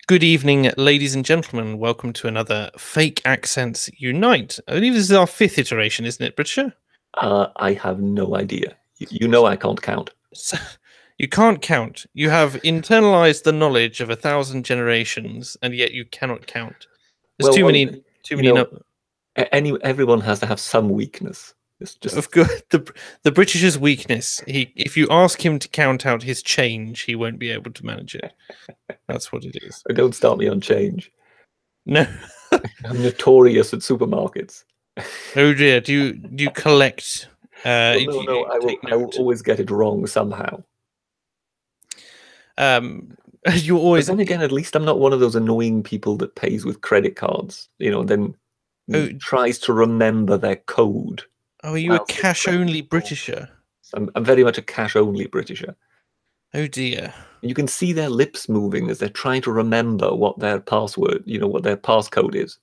Good evening, ladies and gentlemen. Welcome to another Fake Accents Unite. I believe this is our fifth iteration, isn't it, Britisher? I have no idea. You know I can't count. So, you can't count. You have internalized the knowledge of 1,000 generations, and yet you cannot count. There's Well, too well, many. Too you many. know, everyone has to have some weakness. It's just Of course, the British's weakness. If you ask him to count out his change, he won't be able to manage it. That's what it is. don't start me on change. No. I'm notorious at supermarkets. Oh dear. Do you collect? No, You I take will note? always get it wrong somehow. You But always. then again, at least I'm not one of those annoying people that pays with credit cards. Then Oh, tries to remember their code. are you a whilst it's cash-only crediting Britisher? I'm very much a cash-only Britisher. Oh dear. You can see their lips moving as they're trying to remember what their password, what their passcode is.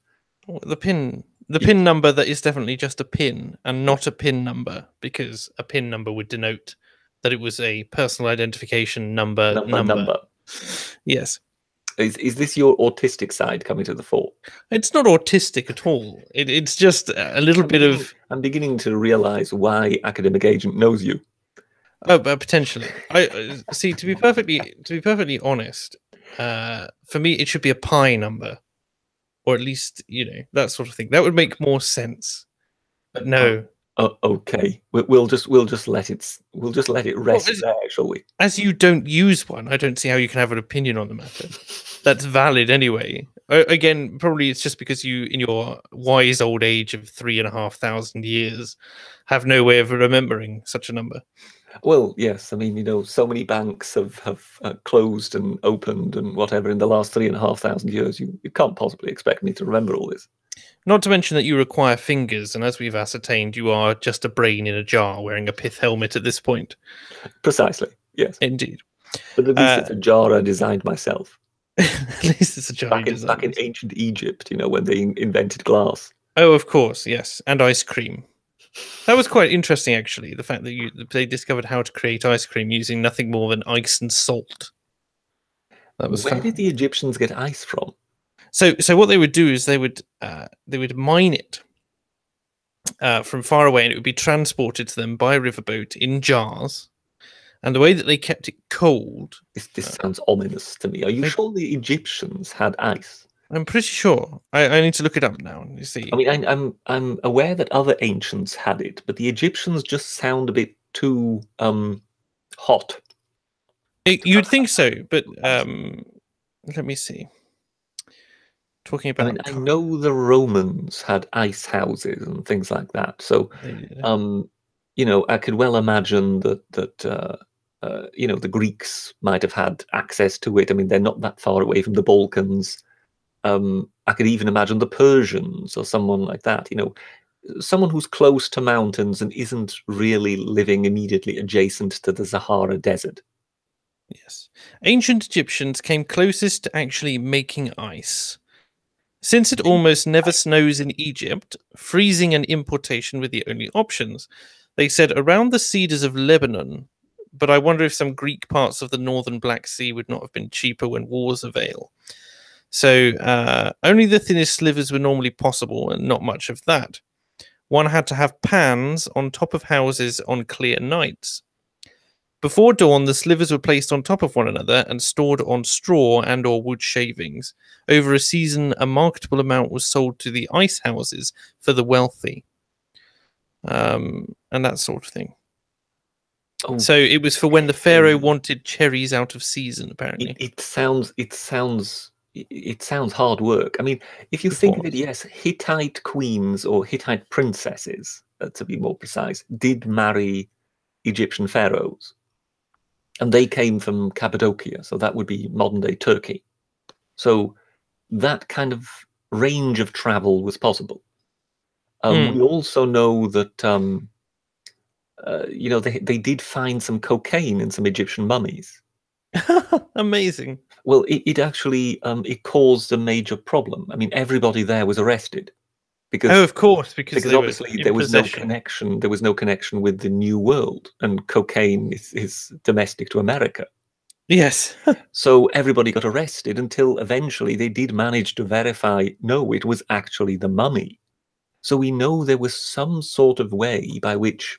The pin number that is definitely just a pin and not a pin number, because a pin number would denote that it was a personal identification number. Yes. Is this your autistic side coming to the fore? It's not autistic at all. It's just a little bit of. I'm beginning to realize why Academic Agent knows you. Oh, but potentially. I see. To be perfectly honest, for me, it should be a pi number, or at least that sort of thing. That would make more sense. But no. Okay, we'll just let it rest there, shall we? As you don't use one, I don't see how you can have an opinion on the matter. That's valid anyway. Again, probably it's just because you, in your wise old age of 3,500 years, have no way of remembering such a number. Well, yes. I mean, so many banks have closed and opened and whatever in the last 3,500 years. You can't possibly expect me to remember all this. Not to mention that you require fingers, and as we've ascertained, you are just a brain in a jar wearing a pith helmet at this point. Precisely, yes. Indeed. But at least it's a jar I designed myself. At least it's a jar back in ancient Egypt, when they invented glass. Oh, of course, yes, and ice cream. That was quite interesting, actually. The fact that they discovered how to create ice cream using nothing more than ice and salt. That was Where did the Egyptians get ice from? So what they would do is they would mine it from far away, and it would be transported to them by riverboat in jars. And the way that they kept it cold. This sounds ominous to me. Are you sure the Egyptians had ice? I'm pretty sure. I need to look it up now. You see. I mean, I'm aware that other ancients had it, but the Egyptians just sound a bit too hot. You'd think so, but let me see. Talking about, I know the Romans had ice houses and things like that. So, I could well imagine that the Greeks might have had access to it. I mean, they're not that far away from the Balkans. I could even imagine the Persians or someone like that. Someone who's close to mountains and isn't really living immediately adjacent to the Sahara Desert. Yes, ancient Egyptians came closest to actually making ice. Since it almost never snows in Egypt, freezing and importation were the only options. They said around the cedars of Lebanon, but I wonder if some Greek parts of the northern Black Sea would not have been cheaper when wars avail. So only the thinnest slivers were normally possible, and not much of that. One had to have pans on top of houses on clear nights. Before dawn, the slivers were placed on top of one another and stored on straw and or wood shavings. Over a season, a marketable amount was sold to the ice houses for the wealthy, and that sort of thing. Oh. So it was for when the pharaoh wanted cherries out of season, apparently. It sounds hard work. I mean, if you think of it, yes, Hittite queens or Hittite princesses, to be more precise, did marry Egyptian pharaohs. And they came from Cappadocia, so that would be modern-day Turkey. So that kind of range of travel was possible. We also know that, they did find some cocaine in some Egyptian mummies. Amazing. Well, it actually it caused a major problem. I mean, everybody there was arrested. Because, of course, because obviously there was no connection. There was no connection with the New World, and cocaine is domestic to America. Yes. So everybody got arrested until eventually they did manage to verify, no, it was actually the mummy. So we know there was some sort of way by which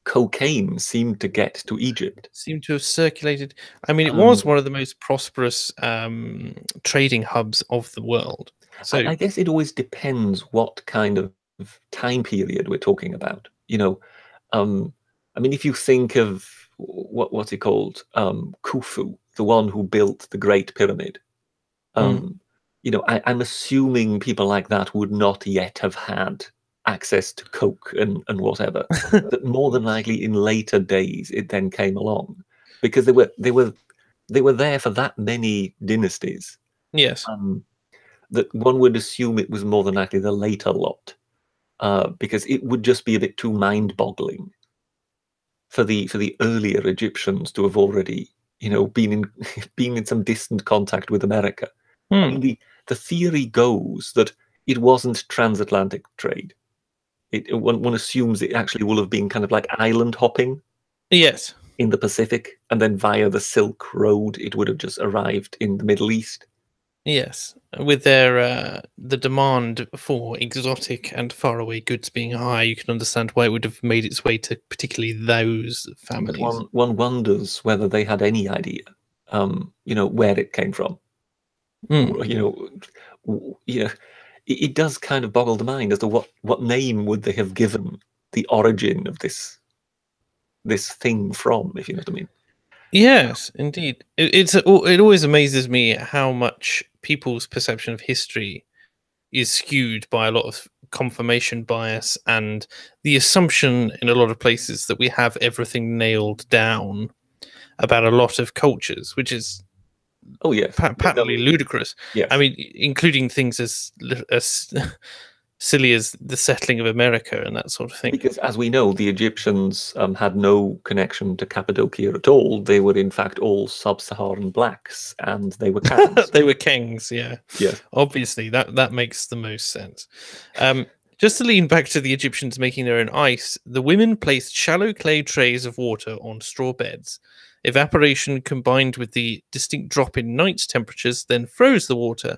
cocaine seemed to get to Egypt. Seemed to have circulated. I mean, it was Um, one of the most prosperous trading hubs of the world. So, I guess it always depends what kind of time period we're talking about. I mean, if you think of what's he called, Khufu, the one who built the Great Pyramid. mm, I'm assuming people like that would not yet have had access to coke and whatever. That more than likely in later days it then came along because they were there for that many dynasties. yes, That one would assume it was more than likely the later lot, because it would just be a bit too mind-boggling for the earlier Egyptians to have already, been in been in some distant contact with America. I mm, mean, the theory goes that it wasn't transatlantic trade. One assumes it actually will have been kind of like island hopping yes, in the Pacific, and then via the Silk Road, it would have just arrived in the Middle East. yes. With their the demand for exotic and faraway goods being high, you can understand why it would have made its way to particularly those But families. one wonders whether they had any idea, where it came from. Mm. You know, it does kind of boggle the mind as to what name would they have given the origin of this thing from, if you know what I mean. Yes, indeed. It always amazes me how much people's perception of history is skewed by a lot of confirmation bias and the assumption in a lot of places that we have everything nailed down about a lot of cultures, which is Oh yes, patently ludicrous. I yes. mean, including things as silly as the settling of America and that sort of thing. Because as we know, the Egyptians had no connection to Cappadocia at all. They were in fact all sub-Saharan blacks, and they were cows. They were kings, yeah. Yes. Obviously, that makes the most sense. Just to lean back to the Egyptians making their own ice, the women placed shallow clay trays of water on straw beds. Evaporation combined with the distinct drop in night temperatures then froze the water.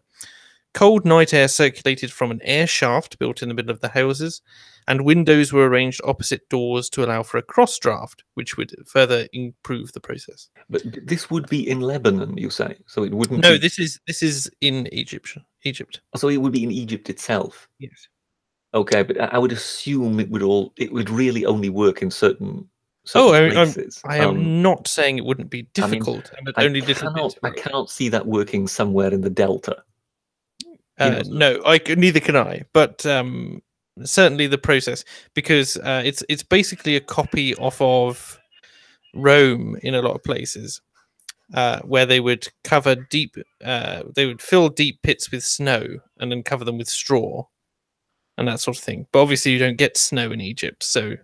Cold night air circulated from an air shaft built in the middle of the houses, and windows were arranged opposite doors to allow for a cross draft, which would further improve the process. But this would be in Lebanon, you say? So it wouldn't No, be. this is in Egypt. Egypt. So it would be in Egypt itself. Yes. Okay, but I would assume it would really only work in certain Oh, places. I am not saying it wouldn't be I mean, difficult, but only little bits. I cannot see that working somewhere in the Delta. No, neither can I. But certainly the process, because it's basically a copy off of Rome in a lot of places, where they would cover deep, they would fill deep pits with snow and then cover them with straw and that sort of thing. But obviously, you don't get snow in Egypt, so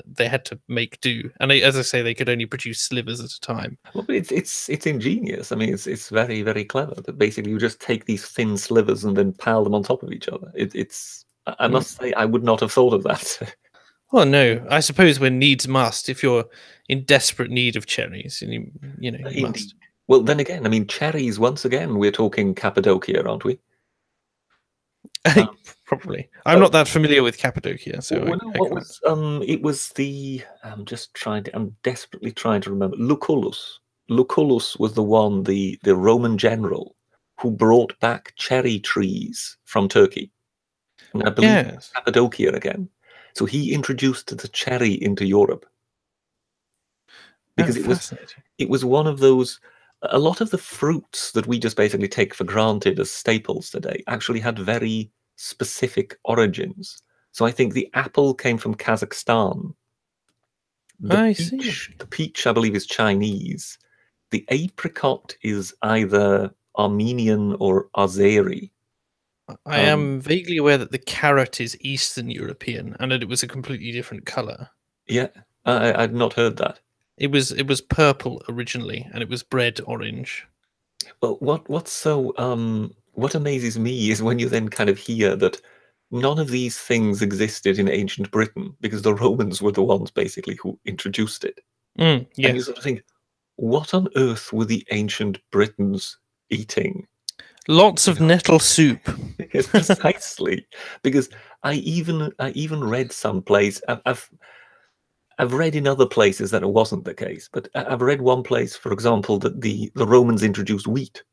they had to make do. And as I say, they could only produce slivers at a time. Well, but it's ingenious. I mean, it's very very clever. That basically you just take these thin slivers and then pile them on top of each other. It's I Mm. must say I would not have thought of that. Well, no, I suppose when needs must, if you're in desperate need of cherries, and you know you Indeed. must. Well, then again, I mean, cherries. Once again, we're talking Cappadocia, aren't we? Um, Probably. I'm oh, not that familiar with Cappadocia, so well, no, I what can't. was It was the. I'm desperately trying to remember. Lucullus. Lucullus was the one, the Roman general, who brought back cherry trees from Turkey, and I believe Yes. Cappadocia again. So he introduced the cherry into Europe Oh, because fascinating. it was one of those. A lot of the fruits that we just basically take for granted as staples today actually had very specific origins. So I think the apple came from Kazakhstan. I see. The peach, I believe, is Chinese. The apricot is either Armenian or Azeri. I am vaguely aware that the carrot is Eastern European and that it was a completely different color. Yeah, I'd not heard that. It was purple originally, and it was bred orange. Well, what amazes me is when you then kind of hear that none of these things existed in ancient Britain because the Romans were the ones basically who introduced it. And you Yes. sort of think, what on earth were the ancient Britons eating? Lots of nettle soup. Yes, precisely, because I even read someplace. I've read in other places that it wasn't the case, but I've read one place, for example, that the Romans introduced wheat.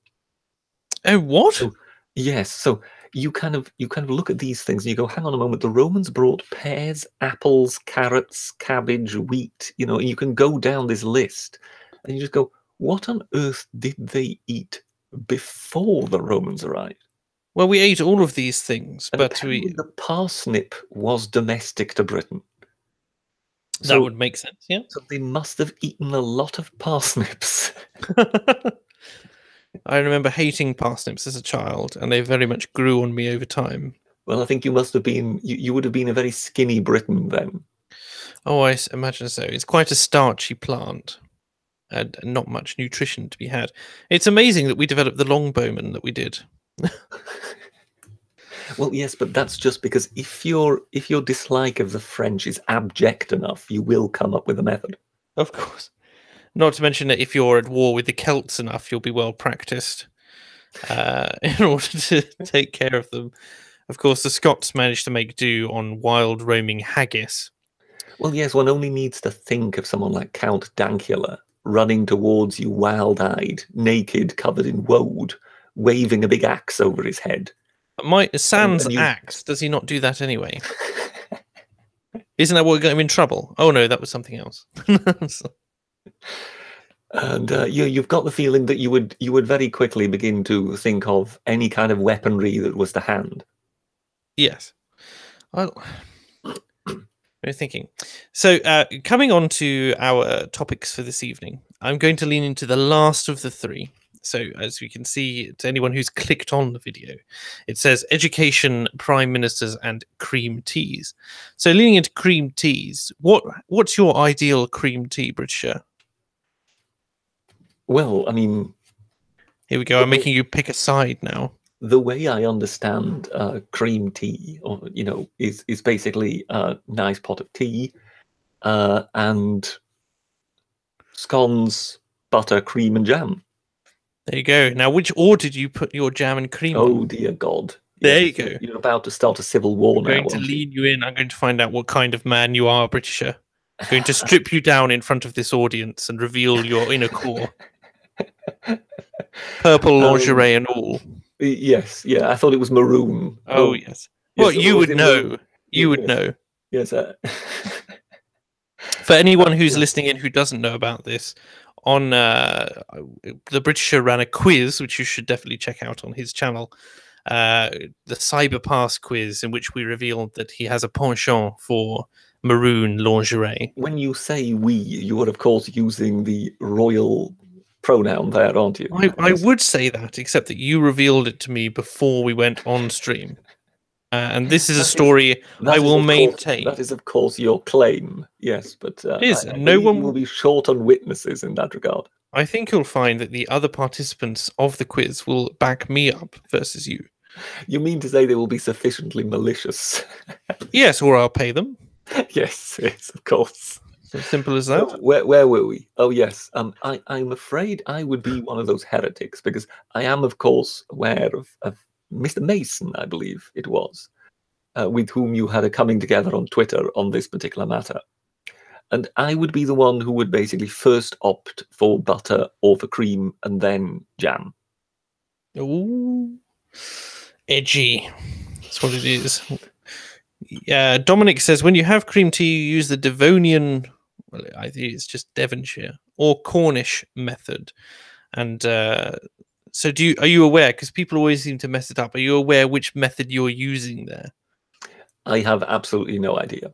Oh, what? So, yes, so you kind of look at these things and you go, hang on a moment, the Romans brought pears, apples, carrots, cabbage, wheat, and you can go down this list and you just go, what on earth did they eat before the Romans arrived? Well, we ate all of these things, And but the parsnip was domestic to Britain. That would make sense, yeah. So they must have eaten a lot of parsnips. I remember hating parsnips as a child, and they very much grew on me over time. Well, I think you must have been, you would have been a very skinny Briton then. Oh, I imagine so. It's quite a starchy plant, and not much nutrition to be had. It's amazing that we developed the longbowmen that we did. Well, yes, but that's just because if your dislike of the French is abject enough, you will come up with a method. Of course. Not to mention that if you're at war with the Celts enough, you'll be well practiced in order to take care of them. Of course, the Scots managed to make do on wild roaming haggis. Well, yes, one only needs to think of someone like Count Dankula running towards you wild-eyed, naked, covered in woad, waving a big axe over his head. My Sans axe, does he not do that anyway? Isn't that what got him in trouble? Oh no, that was something else. And you've got the feeling that you would very quickly begin to think of any kind of weaponry that was to hand. Yes. We're thinking. So coming on to our topics for this evening, I'm going to lean into the last of the three. So as we can see, to anyone who's clicked on the video, it says education, prime ministers, and cream teas. So leaning into cream teas, what's your ideal cream tea, Britisher? Well, I mean, here we go. I'm making you pick a side now. The way I understand cream tea, or is basically a nice pot of tea, and scones, butter, cream, and jam. There you go. Now, which order did you put your jam and cream on? Oh, dear God. There you go. You're about to start a civil war now. I'm going to lean you in. I'm going to find out what kind of man you are, Britisher. I'm going to strip you down in front of this audience and reveal your inner core. Purple lingerie and all. Yes, yeah. I thought it was maroon. Oh, yes. Well, you would know. You would know. Yes. For anyone who's listening in who doesn't know about this, on the Britisher ran a quiz, which you should definitely check out on his channel, the Cyber Pass quiz, in which we revealed that he has a penchant for maroon lingerie. When you say we, you are of course using the royal pronoun there, aren't you? I would say that, except that you revealed it to me before we went on stream. And this is a story I will maintain. That is, of course, your claim. Yes, but no one will be short on witnesses in that regard. I think you'll find that the other participants of the quiz will back me up versus you. You mean to say they will be sufficiently malicious? Yes, or I'll pay them. Yes, of course. So simple as that. So where were we? Oh, yes. I'm afraid I would be one of those heretics because I am, of course, aware of Mr. Mason, I believe it was, with whom you had a coming together on Twitter on this particular matter. And I would be the one who would basically first opt for butter or for cream and then jam. Ooh, edgy. That's what it is. Yeah, Dominic says, when you have cream tea, you use the Devonian, well, I think it's just Devonshire, or Cornish method. And so are you aware, because people always seem to mess it up, are you aware which method you're using there? I have absolutely no idea.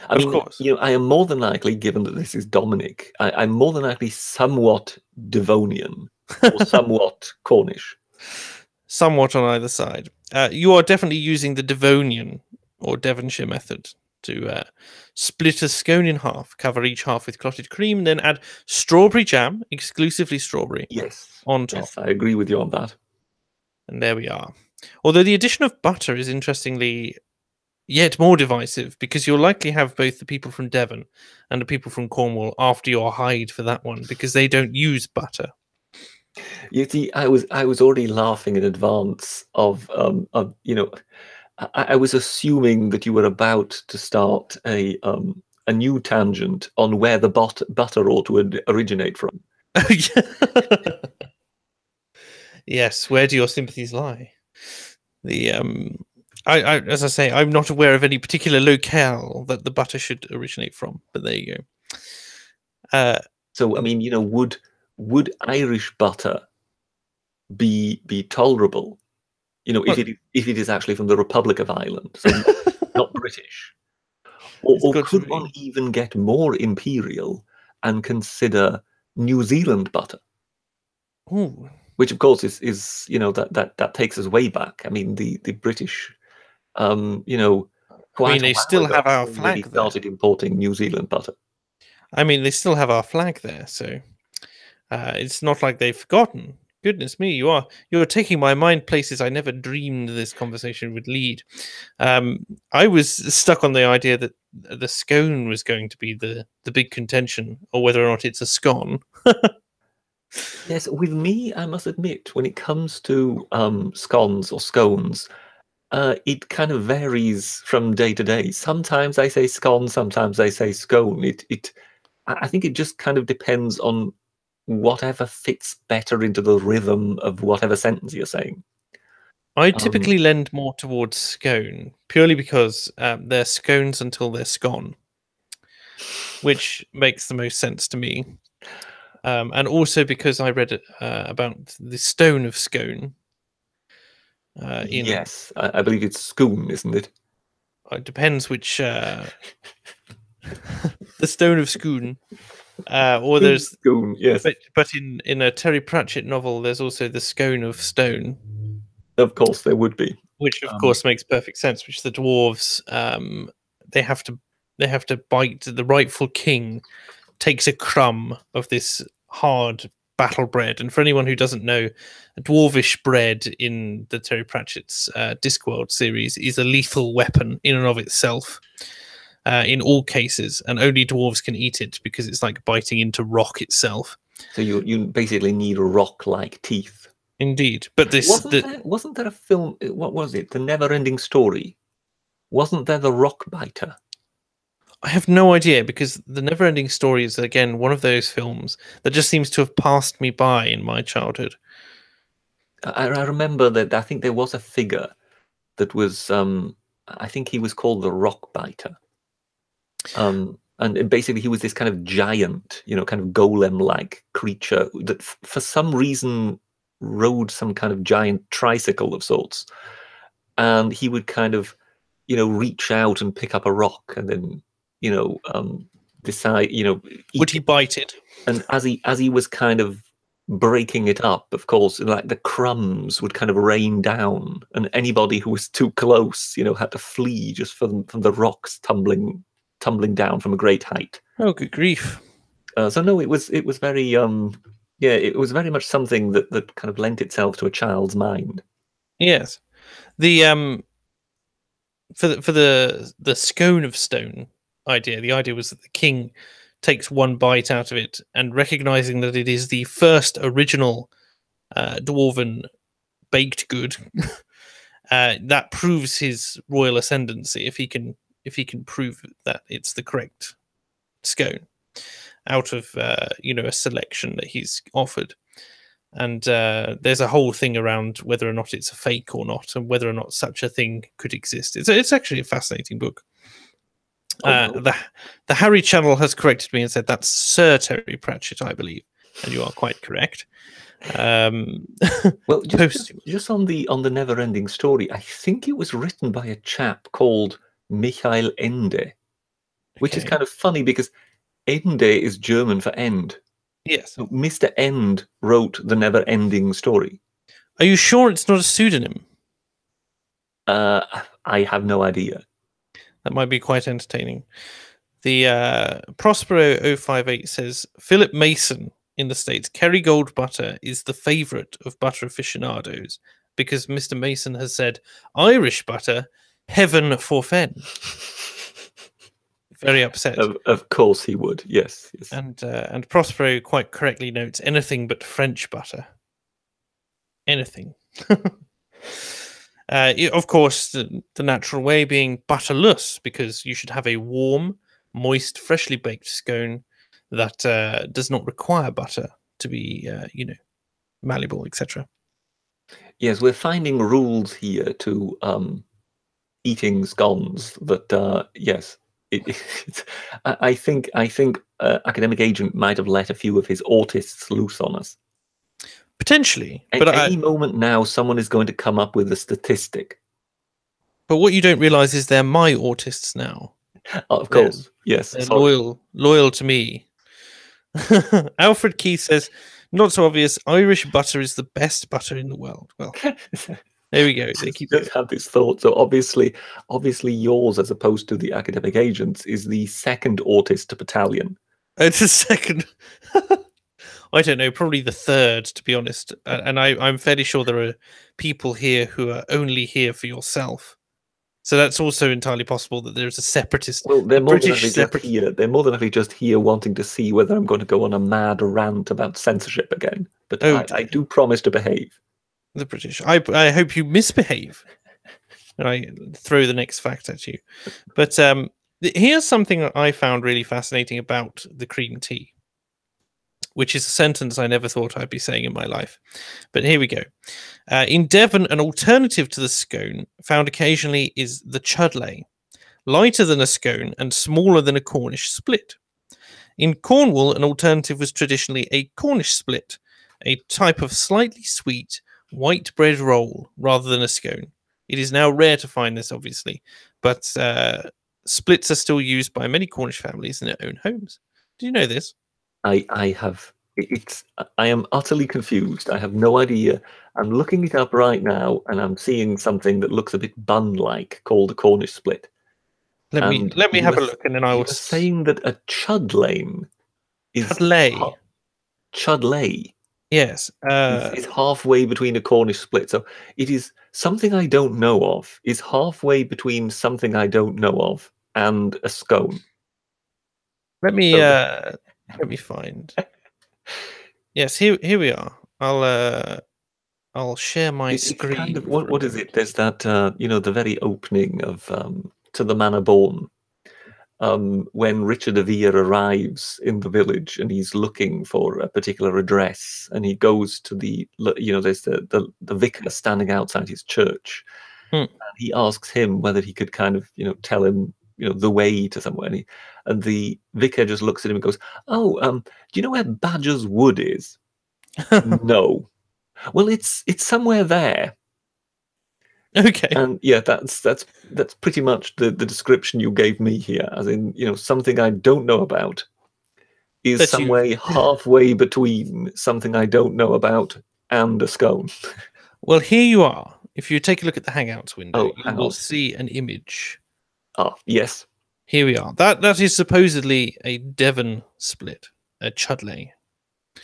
Of course. I am more than likely, given that this is Dominic, I'm more than likely somewhat Devonian or somewhat Cornish. Somewhat on either side. You are definitely using the Devonian or Devonshire method to split a scone in half, cover each half with clotted cream, then add strawberry jam, exclusively strawberry. Yes. On top. Yes, I agree with you on that. And there we are. Although the addition of butter is interestingly yet more divisive, because you'll likely have both the people from Devon and the people from Cornwall after your hide for that one, because they don't use butter. You see, I was already laughing in advance of you know, I was assuming that you were about to start a new tangent on where the butter ought to originate from. Yes, where do your sympathies lie? The I as I say, I'm not aware of any particular locale that the butter should originate from, but there you go. So I mean, you know, would Irish butter be tolerable? You know, if it is actually from the Republic of Ireland, so not British, or could one even get more imperial and consider New Zealand butter? Ooh. Which, of course, is you know, that takes us way back. I mean, the British, you know, quite they still have our flag there. Started importing New Zealand butter. I mean, they still have our flag there, so it's not like they've forgotten. Goodness me, you're taking my mind places I never dreamed this conversation would lead. I was stuck on the idea that the scone was going to be the big contention, or whether or not it's a scone. Yes, with me, I must admit, when it comes to scones or scones, it kind of varies from day to day. Sometimes I say scone, sometimes I say scone. I think it just kind of depends on whatever fits better into the rhythm of whatever sentence you're saying. I typically lend more towards scone, purely because they're scones until they're scone, which makes the most sense to me. And also because I read about the stone of scone. Yes, I believe it's scone, isn't it? It depends which. The stone of scone. Or there's scone, yes. But in a Terry Pratchett novel, there's also the scone of stone. Of course, there would be. Which, of course, makes perfect sense. Which the dwarves, they have to bite. The rightful king takes a crumb of this hard battle bread, and for anyone who doesn't know, a dwarvish bread in the Terry Pratchett's Discworld series is a lethal weapon in and of itself. In all cases, and only dwarves can eat it because it's like biting into rock itself. So you basically need rock-like teeth. Indeed, but wasn't there a film? What was it? The Never-Ending Story. Wasn't there the rock biter? I have no idea, because the Never-Ending Story is again one of those films that just seems to have passed me by in my childhood. I remember that. I think there was a figure that was. I think he was called the rock biter. And basically he was this kind of giant, you know, kind of golem-like creature that for some reason rode some kind of giant tricycle of sorts, and he would kind of, you know, reach out and pick up a rock and then, you know, decide, you know, would he bite it? And as he was kind of breaking it up, of course, like the crumbs would kind of rain down, and anybody who was too close, you know, had to flee just from the rocks tumbling down from a great height. Oh, good grief! So no, it was very yeah, it was very much something that kind of lent itself to a child's mind. Yes, the for the scone of stone idea, the idea was that the king takes one bite out of it, and recognizing that it is the first original dwarven baked good, that proves his royal ascendancy if he can prove that it's the correct scone out of you know, a selection that he's offered. And there's a whole thing around whether or not it's a fake or not, and whether or not such a thing could exist. It's actually a fascinating book. The Harry Channel has corrected me and said that's Sir Terry Pratchett, I believe, and you are quite correct. Well, just on the Never-Ending Story, I think it was written by a chap called Michael Ende, which is kind of funny because Ende is German for end. Yes. So Mr. End wrote the Never-Ending Story. Are you sure it's not a pseudonym? I have no idea. That might be quite entertaining. The Prospero 058 says Philip Mason in the States, Kerrygold butter is the favorite of butter aficionados because Mr. Mason has said Irish butter Heaven forfend. Very upset. Of course he would. Yes. And Prospero quite correctly notes anything but French butter. Anything. Of course, the natural way being butterless, because you should have a warm, moist, freshly baked scone that does not require butter to be, malleable, etc. Yes, we're finding rules here to eating scones that, yes, I think Academic Agent might have let a few of his autists loose on us. Potentially. At any moment now, someone is going to come up with a statistic. But what you don't realise is they're my autists now. Of course, yes. They're loyal to me. Alfred Keith says, not so obvious, Irish butter is the best butter in the world. Well, there we go. They keep just had this thought. So obviously yours, as opposed to the Academic Agents, is the second autist battalion. It's the second. I don't know, probably the third, to be honest. And I'm fairly sure there are people here who are only here for yourself. So that's also entirely possible that there's a separatist. Well, they're more than likely just here wanting to see whether I'm going to go on a mad rant about censorship again. But I do promise to behave. The British. I hope you misbehave. And I throw the next fact at you. But here's something that I found really fascinating about the cream tea, which is a sentence I never thought I'd be saying in my life. But here we go. In Devon, an alternative to the scone found occasionally is the chudley, lighter than a scone and smaller than a Cornish split. In Cornwall, an alternative was traditionally a Cornish split, a type of slightly sweet white bread roll rather than a scone. It is now rare to find this, obviously, but splits are still used by many Cornish families in their own homes. Do you know this? I am utterly confused. I have no idea. I'm looking it up right now, and I'm seeing something that looks a bit bun-like, called a Cornish split. Let me have a look, and then I will. You're saying that a chudlane is chudley. Yes, is halfway between a Cornish split. So it is something I don't know of. Is halfway between something I don't know of and a scone. Let me find. Yes, here we are. I'll share my screen. Kind of, what is it? There's that the very opening of To the Manor Born, when Richard de Vere arrives in the village and he's looking for a particular address, and he goes to there's the vicar standing outside his church, and he asks him whether he could kind of tell him the way to somewhere, and the vicar just looks at him and goes, "Oh, do you know where Badger's Wood is?" No. Well, it's somewhere there. Okay. And yeah, that's pretty much the description you gave me here, as in something I don't know about is somewhere halfway between something I don't know about and a scone. Well, here you are. If you take a look at the Hangouts window, you will see an image. Ah, yes. Here we are. That is supposedly a Devon split, a chudley.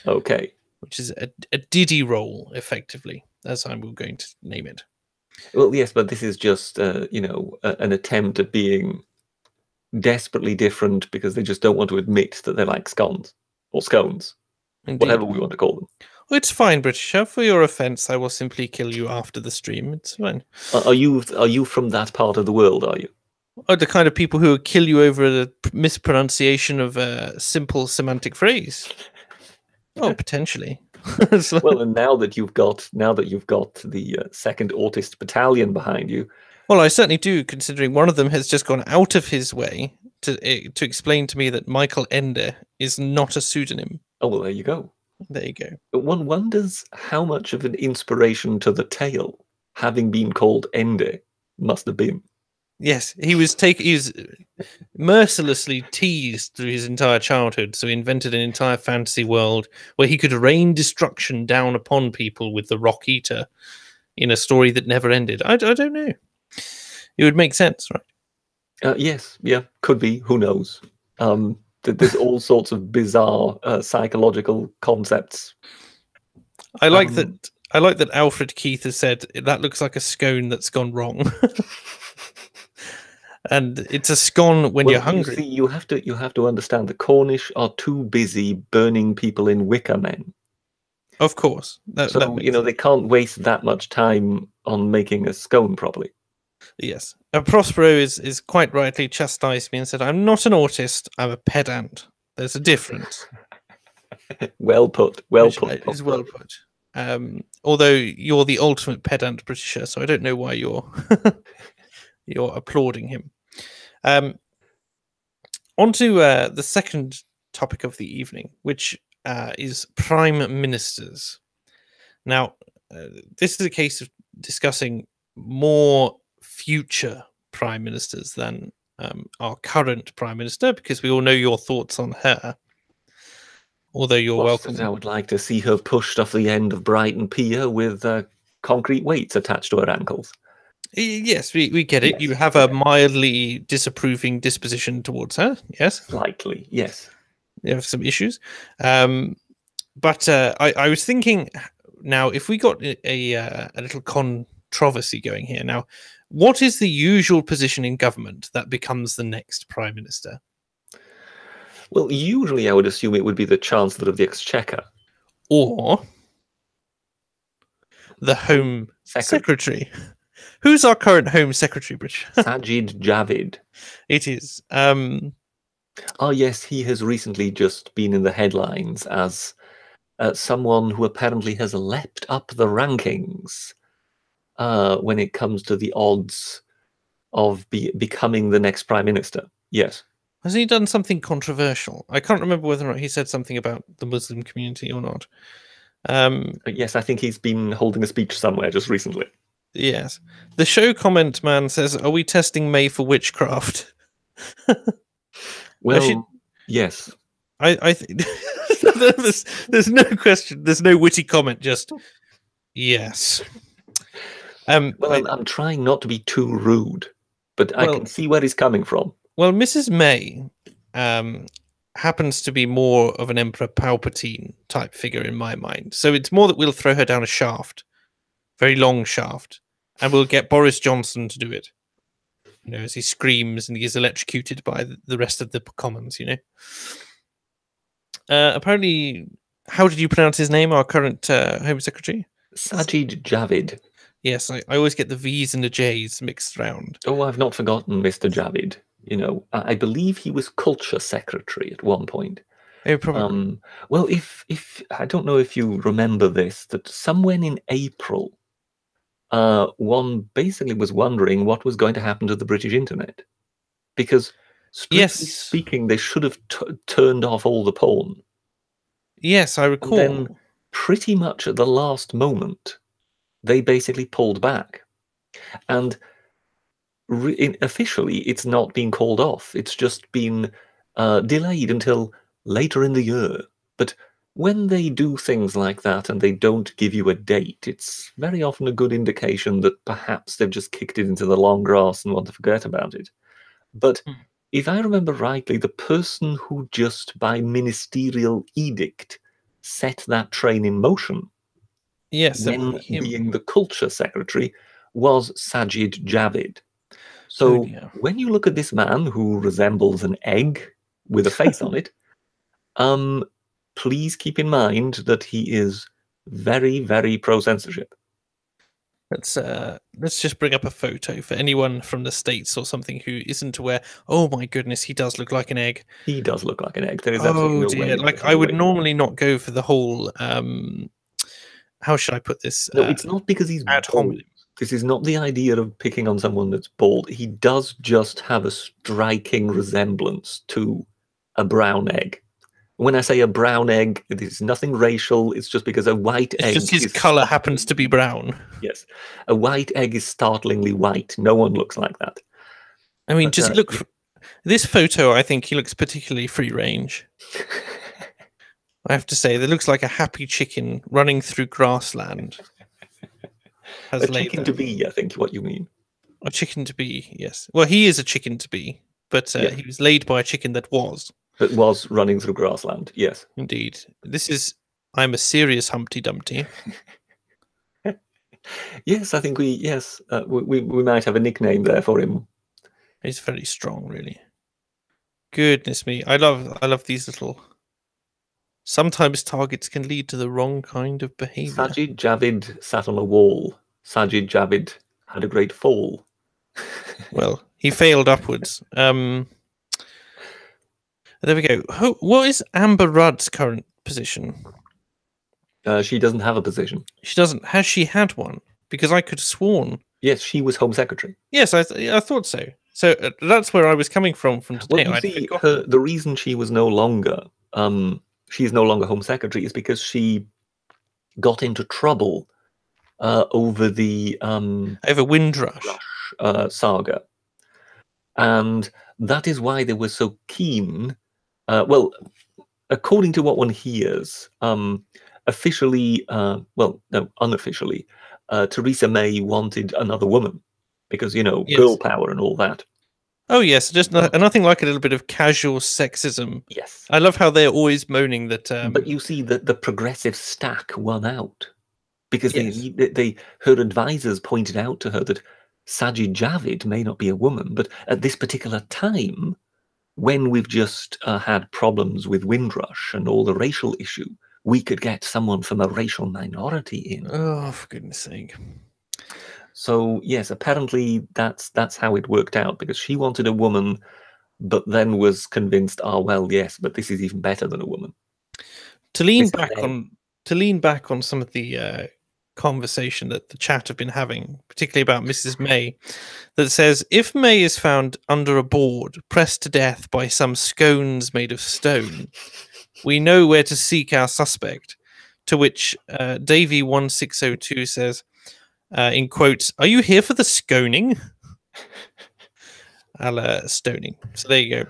Okay. Which is a diddy roll, effectively, as I'm going to name it. Well, yes, but this is just an attempt at being desperately different because they just don't want to admit that they like scones or scones, whatever we want to call them. Well, it's fine, Britisher. For your offence, I will simply kill you after the stream. It's fine. Are you from that part of the world? Are you? Oh, the kind of people who would kill you over the mispronunciation of a simple semantic phrase. Oh, potentially. Well, and now that you've got the second autist battalion behind you. Well, I certainly do, considering one of them has just gone out of his way to explain to me that Michael Ende is not a pseudonym. Oh, well, there you go. There you go. But one wonders how much of an inspiration to the tale having been called Ende must have been. Yes, he was mercilessly teased through his entire childhood, so he invented an entire fantasy world where he could rain destruction down upon people with the Rock Eater in a story that never ended. I don't know. It would make sense, right? Yes, yeah, could be. Who knows? There's all sorts of bizarre psychological concepts. I like that Alfred Keith has said that looks like a scone that's gone wrong. And it's a scone when you're Well, you hungry. see, you have to understand the Cornish are too busy burning people in wicker men. Of course. That So, makes sense. they can't waste that much time on making a scone properly. Yes. Prospero is quite rightly chastised me and said, I'm not an autist, I'm a pedant. There's a difference. Well put. Well Which put. is well put. Although you're the ultimate pedant Britisher, so I don't know why you're you're applauding him. On to the second topic of the evening, which is prime ministers. Now, this is a case of discussing more future prime ministers than our current prime minister, because we all know your thoughts on her. Although you're welcome. I would like to see her pushed off the end of Brighton Pier with concrete weights attached to her ankles. Yes, we get it. Yes, You have a mildly disapproving disposition towards her. Yes, slightly. Yes. you have some issues. But I was thinking now, if we got a little controversy going here now, what is the usual position in government that becomes the next prime minister? Well, usually I would assume it would be the Chancellor of the Exchequer. Or the Home Secretary. Who's our current Home Secretary, Bridge? Sajid Javid. It is. Oh, yes, he has recently just been in the headlines as someone who apparently has leapt up the rankings when it comes to the odds of becoming the next prime minister. Yes. Has he done something controversial? I can't remember whether or not he said something about the Muslim community or not. Yes, I think he's been holding a speech somewhere just recently. Yes. The show comment man says, are we testing May for witchcraft? Well, yes. I think there's no question. There's no witty comment. Just yes. Well, I'm trying not to be too rude, but I can see where he's coming from. Well, Mrs. May happens to be more of an Emperor Palpatine type figure in my mind. So it's more that we'll throw her down a shaft, very long shaft, and we'll get Boris Johnson to do it. You know, as he screams and he is electrocuted by the rest of the Commons, you know. Apparently, how did you pronounce his name, our current Home Secretary? Sajid Javid. Yes, I always get the V's and the J's mixed around. Oh, I've not forgotten Mr. Javid. You know, I believe he was Culture Secretary at one point. Oh, probably. Well, if I don't know if you remember this, that somewhere in April, one basically was wondering what was going to happen to the British internet, because strictly speaking, they should have turned off all the porn. Yes, I recall. And then, pretty much at the last moment, they basically pulled back, and officially, it's not been called off. It's just been delayed until later in the year. But when they do things like that and they don't give you a date, it's very often a good indication that perhaps they've just kicked it into the long grass and want to forget about it. But if I remember rightly, the person who just by ministerial edict set that train in motion, when being the Culture Secretary, was Sajid Javid. So when you look at this man who resembles an egg with a face on it, please keep in mind that he is very, very pro-censorship. Let's just bring up a photo for anyone from the States or something who isn't aware. Oh my goodness, he does look like an egg. He does look like an egg. There is absolutely no way. Like I would normally not go for the whole how should I put this? No, it's not because he's bald. This is not the idea of picking on someone that's bald. He does just have a striking resemblance to a brown egg. When I say a brown egg, it is nothing racial. It's just because a white egg. It's just his color happens to be brown. Yes, a white egg is startlingly white. No one looks like that. I mean, just look. This photo, I think he looks particularly free range. I have to say, that looks like a happy chicken running through grassland. A chicken to be, I think, what you mean. A chicken to be, yes. Well, he is a chicken to be, but he was laid by a chicken that was. That was running through grassland, yes. Indeed. I'm a serious Humpty Dumpty. Yes, I think we might have a nickname there for him. He's very strong, really. Goodness me, I love these little. Sometimes targets can lead to the wrong kind of behavior. Sajid Javid sat on a wall. Sajid Javid had a great fall. Well, he failed upwards. There we go. What is Amber Rudd's current position? She doesn't have a position. She doesn't. Has she had one? Because I could have sworn. Yes, she was Home Secretary. Yes, I thought so. So that's where I was coming from today. Well, you see, the reason she was no longer, she is no longer Home Secretary is because she got into trouble over the over Windrush saga, and that is why they were so keen. Well, according to what one hears, officially, well, no, unofficially, Theresa May wanted another woman because, you know, yes. girl power and all that. Oh yes, just nothing like a little bit of casual sexism. Yes, I love how they're always moaning that. But you see that the progressive stack won out because yes. her advisors pointed out to her that Sajid Javid may not be a woman, but at this particular time, when we've just had problems with Windrush and all the racial issue, we could get someone from a racial minority in. Oh, for goodness sake. So yes, apparently that's how it worked out, because she wanted a woman, but then was convinced, oh well, yes, but this is even better than a woman. To lean back on some of the conversation that the chat have been having, particularly about Mrs. May, that says, if May is found under a board, pressed to death by some scones made of stone, we know where to seek our suspect. To which Davy1602 says, in quotes, "Are you here for the sconing?" A la stoning. So there you go.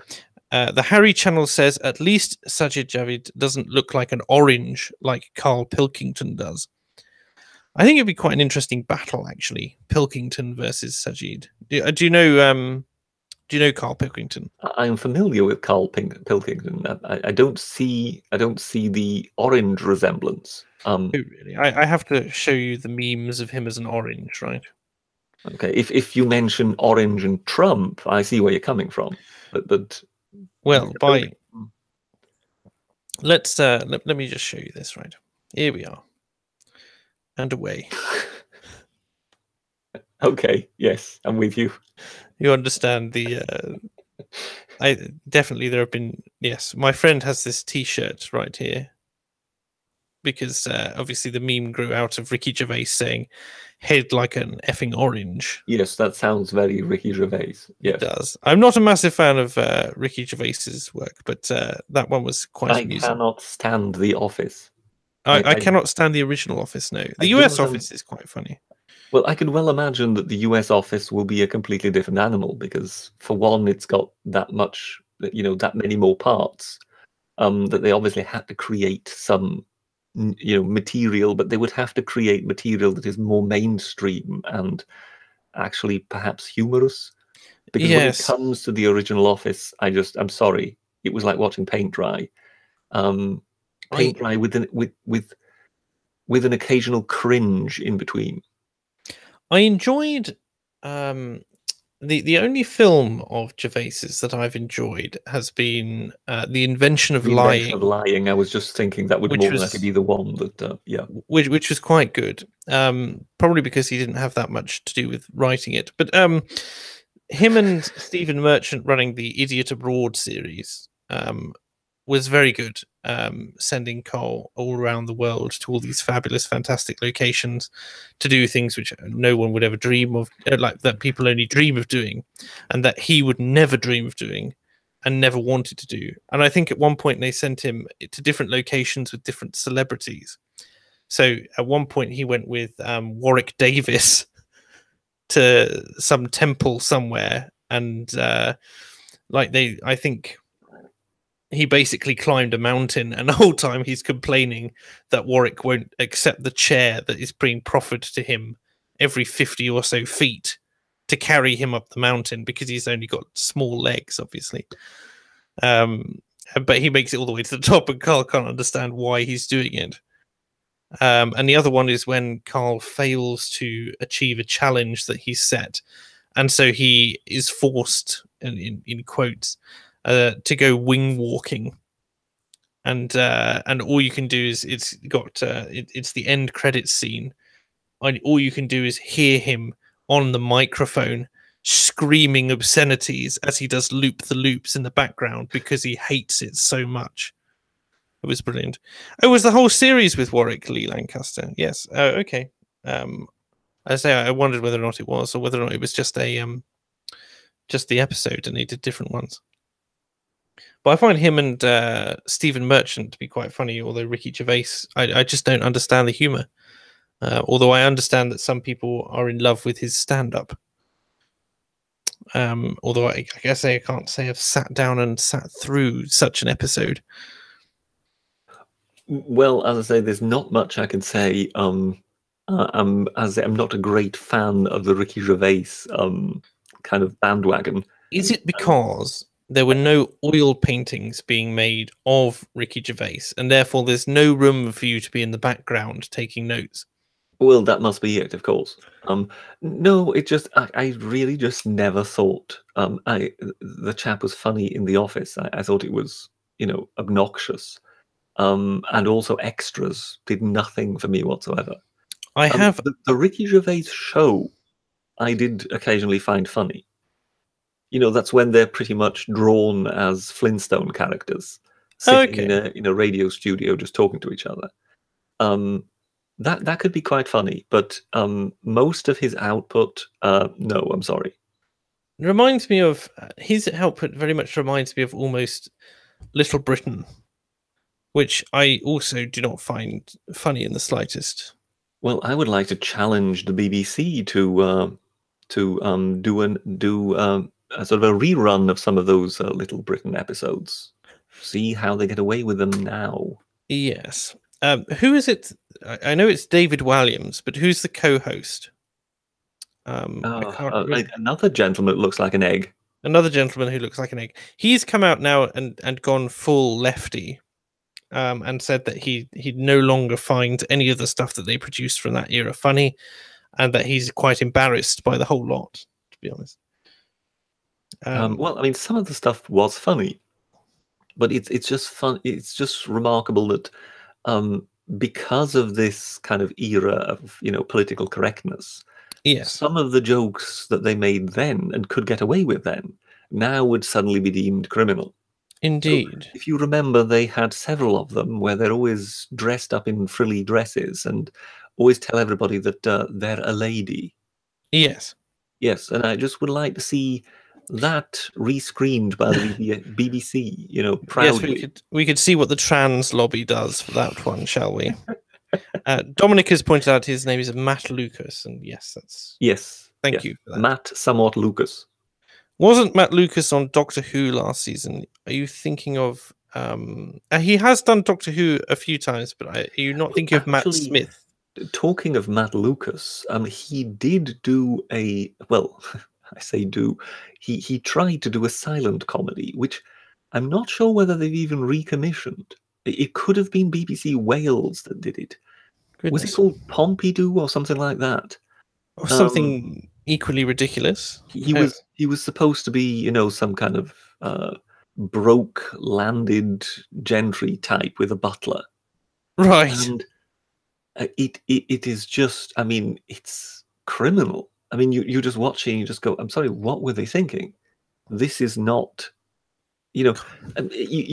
The Harry channel says, at least Sajid Javid doesn't look like an orange like Carl Pilkington does. I think it'd be quite an interesting battle, actually. Pilkington versus Sajid. Do you know Carl Pilkington? I am familiar with Carl Pilkington. I don't see the orange resemblance. Oh, really? I have to show you the memes of him as an orange, right? Okay, if you mention orange and Trump, I see where you're coming from. But well, let's let me just show you this, right? Here we are. And away. Okay, yes, I'm with you. You understand the I definitely there have been, yes, my friend has this t-shirt right here because obviously the meme grew out of Ricky Gervais saying head like an effing orange. Yes, that sounds very Ricky Gervais. Yes. It does. I'm not a massive fan of Ricky Gervais's work, but that one was quite amusing. I cannot stand The Office. I cannot stand the original Office, no. The US Office is quite funny. Well, I could well imagine that the US Office will be a completely different animal because, for one, it's got that much, you know, that many more parts, that they obviously had to create some, you know, material, but they would have to create material that is more mainstream and actually perhaps humorous. Because when it comes to the original Office, I'm sorry, it was like watching paint dry. Paint dry with an occasional cringe in between. I enjoyed the only film of Gervais's that I've enjoyed has been The Invention of Lying. I was just thinking that would more than likely be the one that which was quite good. Probably because he didn't have that much to do with writing it. But him and Stephen Merchant running the Idiot Abroad series was very good, sending Cole all around the world to all these fabulous, fantastic locations to do things which no one would ever dream of, like that people only dream of doing, and that he would never dream of doing and never wanted to do. And I think at one point they sent him to different locations with different celebrities. So at one point he went with Warwick Davis to some temple somewhere, and I think he basically climbed a mountain, and the whole time he's complaining that Warwick won't accept the chair that is being proffered to him every 50 or so feet to carry him up the mountain because he's only got small legs, obviously. But he makes it all the way to the top, and Carl can't understand why he's doing it. And the other one is when Carl fails to achieve a challenge that he's set, and so he is forced in quotes, to go wing walking. And all you can do is it's the end credits scene. And all you can do is hear him on the microphone screaming obscenities as he does loop the loops in the background because he hates it so much. It was brilliant. It was the whole series with Warwick Lee Lancaster. Yes. Okay. I say I wondered whether or not it was, or whether or not it was just just the episode and he did different ones. But I find him and Stephen Merchant to be quite funny, although Ricky Gervais, I just don't understand the humour. Although I understand that some people are in love with his stand-up. Although I guess I can't say I've sat down and sat through such an episode. Well, as I say, there's not much I can say. I'm not a great fan of the Ricky Gervais kind of bandwagon. Is it because there were no oil paintings being made of Ricky Gervais, and therefore there's no room for you to be in the background taking notes? Well, that must be it, of course. No, it just I really just never thought the chap was funny in the office. I thought it was, obnoxious. And also extras did nothing for me whatsoever. I have the Ricky Gervais show I did occasionally find funny. That's when they're pretty much drawn as Flintstone characters sitting in a radio studio just talking to each other. That could be quite funny, but most of his output, no, I'm sorry. It reminds me of his output. Very much reminds me of almost Little Britain, which I also do not find funny in the slightest. Well, I would like to challenge the BBC to do a sort of a rerun of some of those Little Britain episodes. See how they get away with them now. Yes. Who is it? I know it's David Walliams, but who's the co-host? Another gentleman that looks like an egg. Another gentleman who looks like an egg. He's come out now and gone full lefty, and said that he no longer finds any of the stuff that they produced from that era funny, and that he's quite embarrassed by the whole lot, to be honest. Well, I mean, some of the stuff was funny, but it's just fun. It's just remarkable that because of this kind of era of political correctness, yes, some of the jokes that they made then and could get away with then now would suddenly be deemed criminal. Indeed. So, if you remember, they had several of them where they're always dressed up in frilly dresses and always tell everybody that they're a lady. Yes. Yes, and I just would like to see that re-screened by the BBC, proudly. Yes, we could see what the trans lobby does for that one, shall we? Dominic has pointed out his name is Matt Lucas, and yes, that's... Yes. Thank you for that. Matt somewhat Lucas. Wasn't Matt Lucas on Doctor Who last season? Are you thinking of... he has done Doctor Who a few times, but are you not thinking of Matt Smith? Talking of Matt Lucas, he did do a... Well... I say do. He tried to do a silent comedy, which I'm not sure whether they've even recommissioned. It could have been BBC Wales that did it. Goodness. Was it called Pompidou or something like that? Or something equally ridiculous. He was supposed to be, some kind of broke landed gentry type with a butler. Right. And it is just, I mean, it's criminal. I mean, you just watch it and you just go, I'm sorry, what were they thinking? This is not, you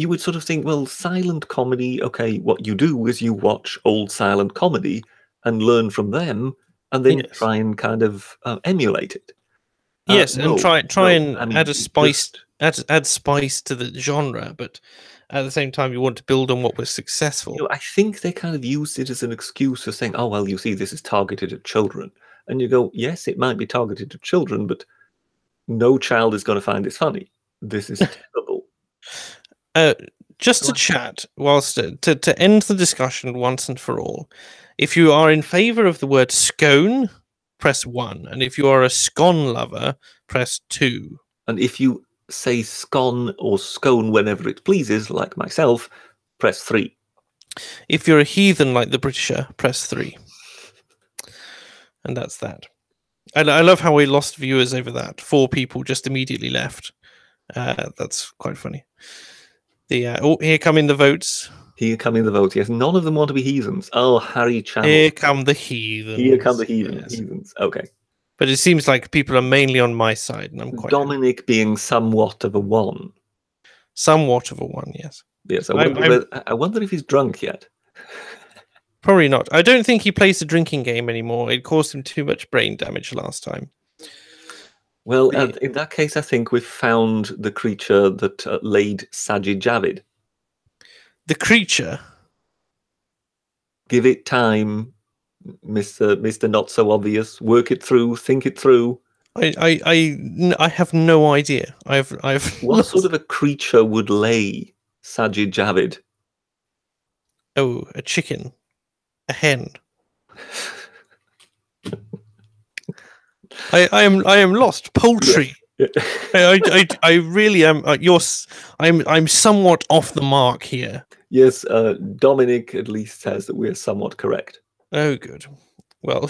would sort of think, well, silent comedy, okay, what you do is you watch old silent comedy and learn from them and then try and kind of emulate it. Yes, and try and add a spice, add spice to the genre, but at the same time, you want to build on what was successful. I think they kind of used it as an excuse for saying, oh, well, you see, this is targeted at children. And you go, yes, it might be targeted at children, but no child is going to find this funny. This is terrible. Just to chat, whilst to end the discussion once and for all, if you are in favour of the word scone, press 1. And if you are a scone lover, press 2. And if you say scone or scone whenever it pleases, like myself, press 3. If you're a heathen like the Britisher, press 3. And that's that. And I love how we lost viewers over that. 4 people just immediately left. That's quite funny. Here come in the votes. Here come in the votes. Yes, none of them want to be heathens. Oh, Harry Channel. Here come the heathens. Here come the heathens. Okay. But it seems like people are mainly on my side, and I'm quite Dominic happy. Being somewhat of a 1. Somewhat of a 1, yes. Yes, I wonder if he's drunk yet. Probably not. I don't think he plays the drinking game anymore. It caused him too much brain damage last time. Well, in that case, I think we've found the creature that laid Sajid Javid. The creature? Give it time, Mr. Not So Obvious. Work it through. Think it through. I have no idea. What sort of a creature would lay Sajid Javid? Oh, a chicken. A hen. I am lost. Poultry. Yeah. I really am. I'm somewhat off the mark here. Yes, Dominic at least says that we're somewhat correct. Oh, good. Well,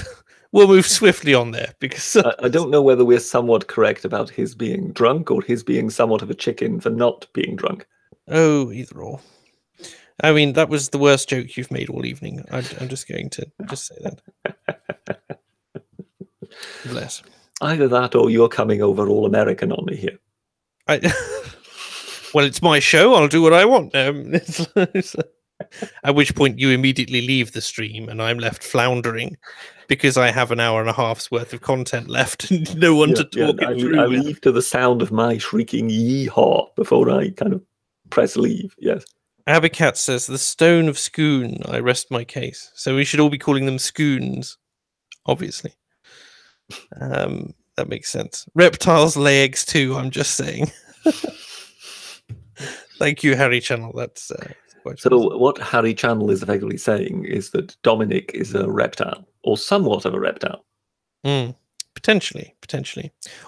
we'll move swiftly on there because I don't know whether we're somewhat correct about his being drunk or his being somewhat of a chicken for not being drunk. Oh, either or. I mean, that was the worst joke you've made all evening. I'm just going to just say that. Bless. Either that or you're coming over all American on me here. Well, it's my show. I'll do what I want. At which point you immediately leave the stream and I'm left floundering because I have an hour and a half's worth of content left and no one to talk it through. I leave to the sound of my shrieking yee-haw before I kind of press leave. Yes. Abacat says, the stone of Scoon, I rest my case. So we should all be calling them Scoons, obviously. That makes sense. Reptiles lay eggs too, I'm just saying. Thank you, Harry Channel. That's quite so awesome. What Harry Channel is effectively saying is that Dominic is a reptile, or somewhat of a reptile. Potentially.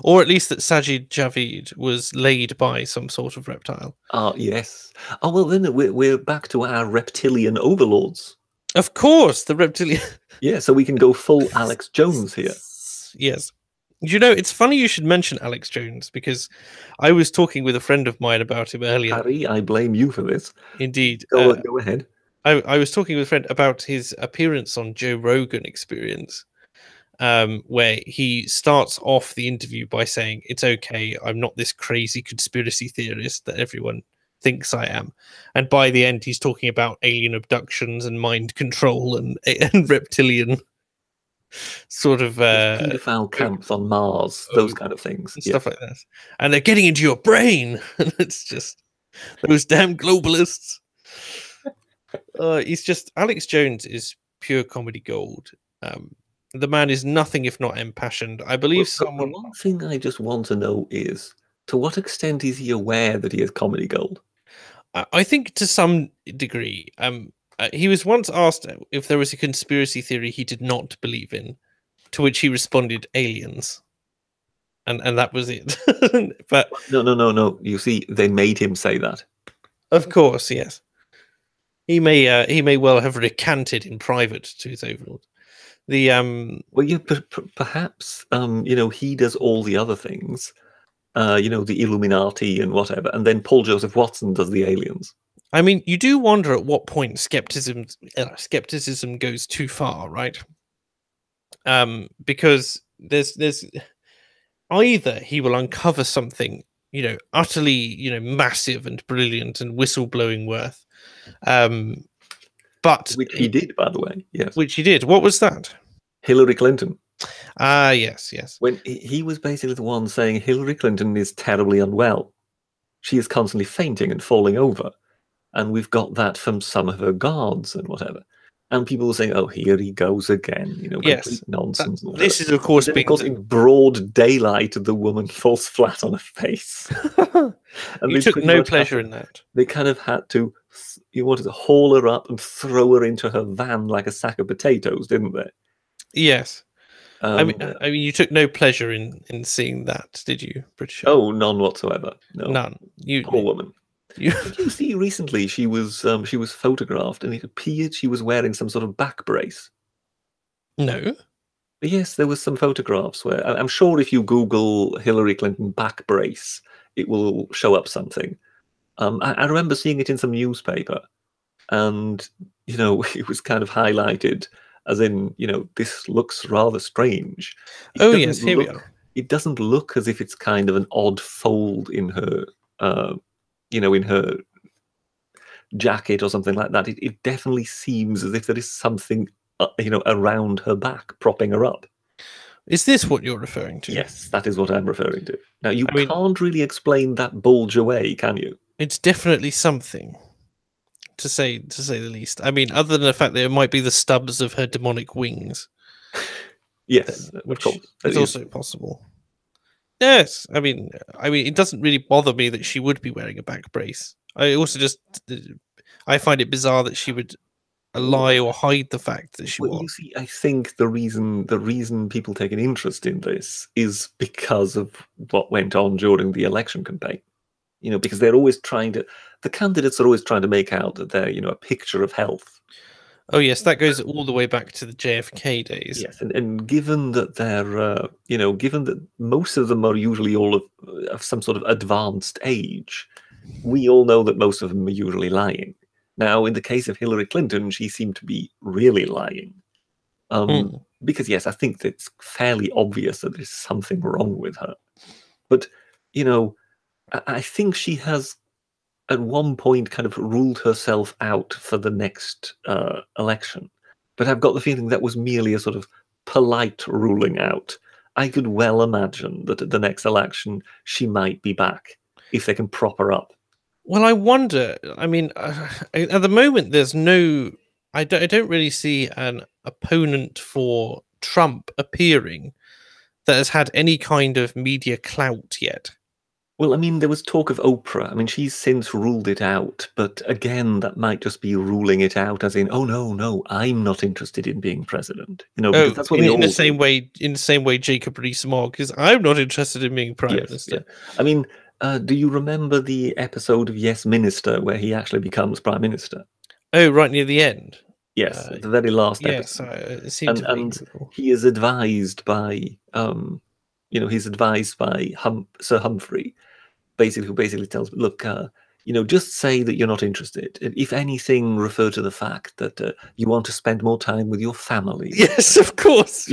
Or at least that Sajid Javid was laid by some sort of reptile. Yes. Oh, well, then we're back to our reptilian overlords. Of course, the reptilian... Yeah, so we can go full Alex Jones here. Yes. You know, it's funny you should mention Alex Jones because I was talking with a friend of mine about him earlier. Harry, I blame you for this. Indeed. Go ahead. I was talking with a friend about his appearance on Joe Rogan Experience, where he starts off the interview by saying, it's okay, I'm not this crazy conspiracy theorist that everyone thinks I am. And by the end, he's talking about alien abductions and mind control and reptilian sort of pedophile camps on Mars, those kind of things, stuff like that, and they're getting into your brain. And it's just those damn globalists. He's just Alex Jones is pure comedy gold. The man is nothing if not impassioned. I believe someone. One thing I just want to know is, to what extent is he aware that he is comedy gold? I think to some degree. He was once asked if there was a conspiracy theory he did not believe in, to which he responded, aliens. And that was it. But no. You see, they made him say that. Of course, yes. He may well have recanted in private to his overlord. Well, yeah, perhaps he does all the other things, the Illuminati and whatever, and then Paul Joseph Watson does the aliens. I mean, you do wonder at what point skepticism goes too far, right? Because there's either he will uncover something, utterly, massive and brilliant and whistleblowing worth, but which he did, by the way. Yes, which he did. What was that? Hillary Clinton. Yes. When he was basically the one saying Hillary Clinton is terribly unwell. She is constantly fainting and falling over. And we've got that from some of her guards and whatever. And people will say, oh, here he goes again. Yes. Nonsense. This is, of course, because in broad daylight, the woman falls flat on her face. And you took no pleasure in that. They kind of had to, haul her up and throw her into her van like a sack of potatoes, didn't they? Yes. I mean, you took no pleasure in seeing that, did you, British? Oh, none whatsoever. No. None. Poor woman. Did you see recently she was photographed and it appeared she was wearing some sort of back brace? No. Yes, there was some photographs where I'm sure if you Google Hillary Clinton back brace, it will show up something. I remember seeing it in some newspaper, and it was kind of highlighted as in, this looks rather strange. Oh yes, here we are. It doesn't look as if it's kind of an odd fold in her, in her jacket or something like that. It definitely seems as if there is something, around her back, propping her up. Is this what you're referring to? Yes, that is what I'm referring to. Now, you can't really explain that bulge away, can you? It's definitely something, to say the least. I mean, other than the fact that it might be the stubs of her demonic wings. Yes, which is also possible. Yes, I mean, it doesn't really bother me that she would be wearing a back brace. I find it bizarre that she would lie or hide the fact that she was. You see, I think the reason people take an interest in this is because of what went on during the election campaign. Because they're always the candidates are always trying to make out that they're, a picture of health. Oh yes, that goes all the way back to the JFK days. Yes, and given that they're, given that most of them are usually all of some sort of advanced age, we all know that most of them are usually lying. Now, in the case of Hillary Clinton, she seemed to be really lying. Because, yes, I think that it's fairly obvious that there's something wrong with her. But, I think she has, at one point, kind of ruled herself out for the next election. But I've got the feeling that was merely a sort of polite ruling out. I could well imagine that at the next election, she might be back, if they can prop her up. Well, I wonder. I mean, at the moment, there's no. I don't really see an opponent for Trump appearing that has had any kind of media clout yet. Well, I mean, there was talk of Oprah. I mean, she's since ruled it out, but again, that might just be ruling it out as in, oh no, I'm not interested in being president. Because that's what in the same way, Jacob Rees-Mogg is. I'm not interested in being prime minister. Yeah. I mean. Do you remember the episode of Yes Minister where he actually becomes prime minister? Oh, right near the end. Yes, the very last episode. Yes, it seemed to be. He is advised by, Sir Humphrey, who basically tells, look, just say that you're not interested. If anything, refer to the fact that you want to spend more time with your family. Yes, of course.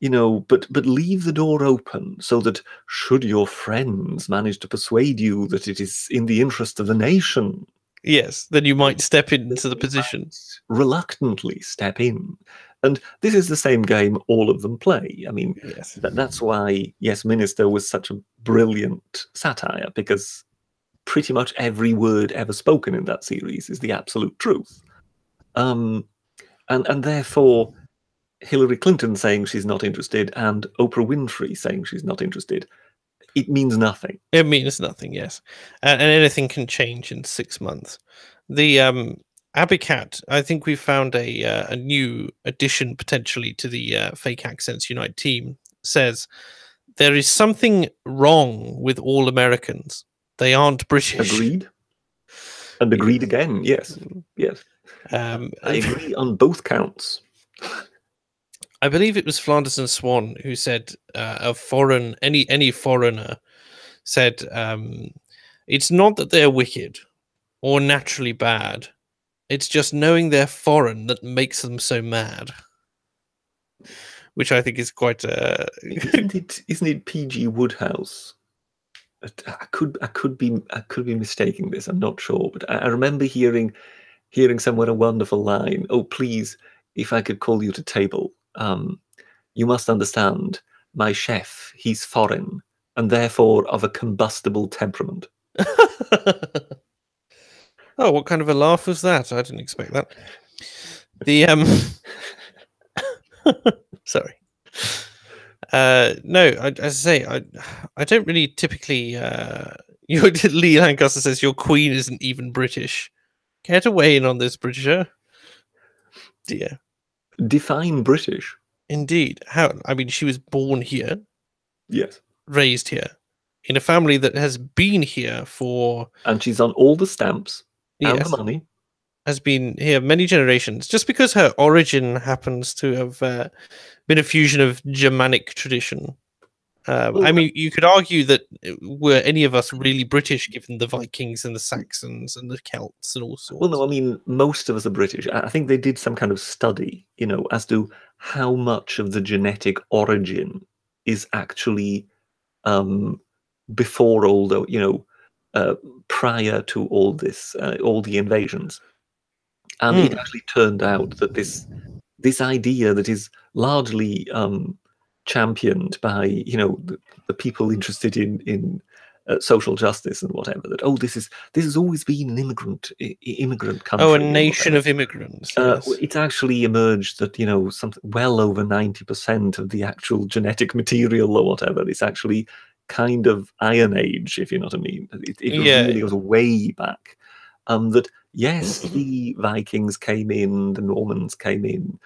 But leave the door open so that should your friends manage to persuade you that it is in the interest of the nation, yes, then you might step into the position. Reluctantly step in. And this is the same game all of them play. I mean, yes. That's why Yes Minister was such a brilliant satire, because pretty much every word ever spoken in that series is the absolute truth. And therefore, Hillary Clinton saying she's not interested and Oprah Winfrey saying she's not interested, it means nothing. It means nothing, yes. And anything can change in 6 months. The Abicat, I think we found a new addition potentially to the Fake Accents Unite team, says, there is something wrong with all Americans. They aren't British. Agreed. And agreed again, yes. Yes. I agree on both counts. I believe it was Flanders and Swan who said any foreigner said it's not that they're wicked or naturally bad. It's just knowing they're foreign that makes them so mad. Which I think is quite Isn't it P.G. Woodhouse? I could be mistaking this, I'm not sure, but I remember hearing somewhere a wonderful line, oh please, if I could call you to table. You must understand, my chef, he's foreign, and therefore of a combustible temperament. Oh, what kind of a laugh was that? I didn't expect that. The sorry. No, as I say, I don't really typically. Lee Lancaster says your queen isn't even British. Care to weigh in on this, Britisher? Dear. Define British. Indeed. How? I mean, she was born here. Yes. Raised here. In a family that has been here for... And she's on all the stamps and the money. Has been here many generations. Just because her origin happens to have been a fusion of Germanic tradition I mean, you could argue that were any of us really British, given the Vikings and the Saxons and the Celts and all sorts. Well, no, I mean, most of us are British. I think they did some kind of study, as to how much of the genetic origin is actually before all the, prior to all this, all the invasions. And it actually turned out that this idea that is largely championed by the people interested in social justice and whatever, that this has always been an immigrant country. Oh, a nation of immigrants. Yes. It's actually emerged that something well over 90% of the actual genetic material or whatever is actually kind of Iron Age, if you know what I mean. It really goes way back. That yes, the Vikings came in, the Normans came in.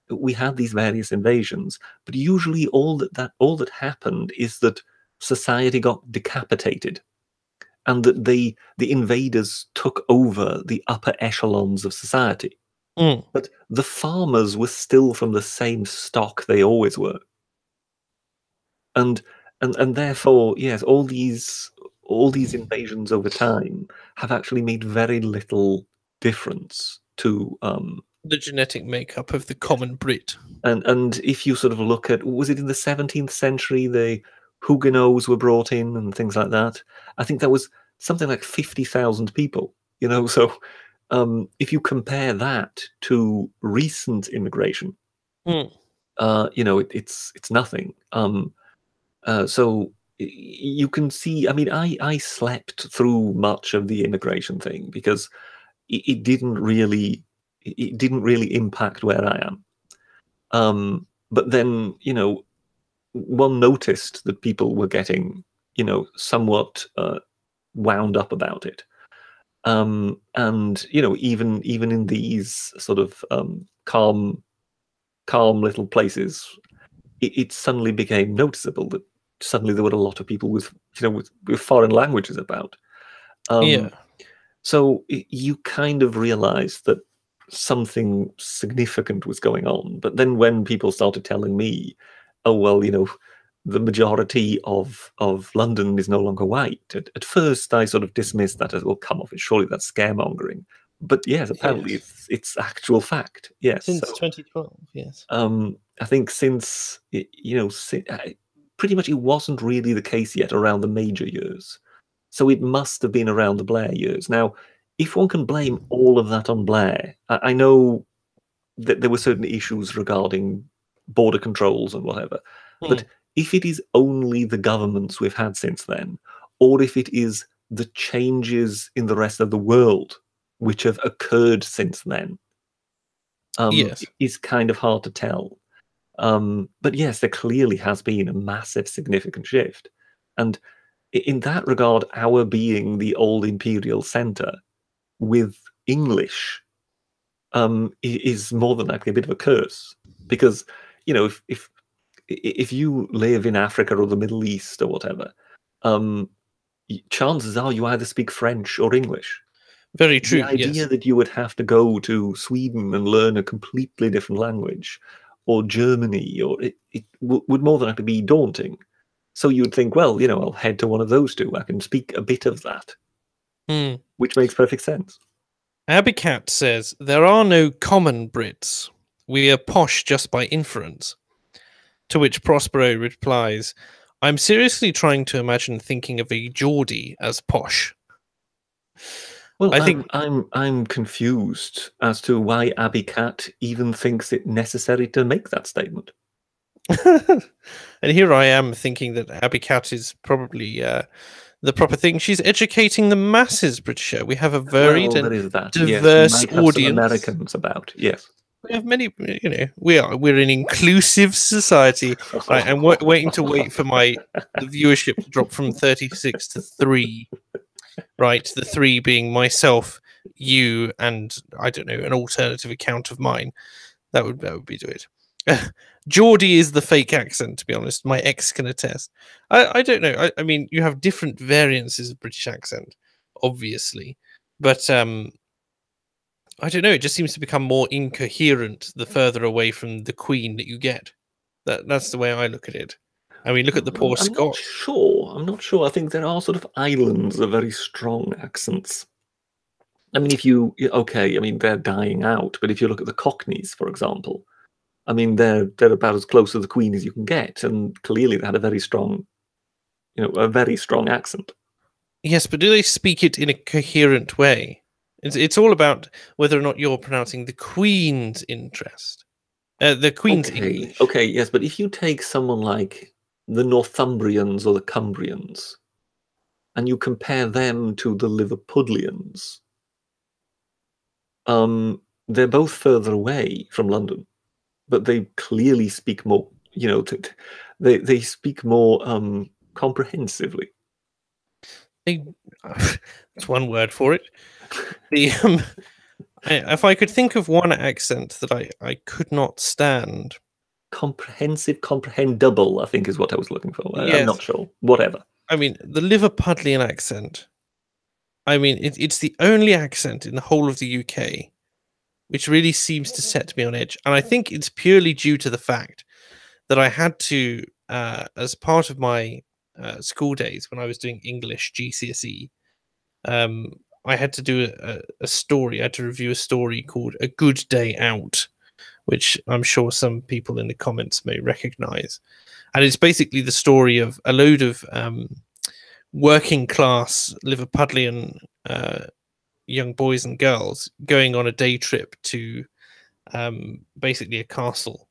We had these various invasions, but usually all that happened is that society got decapitated, and that the invaders took over the upper echelons of society. But the farmers were still from the same stock they always were, and therefore, yes, all these invasions over time have actually made very little difference to the genetic makeup of the common Brit. And if you sort of look at, was it in the 17th century the Huguenots were brought in and things like that? I think that was something like 50,000 people. So if you compare that to recent immigration, it's nothing. So you can see. I mean, I slept through much of the immigration thing because it didn't really impact where I am. But then, one noticed that people were getting, somewhat wound up about it. And, even in these sort of calm little places, it suddenly became noticeable that suddenly there were a lot of people with foreign languages about. So you kind of realized that something significant was going on. But then when people started telling me, oh, well, the majority of London is no longer white, at first I sort of dismissed that as, well, come off it, surely that's scaremongering. But yes, apparently it's actual fact. Yes. Since 2012, yes. I think since, pretty much it wasn't really the case yet around the major years. So it must have been around the Blair years. Now, if one can blame all of that on Blair, I know that there were certain issues regarding border controls and whatever, but if it is only the governments we've had since then, or if it is the changes in the rest of the world which have occurred since then, is kind of hard to tell. But yes, there clearly has been a massive, significant shift. And in that regard, our being the old imperial center with English is more than likely a bit of a curse, because if you live in Africa or the Middle East or whatever, chances are you either speak French or English. Very true. The idea that you would have to go to Sweden and learn a completely different language, or Germany, or it would more than likely be daunting. So you would think, well, I'll head to one of those two. I can speak a bit of that, which makes perfect sense. Abicat says, there are no common Brits. We are posh just by inference. To which Prospero replies, I'm seriously trying to imagine thinking of a Geordie as posh. Well, I'm confused as to why Abicat even thinks it necessary to make that statement. And here I am thinking that Abicat is probably the proper thing. She's educating the masses, Britisher. We have a varied and diverse audience. Some Americans about, yes. We have many, we're an inclusive society. Right, I'm waiting for the viewership to drop from 36 to 3. Right, the 3 being myself, you, and I don't know, an alternative account of mine. That would be it. Geordie is the fake accent, to be honest. My ex can attest. I don't know. I mean, you have different variances of British accent, obviously, but I don't know. It just seems to become more incoherent the further away from the Queen that you get. That's the way I look at it. I mean, look at the poor I'm not Scot. sure. I'm not sure. I think there are sort of islands of very strong accents. I mean, okay, I mean, they're dying out, but if you look at the Cockneys, for example, I mean, they're about as close to the Queen as you can get, and clearly they had a very strong, a very strong accent. Yes, but do they speak it in a coherent way? It's all about whether or not you're pronouncing the Queen's interest, the Queen's English. Okay, yes, but if you take someone like the Northumbrians or the Cumbrians, and you compare them to the Liverpudlians, they're both further away from London, but they clearly speak more. They speak more comprehensively. That's one word for it. If I could think of one accent that I could not stand. Comprehensive, comprehensible, I think is what I was looking for. I'm Yes. not sure. Whatever. I mean, the Liverpudlian accent. I mean, it's the only accent in the whole of the UK which really seems to set me on edge. And I think it's purely due to the fact that I had to, as part of my school days when I was doing English GCSE, I had to do a story. I had to review a story called A Good Day Out, which I'm sure some people in the comments may recognize. And it's basically the story of a load of working class Liverpudlian young boys and girls going on a day trip to basically a castle.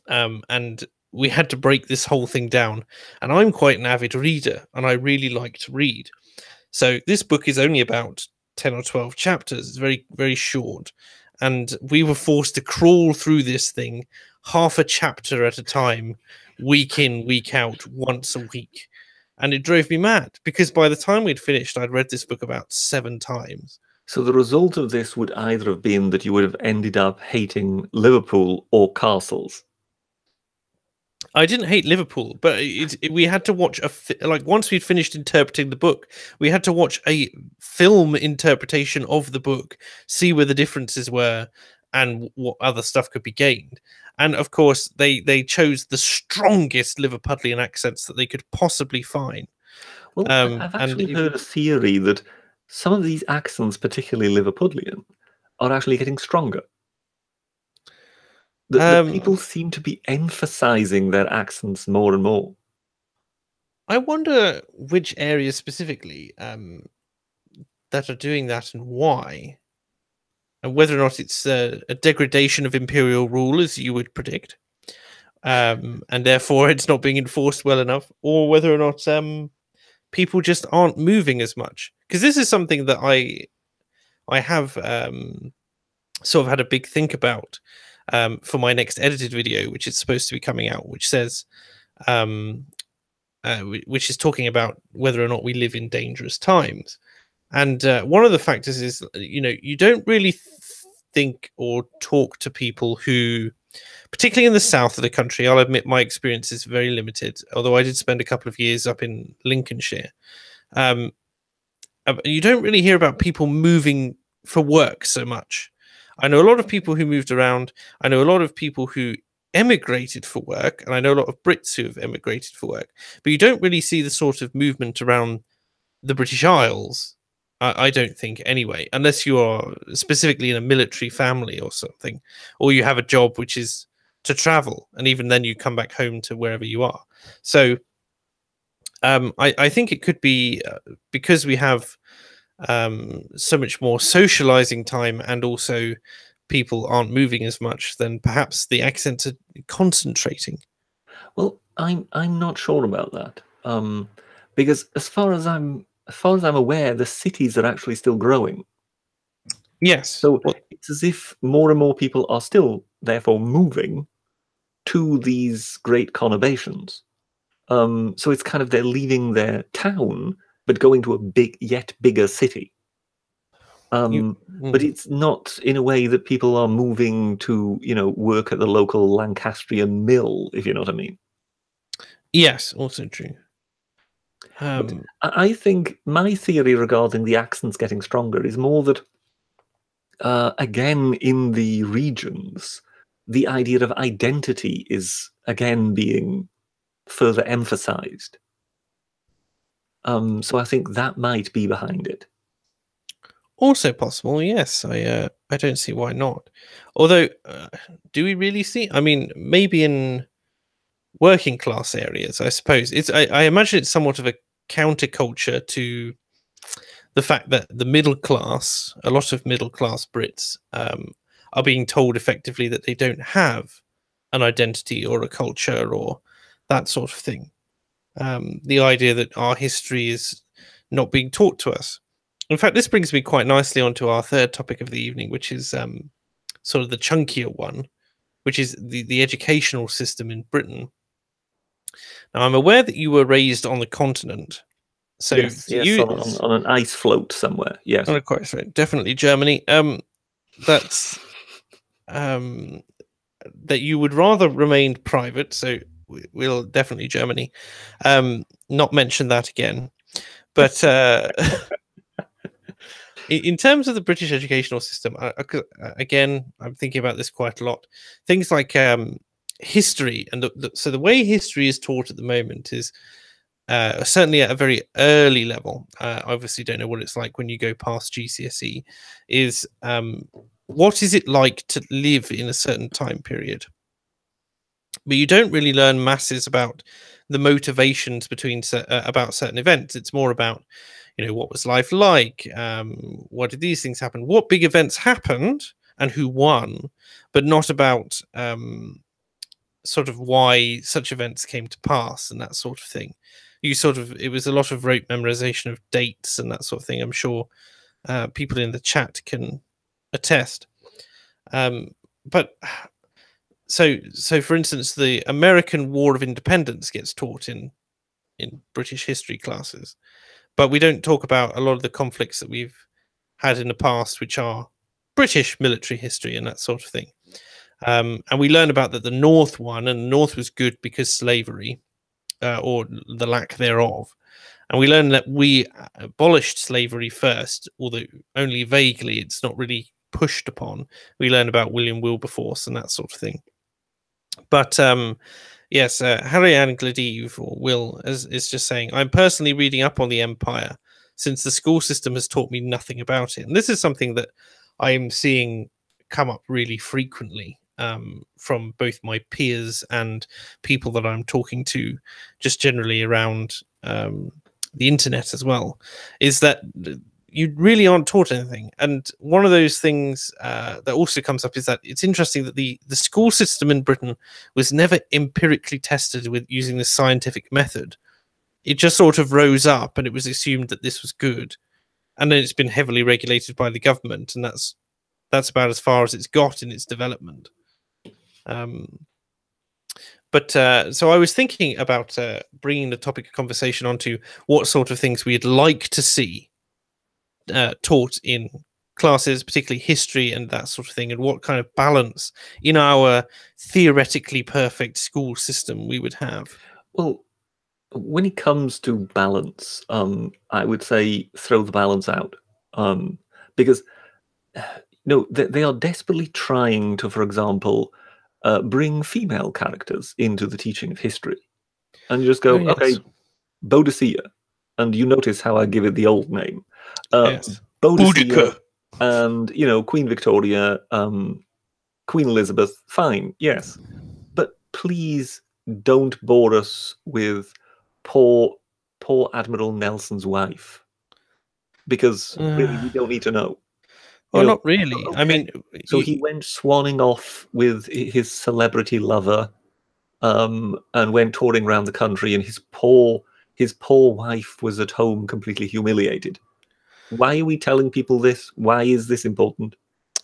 And we had to break this whole thing down. And I'm quite an avid reader, and I really like to read. So this book is only about 10 or 12 chapters. It's very, very short. And we were forced to crawl through this thing half a chapter at a time, week in, week out, once a week. And it drove me mad because by the time we'd finished, I'd read this book about 7 times. So the result of this would either have been that you would have ended up hating Liverpool or castles. I didn't hate Liverpool, but we had to watch once we'd finished interpreting the book, we had to watch a film interpretation of the book, see where the differences were and what other stuff could be gained. And of course, they chose the strongest Liverpudlian accents that they could possibly find. Well, I've actually heard a theory that some of these accents, particularly Liverpudlian, are actually getting stronger. The people seem to be emphasizing their accents more and more. I wonder which areas specifically that are doing that and why, and whether or not it's a degradation of imperial rule, as you would predict, and therefore it's not being enforced well enough, or whether or not people just aren't moving as much. Because this is something that I have sort of had a big think about for my next edited video, which is supposed to be coming out, which says, which is talking about whether or not we live in dangerous times. And one of the factors is, you don't really think or talk to people who, particularly in the south of the country, I'll admit my experience is very limited, although I did spend a couple of years up in Lincolnshire. You don't really hear about people moving for work so much. I know a lot of people who moved around. I know a lot of people who emigrated for work, and I know a lot of Brits who have emigrated for work, but you don't really see the sort of movement around the British Isles, I don't think, anyway, unless you are specifically in a military family or something, or you have a job which is to travel, and even then you come back home to wherever you are. So I think it could be because we have so much more socializing time, and also people aren't moving as much, then perhaps the accents are concentrating. Well, I'm not sure about that, because as far as I'm aware, the cities are actually still growing. Yes. So it's as if more and more people are still, therefore, moving to these great conurbations. So it's kind of they're leaving their town but going to a yet bigger city. But it's not in a way that people are moving to, work at the local Lancastrian mill, if you know what I mean. Yes, also true. But I think my theory regarding the accents getting stronger is more that, again, in the regions, the idea of identity is again being further emphasized. So I think that might be behind it. Also possible, yes. I don't see why not. Although, do we really see? I mean, maybe in working class areas, I suppose. I imagine it's somewhat of a counterculture to the fact that the middle class, a lot of middle class Brits, are being told effectively that they don't have an identity or a culture or that sort of thing. The idea that our history is not being taught to us. In fact, this brings me quite nicely onto our third topic of the evening, which is sort of the chunkier one, which is the educational system in Britain. Now, I'm aware that you were raised on the continent. So yes, to yes, you, on an ice float somewhere. Yes, of course, right, definitely Germany. That's that you would rather remain private. So we'll definitely Germany. Not mention that again. But in terms of the British educational system, again, I'm thinking about this quite a lot. Things like history, and so the way history is taught at the moment is certainly at a very early level. I obviously don't know what it's like when you go past GCSE. Is what is it like to live in a certain time period? But you don't really learn masses about the motivations between about certain events. It's more about, what was life like? What did these things happen? What big events happened and who won? But not about sort of why such events came to pass and that sort of thing. It was a lot of rote memorization of dates and that sort of thing. I'm sure people in the chat can attest. But so for instance, the American War of Independence gets taught in British history classes, but we don't talk about a lot of the conflicts that we've had in the past, which are British military history and that sort of thing. And we learn about that the North won, and the North was good because slavery, or the lack thereof. And we learn that we abolished slavery first, although only vaguely. It's not really pushed upon. We learn about William Wilberforce and that sort of thing. But yes, Harry and Gladive, or Will, is just saying, I'm personally reading up on the Empire since the school system has taught me nothing about it. And this is something that I'm seeing come up really frequently from both my peers and people that I'm talking to just generally around the internet as well, is that you really aren't taught anything. And one of those things that also comes up is that it's interesting that the school system in Britain was never empirically tested with using the scientific method. It just sort of rose up and it was assumed that this was good. And then it's been heavily regulated by the government, and that's about as far as it's got in its development. But so I was thinking about bringing the topic of conversation onto what sort of things we'd like to see taught in classes, particularly history and that sort of thing, and what kind of balance in our theoretically perfect school system we would have. Well, when it comes to balance, I would say throw the balance out, because they are desperately trying to, for example, bring female characters into the teaching of history, and you just go, yes. Okay, Boadicea, and you notice how I give it the old name, Yes. Boadicea, and Queen Victoria, Queen Elizabeth, fine, yes, but please don't bore us with poor Admiral Nelson's wife, because really we don't need to know. Well, not really. Okay. I mean, so he went swanning off with his celebrity lover, and went touring around the country, and his poor wife was at home completely humiliated. Why are we telling people this? Why is this important?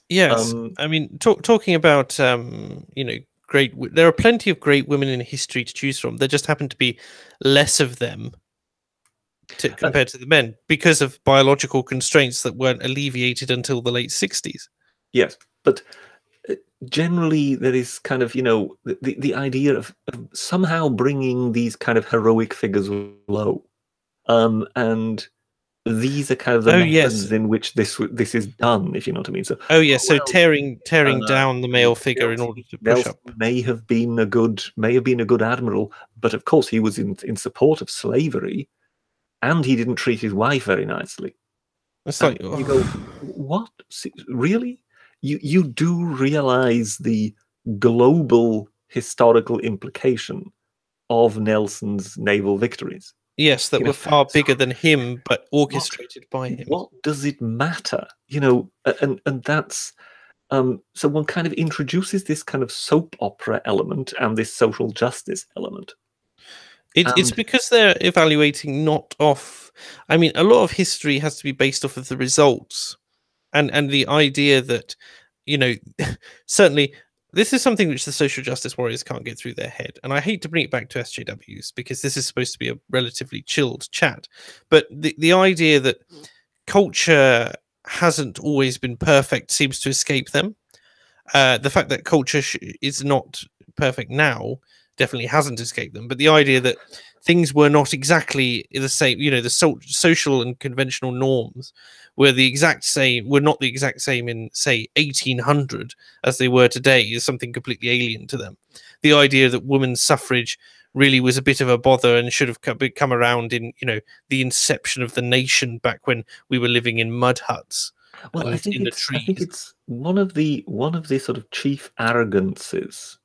Yes, I mean, talking about great. There are plenty of great women in history to choose from. There just happen to be less of them compared to the men because of biological constraints that weren't alleviated until the late 60s. Yes, but generally there is kind of the idea of somehow bringing these kind of heroic figures low, and these are kind of the methods in which this is done, if you know what I mean. So, so tearing down the male figure in order to push Nelson up. may have been a good admiral, but of course he was in support of slavery, and he didn't treat his wife very nicely. It's like, you go, what? Really? You do realize the global historical implication of Nelson's naval victories? Yes, that were far bigger than him, but orchestrated by him. What does it matter? And that's so one kind of introduces this kind of soap opera element and this social justice element. It's because they're evaluating not off. I mean, a lot of history has to be based off of the results, and the idea that, certainly this is something which the social justice warriors can't get through their head. And I hate to bring it back to SJWs because this is supposed to be a relatively chilled chat, but the idea that culture hasn't always been perfect seems to escape them. The fact that culture is not perfect now definitely hasn't escaped them, but the idea that things were not exactly the same, the social and conventional norms were not the exact same in, say, 1800 as they were today is something completely alien to them. The idea that women's suffrage really was a bit of a bother and should have come around in, the inception of the nation back when we were living in mud huts. Well, I think it's one of the sort of chief arrogances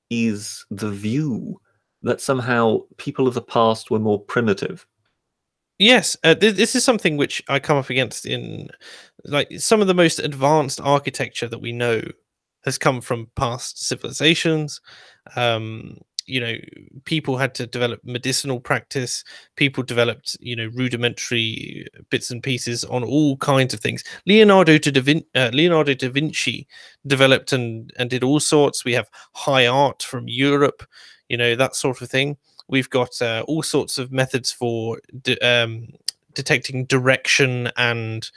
is the view that somehow people of the past were more primitive. Yes, this is something which I come up against in, like, some of the most advanced architecture that we know has come from past civilizations. People had to develop medicinal practice. People developed, rudimentary bits and pieces on all kinds of things. Leonardo da Vinci developed and did all sorts. We have high art from Europe, that sort of thing. We've got all sorts of methods for detecting direction and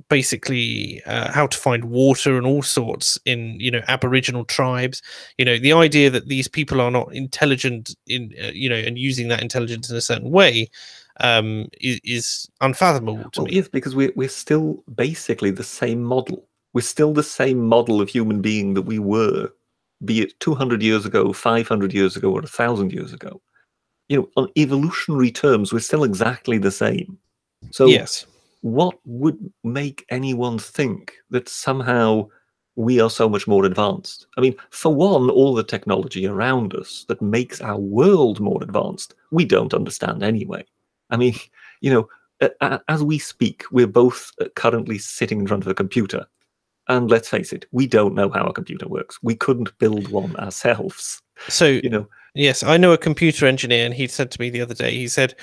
basically how to find water and all sorts in Aboriginal tribes. The idea that these people are not intelligent in and using that intelligence in a certain way is unfathomable to me. Yes, because we're still basically the same model. We're still the same model of human being that we were, be it 200 years ago, 500 years ago, or 1,000 years ago. On evolutionary terms, we're still exactly the same. So yes, what would make anyone think that somehow we are so much more advanced? I mean, for one, all the technology around us that makes our world more advanced, we don't understand anyway. I mean, as we speak, we're both currently sitting in front of a computer. And let's face it, we don't know how a computer works. We couldn't build one ourselves. So, yes, I know a computer engineer, and he said to me the other day, he said,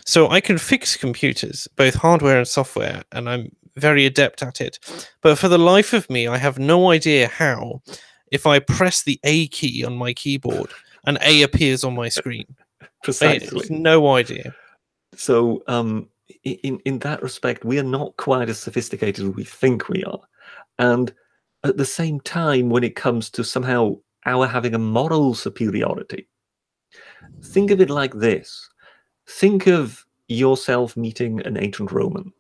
so I can fix computers, both hardware and software, and I'm very adept at it. But for the life of me, I have no idea how, if I press the A key on my keyboard, an A appears on my screen. Precisely. No idea. So, in that respect, we are not quite as sophisticated as we think we are. And at the same time, when it comes to somehow our having a moral superiority, think of it like this. Think of yourself meeting an ancient Roman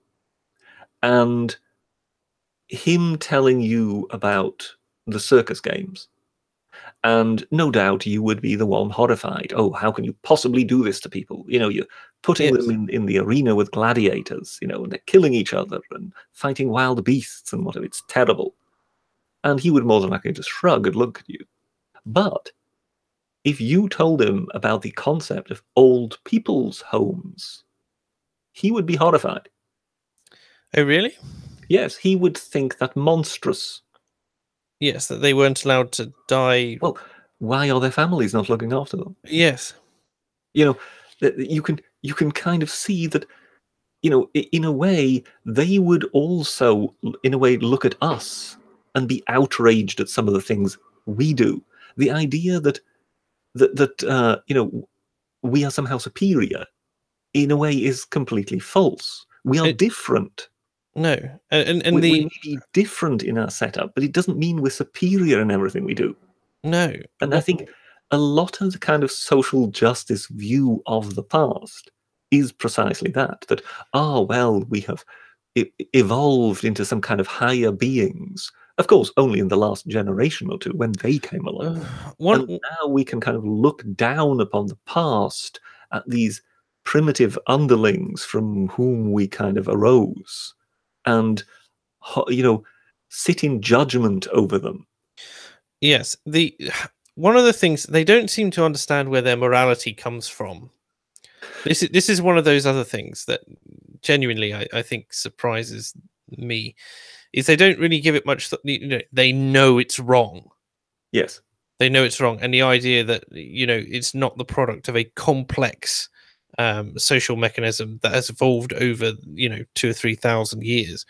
and him telling you about the circus games. And no doubt you would be the one horrified. Oh, how can you possibly do this to people? You're putting them in the arena with gladiators, and they're killing each other and fighting wild beasts and whatever. It's terrible. And he would more than likely just shrug and look at you. But if you told him about the concept of old people's homes, he would be horrified. Oh, really? Yes, he would think that monstrous. Yes, that they weren't allowed to die. Well, why are their families not looking after them? Yes. You can kind of see that, in a way, they would also, in a way, look at us and be outraged at some of the things we do. The idea that we are somehow superior, in a way, is completely false. We are different. No, and we may be different in our setup, but it doesn't mean we're superior in everything we do. No. And I think a lot of the kind of social justice view of the past is precisely that, well, we have evolved into some kind of higher beings. Of course, only in the last generation or two when they came along. And now we can kind of look down upon the past at these primitive underlings from whom we kind of arose and, sit in judgment over them. Yes. One of the things, they don't seem to understand where their morality comes from. This is one of those other things that genuinely I think surprises me, is they don't really give it much they know it's wrong. Yes. They know it's wrong, and the idea that it's not the product of a complex social mechanism that has evolved over 2 or 3,000 years.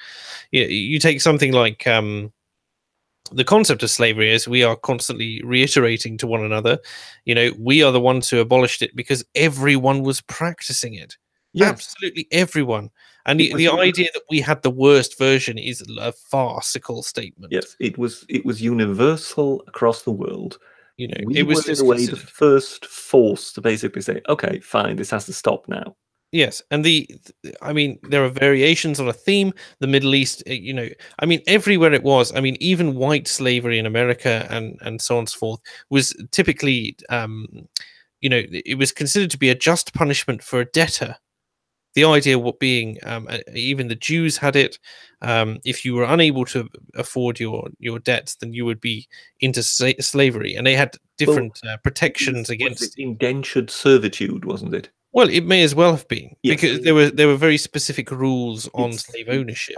You take something like the concept of slavery, as we are constantly reiterating to one another, we are the ones who abolished it because everyone was practicing it. Yes. Absolutely everyone. And the idea that we had the worst version is a farcical statement. Yes, it was universal across the world. We it was were in a way the first force to basically say, okay, fine, this has to stop now. Yes, and there are variations on a theme. The Middle East, everywhere it was. Even white slavery in America and so on and so forth was typically, it was considered to be a just punishment for a debtor. The idea being, even the Jews had it. If you were unable to afford your debts, then you would be into slavery, and they had different protections against. Was it indentured servitude, wasn't it? Well, it may as well have been, because there were very specific rules on slave ownership.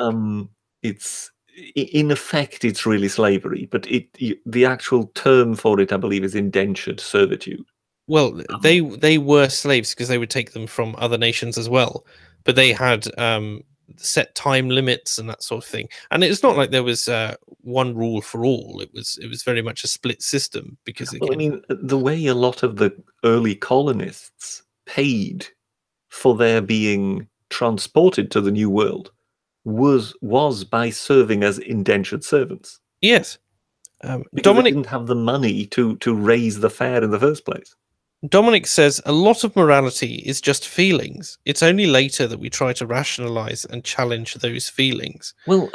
It's in effect, it's really slavery, but the actual term for it, I believe, is indentured servitude. Well, they were slaves because they would take them from other nations as well, but they had set time limits and that sort of thing. And it's not like there was one rule for all. It was very much a split system because the way a lot of the early colonists paid for their being transported to the New World was by serving as indentured servants. Yes, Dominic didn't have the money to raise the fare in the first place. Dominic says a lot of morality is just feelings. It's only later that we try to rationalize and challenge those feelings. Well,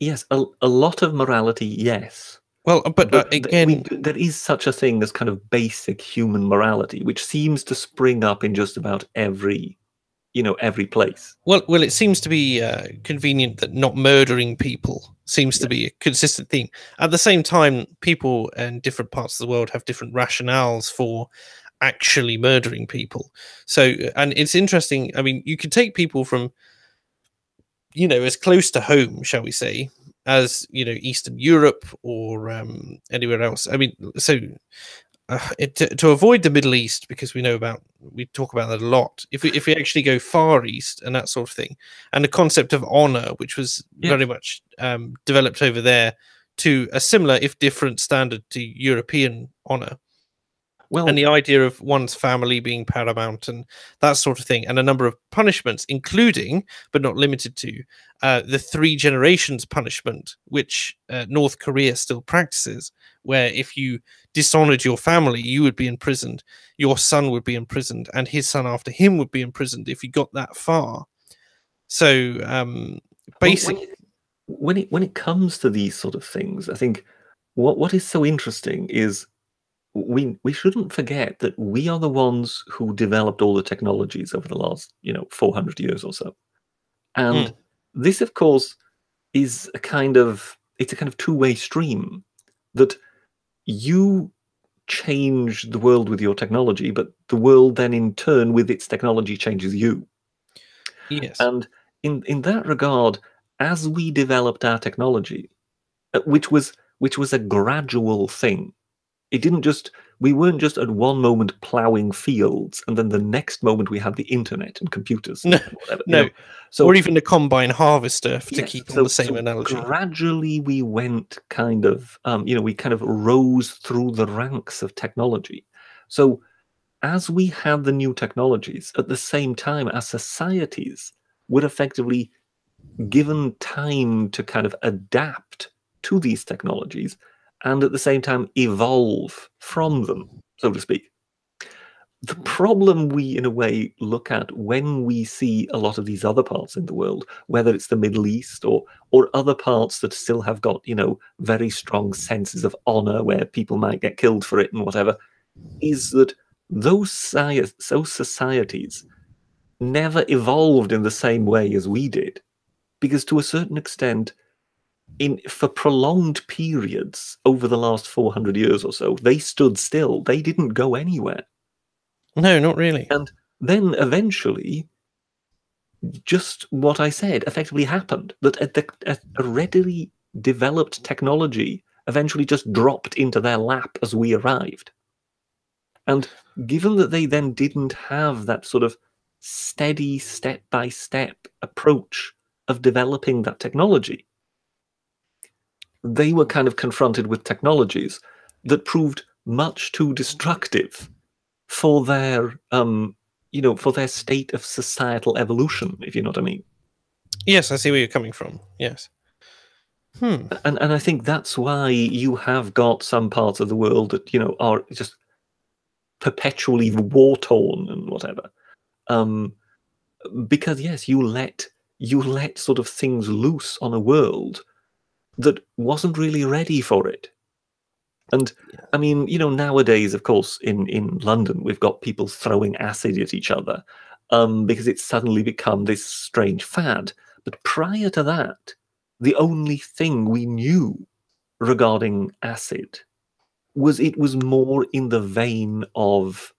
yes, a lot of morality, yes. Well, but again, there is such a thing as kind of basic human morality, which seems to spring up in just about every place. Well, it seems to be convenient that not murdering people seems to be a consistent theme. At the same time, people in different parts of the world have different rationales for actually murdering people. So, and it's interesting. You could take people from, as close to home, shall we say, as Eastern Europe or anywhere else. To avoid the Middle East, because we talk about that a lot. If we actually go Far East and that sort of thing, and the concept of honor, which was very much developed over there to a similar, if different, standard to European honor. Well, and the idea of one's family being paramount and that sort of thing, and a number of punishments, including but not limited to the 3 generations punishment, which North Korea still practices, where if you dishonored your family, you would be imprisoned, your son would be imprisoned, and his son after him would be imprisoned if you got that far. So basically, when it comes to these sort of things, I think what is so interesting is we shouldn't forget that we are the ones who developed all the technologies over the last 400 years or so, and this, of course, is a kind of two-way stream, that you change the world with your technology, but the world then in turn with its technology changes you. Yes. And in that regard, as we developed our technology, which was a gradual thing, we weren't just at one moment plowing fields and then the next moment we had the internet and computers and whatever. Or even the combine harvester, to keep on the same analogy. Gradually we went we kind of rose through the ranks of technology. So as we had the new technologies, at the same time, our societies were effectively given time to kind of adapt to these technologies and at the same time evolve from them, so to speak. the problem we, in a way, look at when we see a lot of these other parts in the world, whether it's the Middle East or other parts that still have got, very strong senses of honor where people might get killed for it and whatever, is that those societies never evolved in the same way as we did. Because to a certain extent, for prolonged periods over the last 400 years or so, they stood still. They didn't go anywhere. No, not really. And then eventually, just what I said effectively happened, that a readily developed technology eventually just dropped into their lap as we arrived. And given that they then didn't have that sort of steady step-by-step approach of developing that technology, they were kind of confronted with technologies that proved much too destructive for their for their state of societal evolution, if you know what I mean. Yes, I see where you're coming from. Yes. And I think that's why you have got some parts of the world that are just perpetually war torn and whatever, because yes, you let sort of things loose on a world that wasn't really ready for it. And I mean, nowadays, of course, in London, we've got people throwing acid at each other because it's suddenly become this strange fad. But prior to that, the only thing we knew regarding acid was it was more in the vein of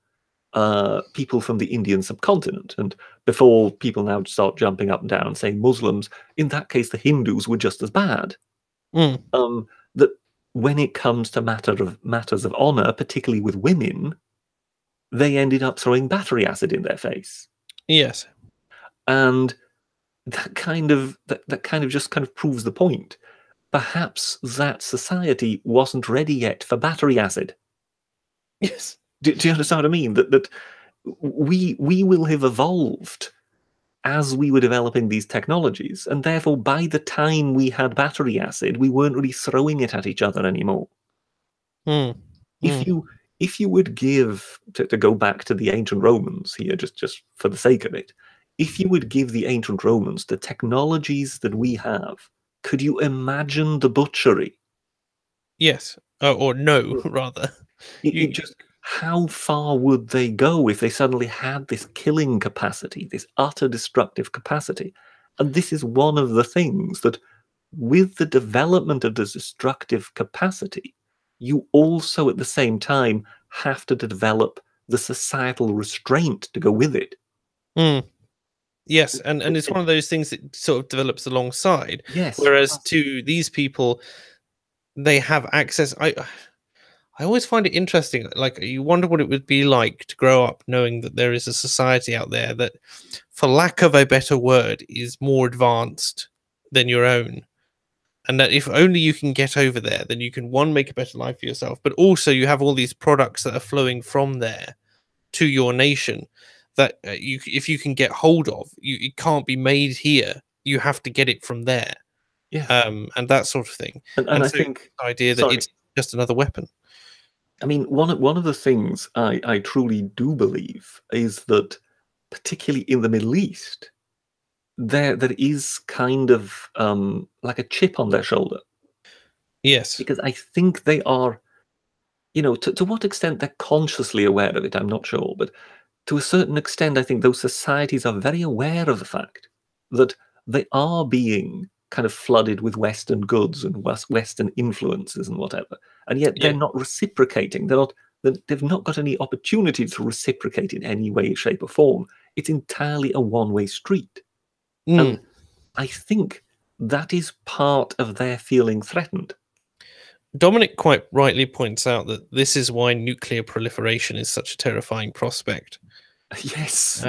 people from the Indian subcontinent. And before people now start jumping up and down and saying Muslims, in that case, the Hindus were just as bad. That when it comes to matters of honor, particularly with women, they ended up throwing battery acid in their face. Yes. And that kind of just kind of proves the point. Perhaps that society wasn't ready yet for battery acid. Yes. Do you understand what I mean? That we will have evolved as we were developing these technologies, and therefore by the time we had battery acid, we weren't really throwing it at each other anymore. If you would give, to go back to the ancient Romans here, just for the sake of it, if you would give the ancient Romans the technologies that we have, could you imagine the butchery? Yes. Or no, rather. How far would they go if they suddenly had this killing capacity, this utter destructive capacity? And this is one of the things that, with the development of this destructive capacity, you also at the same time have to develop the societal restraint to go with it. Yes, and it's one of those things that sort of develops alongside. Yes. Whereas to these people, they have access. I always find it interesting. Like, you wonder what it would be like to grow up knowing that there is a society out there that, for lack of a better word, is more advanced than your own. And that if only you can get over there, then you can, one, make a better life for yourself, but also you have all these products that are flowing from there to your nation that if you can get hold of, it can't be made here. You have to get it from there. Yes. And that sort of thing. And I think the idea that it's just another weapon. I mean, one of the things I truly do believe is that, particularly in the Middle East, there is kind of like a chip on their shoulder. Yes. Because I think they are, to what extent they're consciously aware of it, I'm not sure. But to a certain extent, I think those societies are very aware of the fact that they are being kind of flooded with Western goods and Western influences and whatever, and yet they're not reciprocating. They've not got any opportunity to reciprocate in any way, shape, or form. It's entirely a one-way street, and I think that is part of their feeling threatened. Dominic quite rightly points out that this is why nuclear proliferation is such a terrifying prospect. Yes,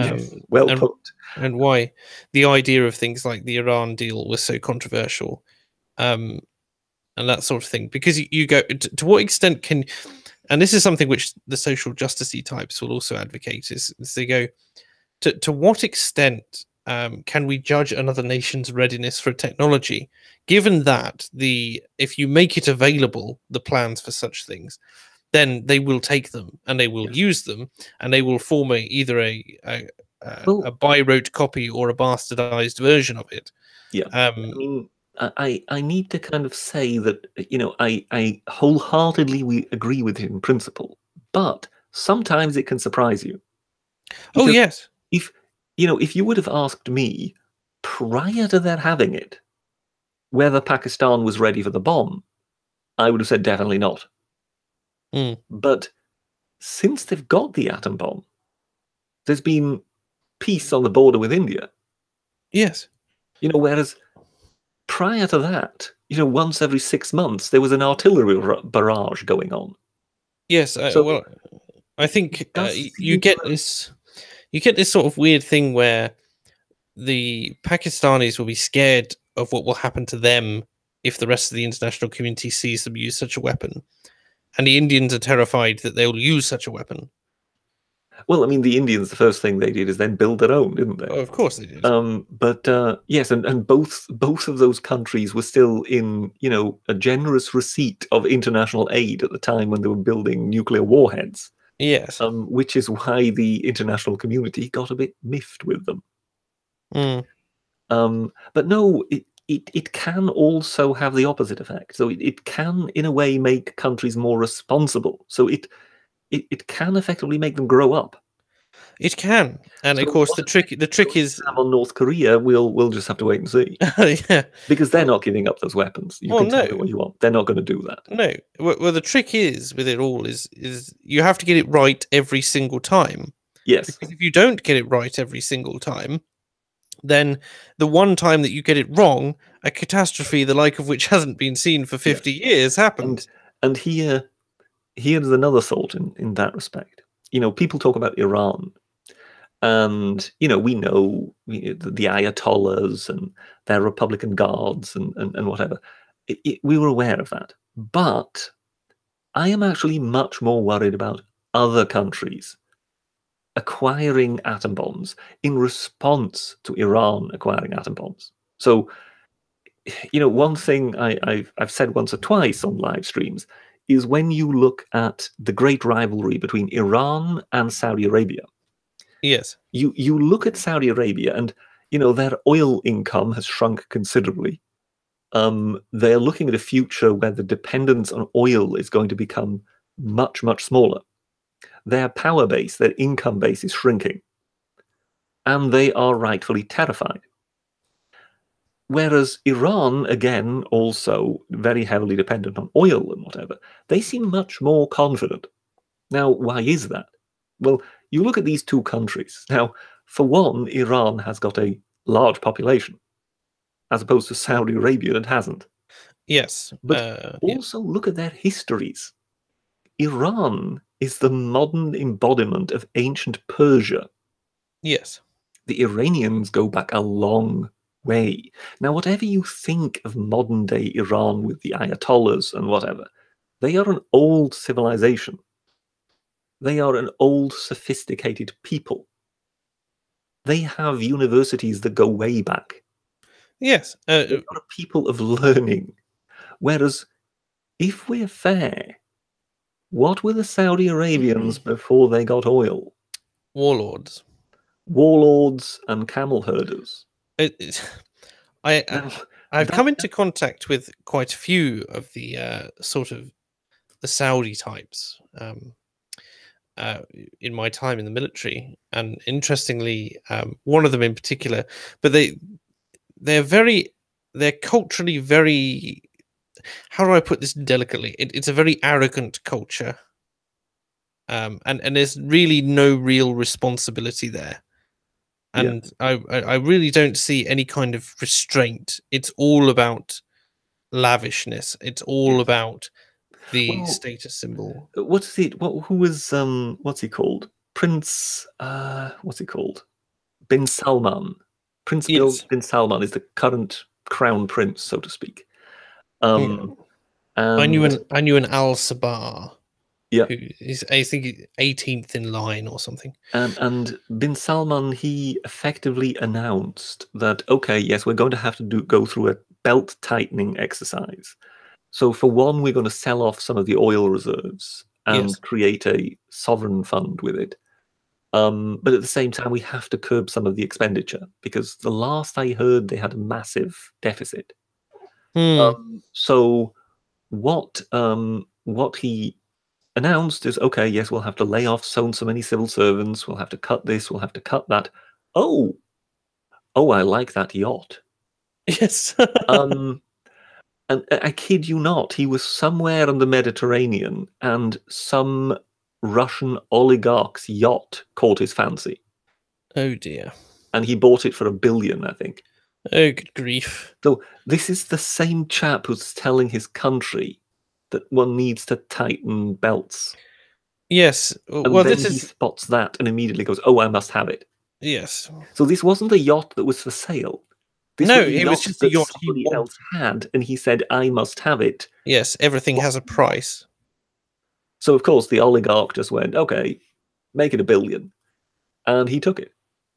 well put. And why the idea of things like the Iran deal was so controversial, and that sort of thing. Because you go, to what extent can, and this is something which the social justice-y types will also advocate, is they go, to what extent can we judge another nation's readiness for technology, given that if you make it available, the plans for such things, then they will take them and they will use them, and they will form either a by-rote copy or a bastardized version of it. Yeah. I mean, I need to kind of say that, I wholeheartedly agree with it in principle, but sometimes it can surprise you. Oh, yes. If you would have asked me prior to their having it whether Pakistan was ready for the bomb, I would have said definitely not. But since they've got the atom bomb, there's been peace on the border with India. Yes. Whereas prior to that, once every 6 months, there was an artillery barrage going on. Yes. Well, I think you get this sort of weird thing where the Pakistanis will be scared of what will happen to them if the rest of the international community sees them use such a weapon, and the Indians are terrified that they'll use such a weapon. Well, I mean, the Indians, the first thing they did is then build their own, didn't they? Oh, of course they did. But yes, and both of those countries were still in, a generous receipt of international aid at the time when they were building nuclear warheads. Yes. Which is why the international community got a bit miffed with them. But no, it can also have the opposite effect. So it can, in a way, make countries more responsible. So it can effectively make them grow up. It can, and of course the trick is on North Korea. We'll just have to wait and see. Yeah, because they're not giving up those weapons. You can tell me what you want. They're not going to do that. No. Well, the trick is with it all is you have to get it right every single time. Yes. Because if you don't get it right every single time, then the one time that you get it wrong, a catastrophe the like of which hasn't been seen for 50 years happens. And here's another thought in that respect. People talk about Iran, and we know the Ayatollahs and their Republican guards and whatever. We were aware of that, but I am actually much more worried about other countries acquiring atom bombs in response to Iran acquiring atom bombs. So, one thing I've said once or twice on live streams is when you look at the great rivalry between Iran and Saudi Arabia. Yes. You look at Saudi Arabia and, their oil income has shrunk considerably. They're looking at a future where the dependence on oil is going to become much, much smaller. Their power base, their income base is shrinking. And they are rightfully terrified. Whereas Iran, again, also very heavily dependent on oil and whatever, they seem much more confident. Now, why is that? Well, you look at these two countries. Now, for one, Iran has got a large population, as opposed to Saudi Arabia that hasn't. Yes. But also look at their histories. Iran is the modern embodiment of ancient Persia. Yes. The Iranians go back a long way. Now, whatever you think of modern-day Iran with the Ayatollahs and whatever, they are an old civilization. They are an old, sophisticated people. They have universities that go way back. Yes. They are a people of learning. Whereas, if we're fair, what were the Saudi Arabians before they got oil? Warlords. Warlords and camel herders. I've come into contact with quite a few of the sort of the Saudi types in my time in the military, and interestingly, one of them in particular, but they're culturally very, how do I put this delicately? It's a very arrogant culture, and there's really no real responsibility there. And I really don't see any kind of restraint. It's all about lavishness. It's all about the status symbol. What's it? Who was what's he called? Prince. What's he called? Bin Salman. Prince Bin Salman is the current crown prince, so to speak. I knew an Al Sabah. Yeah, who is, I think, 18th in line or something. And Bin Salman, he effectively announced that, okay, yes, we're going to have to go through a belt tightening exercise. So for one, we're going to sell off some of the oil reserves, and Yes. create a sovereign fund with it. But at the same time, we have to curb some of the expenditure because the last I heard, they had a massive deficit. So what he announced is, okay, yes, we'll have to lay off so and so many civil servants. We'll have to cut this. We'll have to cut that. Oh, I like that yacht. Yes. And I kid you not, he was somewhere in the Mediterranean, and some Russian oligarch's yacht caught his fancy. Oh dear. And he bought it for $1 billion, I think. Oh, good grief. So this is the same chap who's telling his country that one needs to tighten belts. Yes. And Well, then this he is spots that and immediately goes, oh, I must have it. yes. So this wasn't a yacht that was for sale. This No, was a it yacht was just a that yacht he somebody wanted. else had, and he said, I must have it. Yes, everything has a price. So, of course, the oligarch just went, okay, make it $1 billion. And he took it.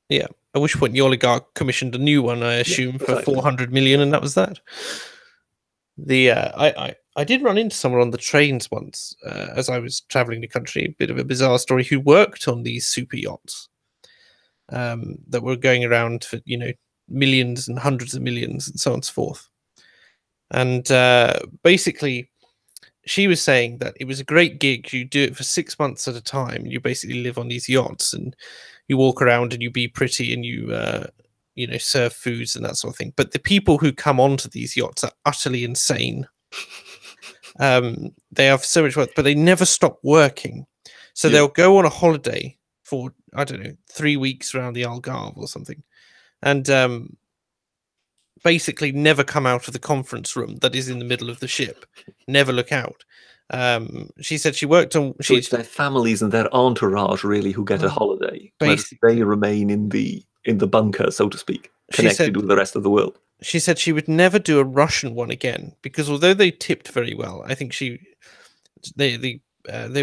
Yeah. At which point the oligarch commissioned a new one, I assume, for 400 million, and that was that. I did run into someone on the trains once as I was traveling the country, a bit of a bizarre story, who worked on these super yachts that were going around for, millions and hundreds of millions and so on and so forth. And basically, she was saying that it was a great gig. You do it for 6 months at a time. You basically live on these yachts and you walk around and you be pretty and you serve foods and that sort of thing. But the people who come onto these yachts are utterly insane. They have so much work, but they never stop working. So they'll go on a holiday for, I don't know, 3 weeks around the Algarve or something. And basically never come out of the conference room that is in the middle of the ship. Never look out. She said she worked on. So it's their families and their entourage really who get a holiday. Basically, they remain in the bunker, so to speak, connected with the rest of the world. She said she would never do a Russian one again because although they tipped very well, I think they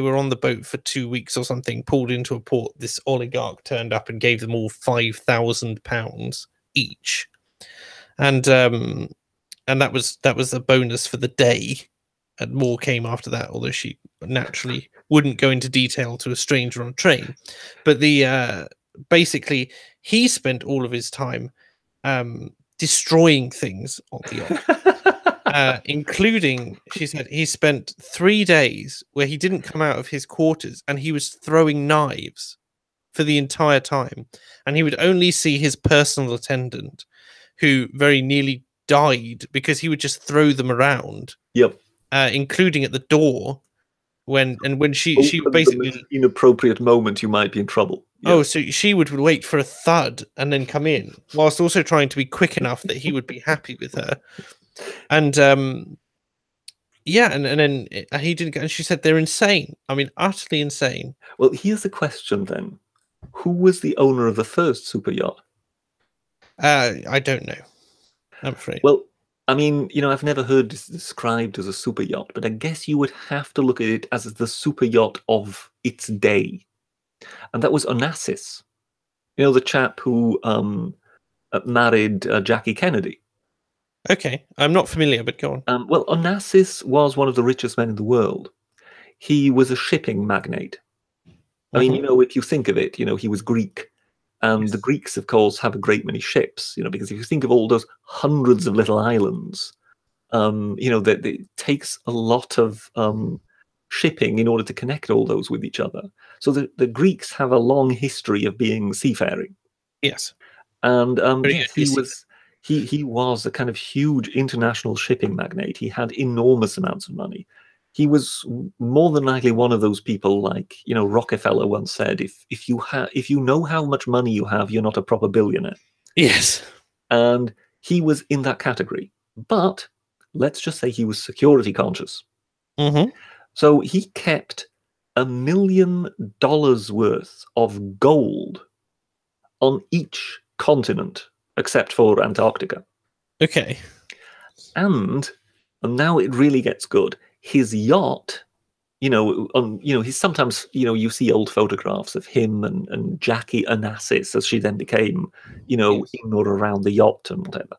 were on the boat for 2 weeks or something, pulled into a port. This oligarch turned up and gave them all £5,000 each. And that was a bonus for the day, and more came after that. Although she naturally wouldn't go into detail to a stranger on a train, but basically he spent all of his time destroying things on the yacht, including, she said, he spent 3 days where he didn't come out of his quarters and he was throwing knives for the entire time, and he would only see his personal attendant, who very nearly died because he would just throw them around. Yep. Including at the door when she basically the inappropriate moment you might be in trouble. Yep. Oh, so she would wait for a thud and then come in, whilst also trying to be quick enough that he would be happy with her. And and then he didn't go, and she said they're insane. I mean, utterly insane. Well, here's the question then. Who was the owner of the first super yacht? I don't know, I'm afraid. Well, I mean, I've never heard this described as a super yacht, but I guess you would have to look at it as the super yacht of its day. And that was Onassis, the chap who married Jackie Kennedy. Okay, I'm not familiar, but go on. Well, Onassis was one of the richest men in the world. He was a shipping magnate. I mean, if you think of it, he was Greek. And the Greeks, of course, have a great many ships, because if you think of all those hundreds of little islands, that it takes a lot of shipping in order to connect all those with each other. So the Greeks have a long history of being seafaring. Yes. And yes, he was a kind of huge international shipping magnate. He had enormous amounts of money. He was more than likely one of those people, like Rockefeller once said, if you know how much money you have, you're not a proper billionaire. Yes. And he was in that category. But let's just say he was security conscious. Mm-hmm. So he kept $1 million worth of gold on each continent except for Antarctica. Okay. And now it really gets good. His yacht, he's sometimes, you see old photographs of him and Jackie Onassis as she then became, in or around the yacht and whatever.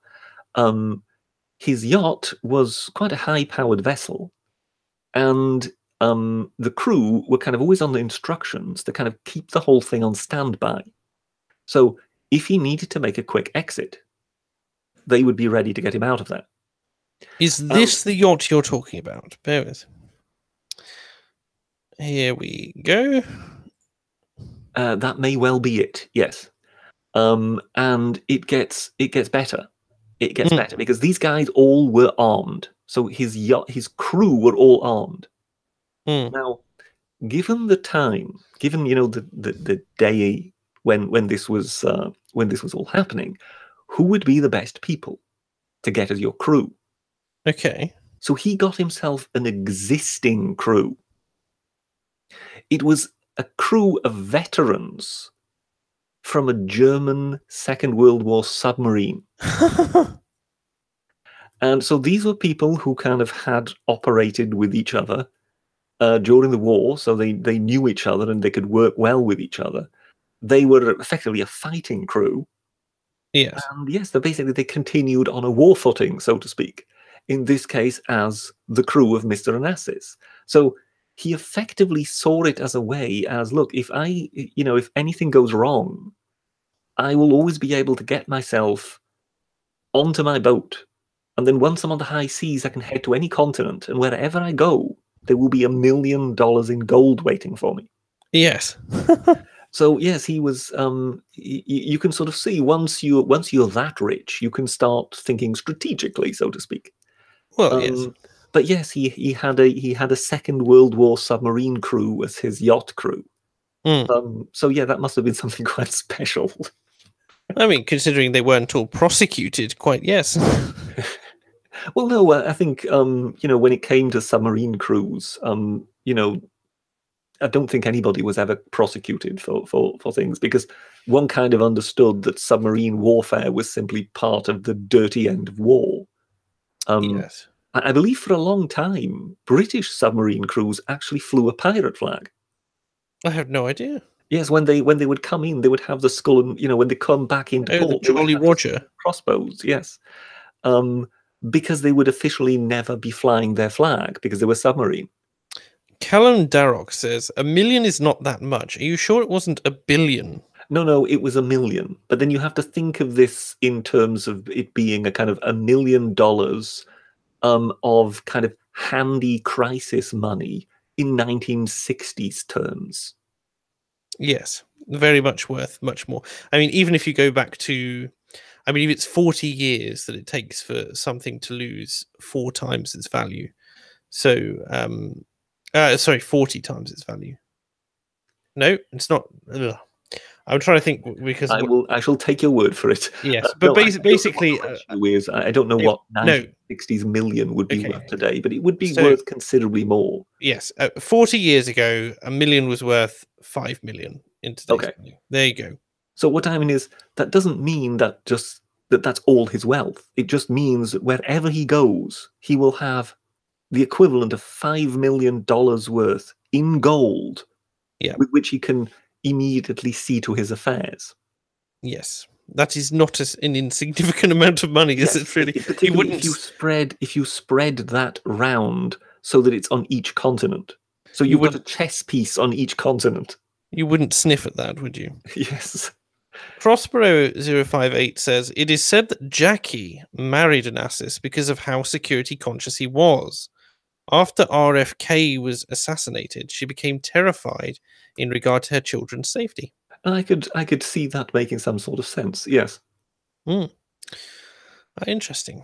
His yacht was quite a high-powered vessel, and the crew were kind of always on the instructions to kind of keep the whole thing on standby. So if he needed to make a quick exit, they would be ready to get him out of there. Is this the yacht you're talking about? Bear with. Here we go. That may well be it, yes. And it gets better. It gets better because these guys all were armed. So his crew were all armed. Now, given the time, given the day when this was all happening, who would be the best people to get as your crew? Okay. So he got himself an existing crew. It was a crew of veterans from a German Second World War submarine. And so these were people who kind of had operated with each other during the war, so they knew each other and they could work well with each other. They were effectively a fighting crew. Yes. And yes, they continued on a war footing, so to speak, in this case as the crew of Mr. Onassis. So he effectively saw it as a way as, look, if anything goes wrong, I will always be able to get myself onto my boat. And then once I'm on the high seas, I can head to any continent. And wherever I go, there will be $1 million in gold waiting for me. Yes. So yes, he was. You can sort of see once you're that rich, you can start thinking strategically, so to speak. Well, yes. But yes, he had a Second World War submarine crew as his yacht crew. So yeah, that must have been something quite special. I mean, considering they weren't all prosecuted, quite yes. Well, no, I think when it came to submarine crews, I don't think anybody was ever prosecuted for things, because one kind of understood that submarine warfare was simply part of the dirty end of war. Yes. I believe for a long time, British submarine crews actually flew a pirate flag. I have no idea. Yes, when they would come in, they would have the skull, and when they come back into port, the Jolly Roger crossbows. Yes, because they would officially never be flying their flag because they were submarine. Callum Darroch says, $1 million is not that much. Are you sure it wasn't $1 billion? No, it was $1 million. But then you have to think of this in terms of it being a kind of $1 million of kind of handy crisis money in 1960s terms. Yes, very much worth much more. I mean, even if you go back to, I believe it's 40 years that it takes for something to lose 4 times its value. So, 40 times its value. No, it's not. Ugh. I'm trying to think because I shall take your word for it. Yes, but basically, I don't know what 1960s million would be worth today, but it would be worth considerably more. Yes, 40 years ago, $1 million was worth $5 million in today's value. There you go. So what I mean is that doesn't mean that that's all his wealth. It just means that wherever he goes, he will have the equivalent of $5 million worth in gold, with which he can immediately see to his affairs. Yes, that is not an insignificant amount of money, is it? Really, if you spread that round so that it's on each continent. So you've got a chess piece on each continent. You wouldn't sniff at that, would you? Yes. Prospero058 says, it is said that Jackie married Onassis because of how security conscious he was. After RFK was assassinated, she became terrified in regard to her children's safety. I could see that making some sort of sense. Yes. Interesting.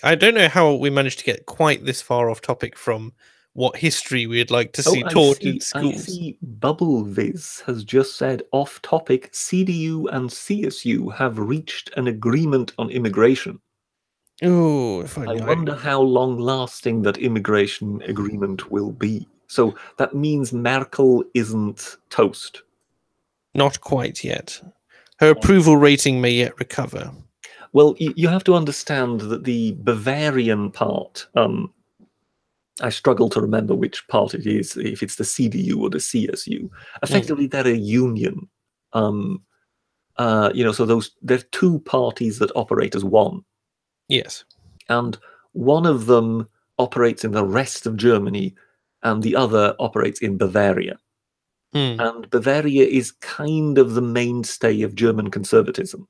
I don't know how we managed to get quite this far off topic from what history we'd like to see taught in schools. I see BubbleViz has just said, off topic, CDU and CSU have reached an agreement on immigration. Oh, I wonder how long-lasting that immigration agreement will be. So that means Merkel isn't toast. Not quite yet. Her approval rating may yet recover. Well, you have to understand that the Bavarian part, I struggle to remember which part it is, if it's the CDU or the CSU. Effectively, they're a union. So they're two parties that operate as one. Yes. And one of them operates in the rest of Germany, and the other operates in Bavaria. And Bavaria is kind of the mainstay of German conservatism.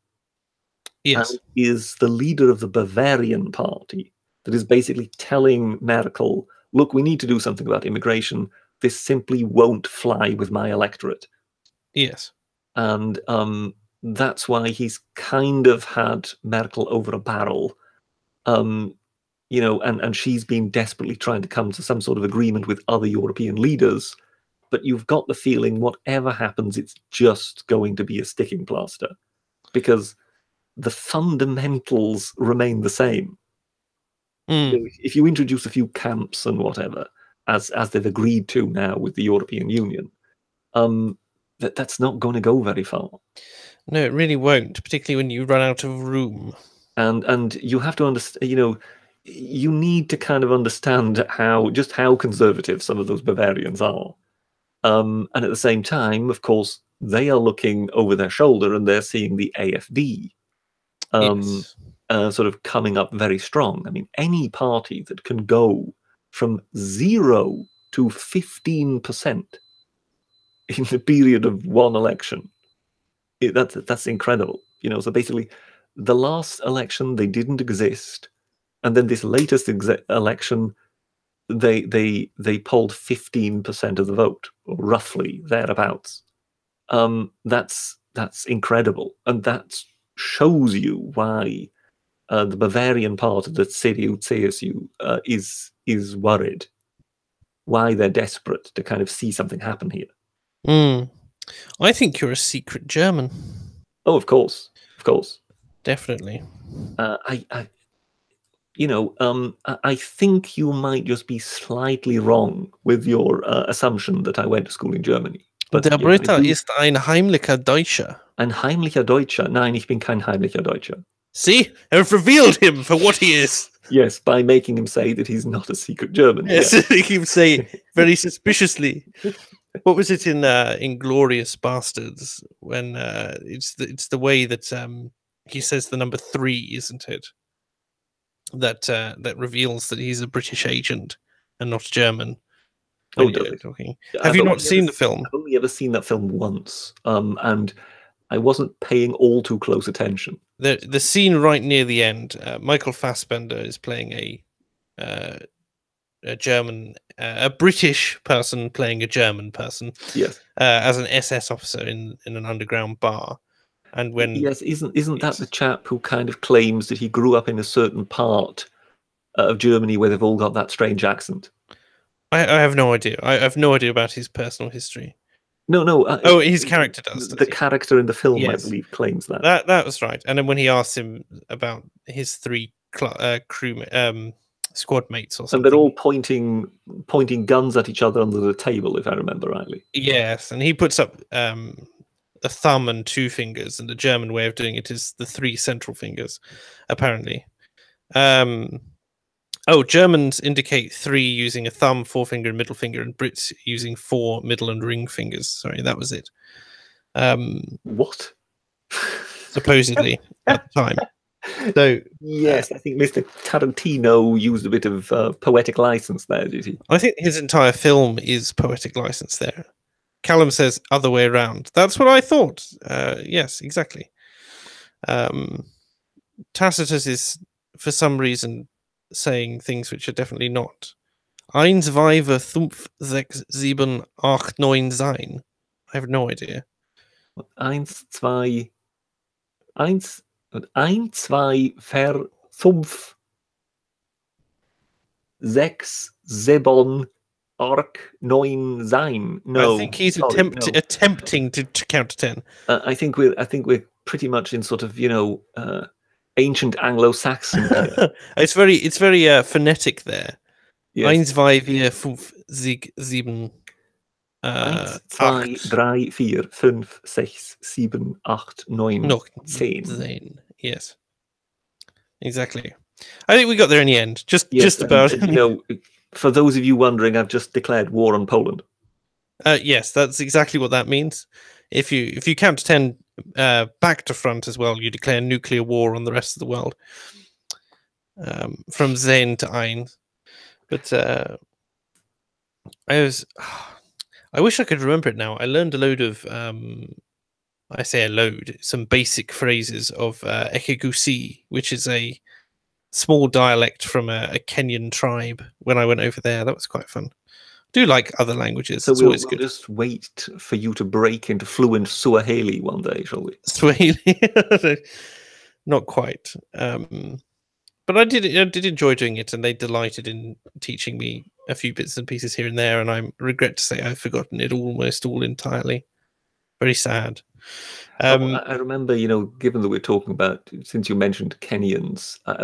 Yes. And is the leader of the Bavarian party that is basically telling Merkel, look, we need to do something about immigration. This simply won't fly with my electorate. Yes. And that's why he's kind of had Merkel over a barrel. You know, and she's been desperately trying to come to some sort of agreement with other European leaders. But you've got the feeling whatever happens, it's just going to be a sticking plaster. Because the fundamentals remain the same. You know, if you introduce a few camps and whatever, as they've agreed to now with the European Union, that's not going to go very far. No, it really won't, particularly when you run out of room. And you have to understand, you know, you need to kind of understand how conservative some of those Bavarians are. And at the same time, of course, they are looking over their shoulder and they're seeing the AfD Yes. sort of coming up very strong. I mean, any party that can go from 0 to 15% in the period of one election, that's incredible. You know, so basically, the last election they didn't exist, and then this latest election, they polled 15% of the vote, or roughly thereabouts. That's incredible, and that shows you why the Bavarian part of the CDU-CSU is worried, why they're desperate to kind of see something happen here. I think you're a secret German. Oh, of course, Definitely. I think you might just be slightly wrong with your assumption that I went to school in Germany. But der Britta ist ein heimlicher Deutscher. Ein heimlicher Deutscher? Nein, ich bin kein heimlicher Deutscher. See, I've revealed him for what he is. Yes, by making him say that he's not a secret German. Yes, making him say very suspiciously. What was it in Inglorious Bastards when it's the way that he says the number 3, isn't it? That reveals that he's a British agent and not German. Oh, does it? Talking. Have you not seen the film? I've only ever seen that film once, and I wasn't paying all too close attention. The scene right near the end, Michael Fassbender is playing a German, a British person playing a German person. Yes. As an SS officer in an underground bar. And when isn't that the chap who kind of claims that he grew up in a certain part of Germany where they've all got that strange accent? I have no idea. I have no idea about his personal history. No. His character does. The character in the film, yes. I believe, claims that. That was right. And then when he asks him about his 3 squad mates or something, and they're all pointing guns at each other under the table, if I remember rightly. Yes, and he puts up a thumb and 2 fingers, and the German way of doing it is the 3 central fingers, apparently. Germans indicate 3 using a thumb, 4-finger, and middle finger, and Brits using 4 middle and ring fingers. Sorry, that was it. What? Supposedly at the time. So yes, I think Mr. Tarantino used a bit of poetic license there, did he? I think his entire film is poetic license there. Callum says other way around. That's what I thought. Yes, exactly. Tacitus is, for some reason, saying things which are definitely not. 1, 2, 5, 6, 7, 8, 9 sein. I have no idea. 1, 2, 1, 2, 4, 5, 6, 7, 8, 9 sein. No, I think he's attempting to count to 10. I think we're pretty much in sort of ancient Anglo-Saxon. It's very phonetic there. Yes. 1, 2, 4, 5, 6, 7. 1, 2, 3, 4, 5, 6, 7, 8, 9, 10. Yes, exactly. I think we got there in the end. Just about. For those of you wondering, I've just declared war on Poland. Yes, that's exactly what that means. If you count to 10 back to front as well, you declare nuclear war on the rest of the world. From 10 to 1. But I wish I could remember it now. I learned a load of I say a load, some basic phrases of Ekegusi, which is a small dialect from a Kenyan tribe when I went over there. That was quite fun. Do like other languages. So It's we'll always good. just wait for you to break into fluent Swahili one day, shall we? Swahili, not quite. But I did enjoy doing it, and they delighted in teaching me a few bits and pieces here and there. And I regret to say I've forgotten it almost all entirely. Very sad. I remember, given that we're talking about, since you mentioned Kenyans, I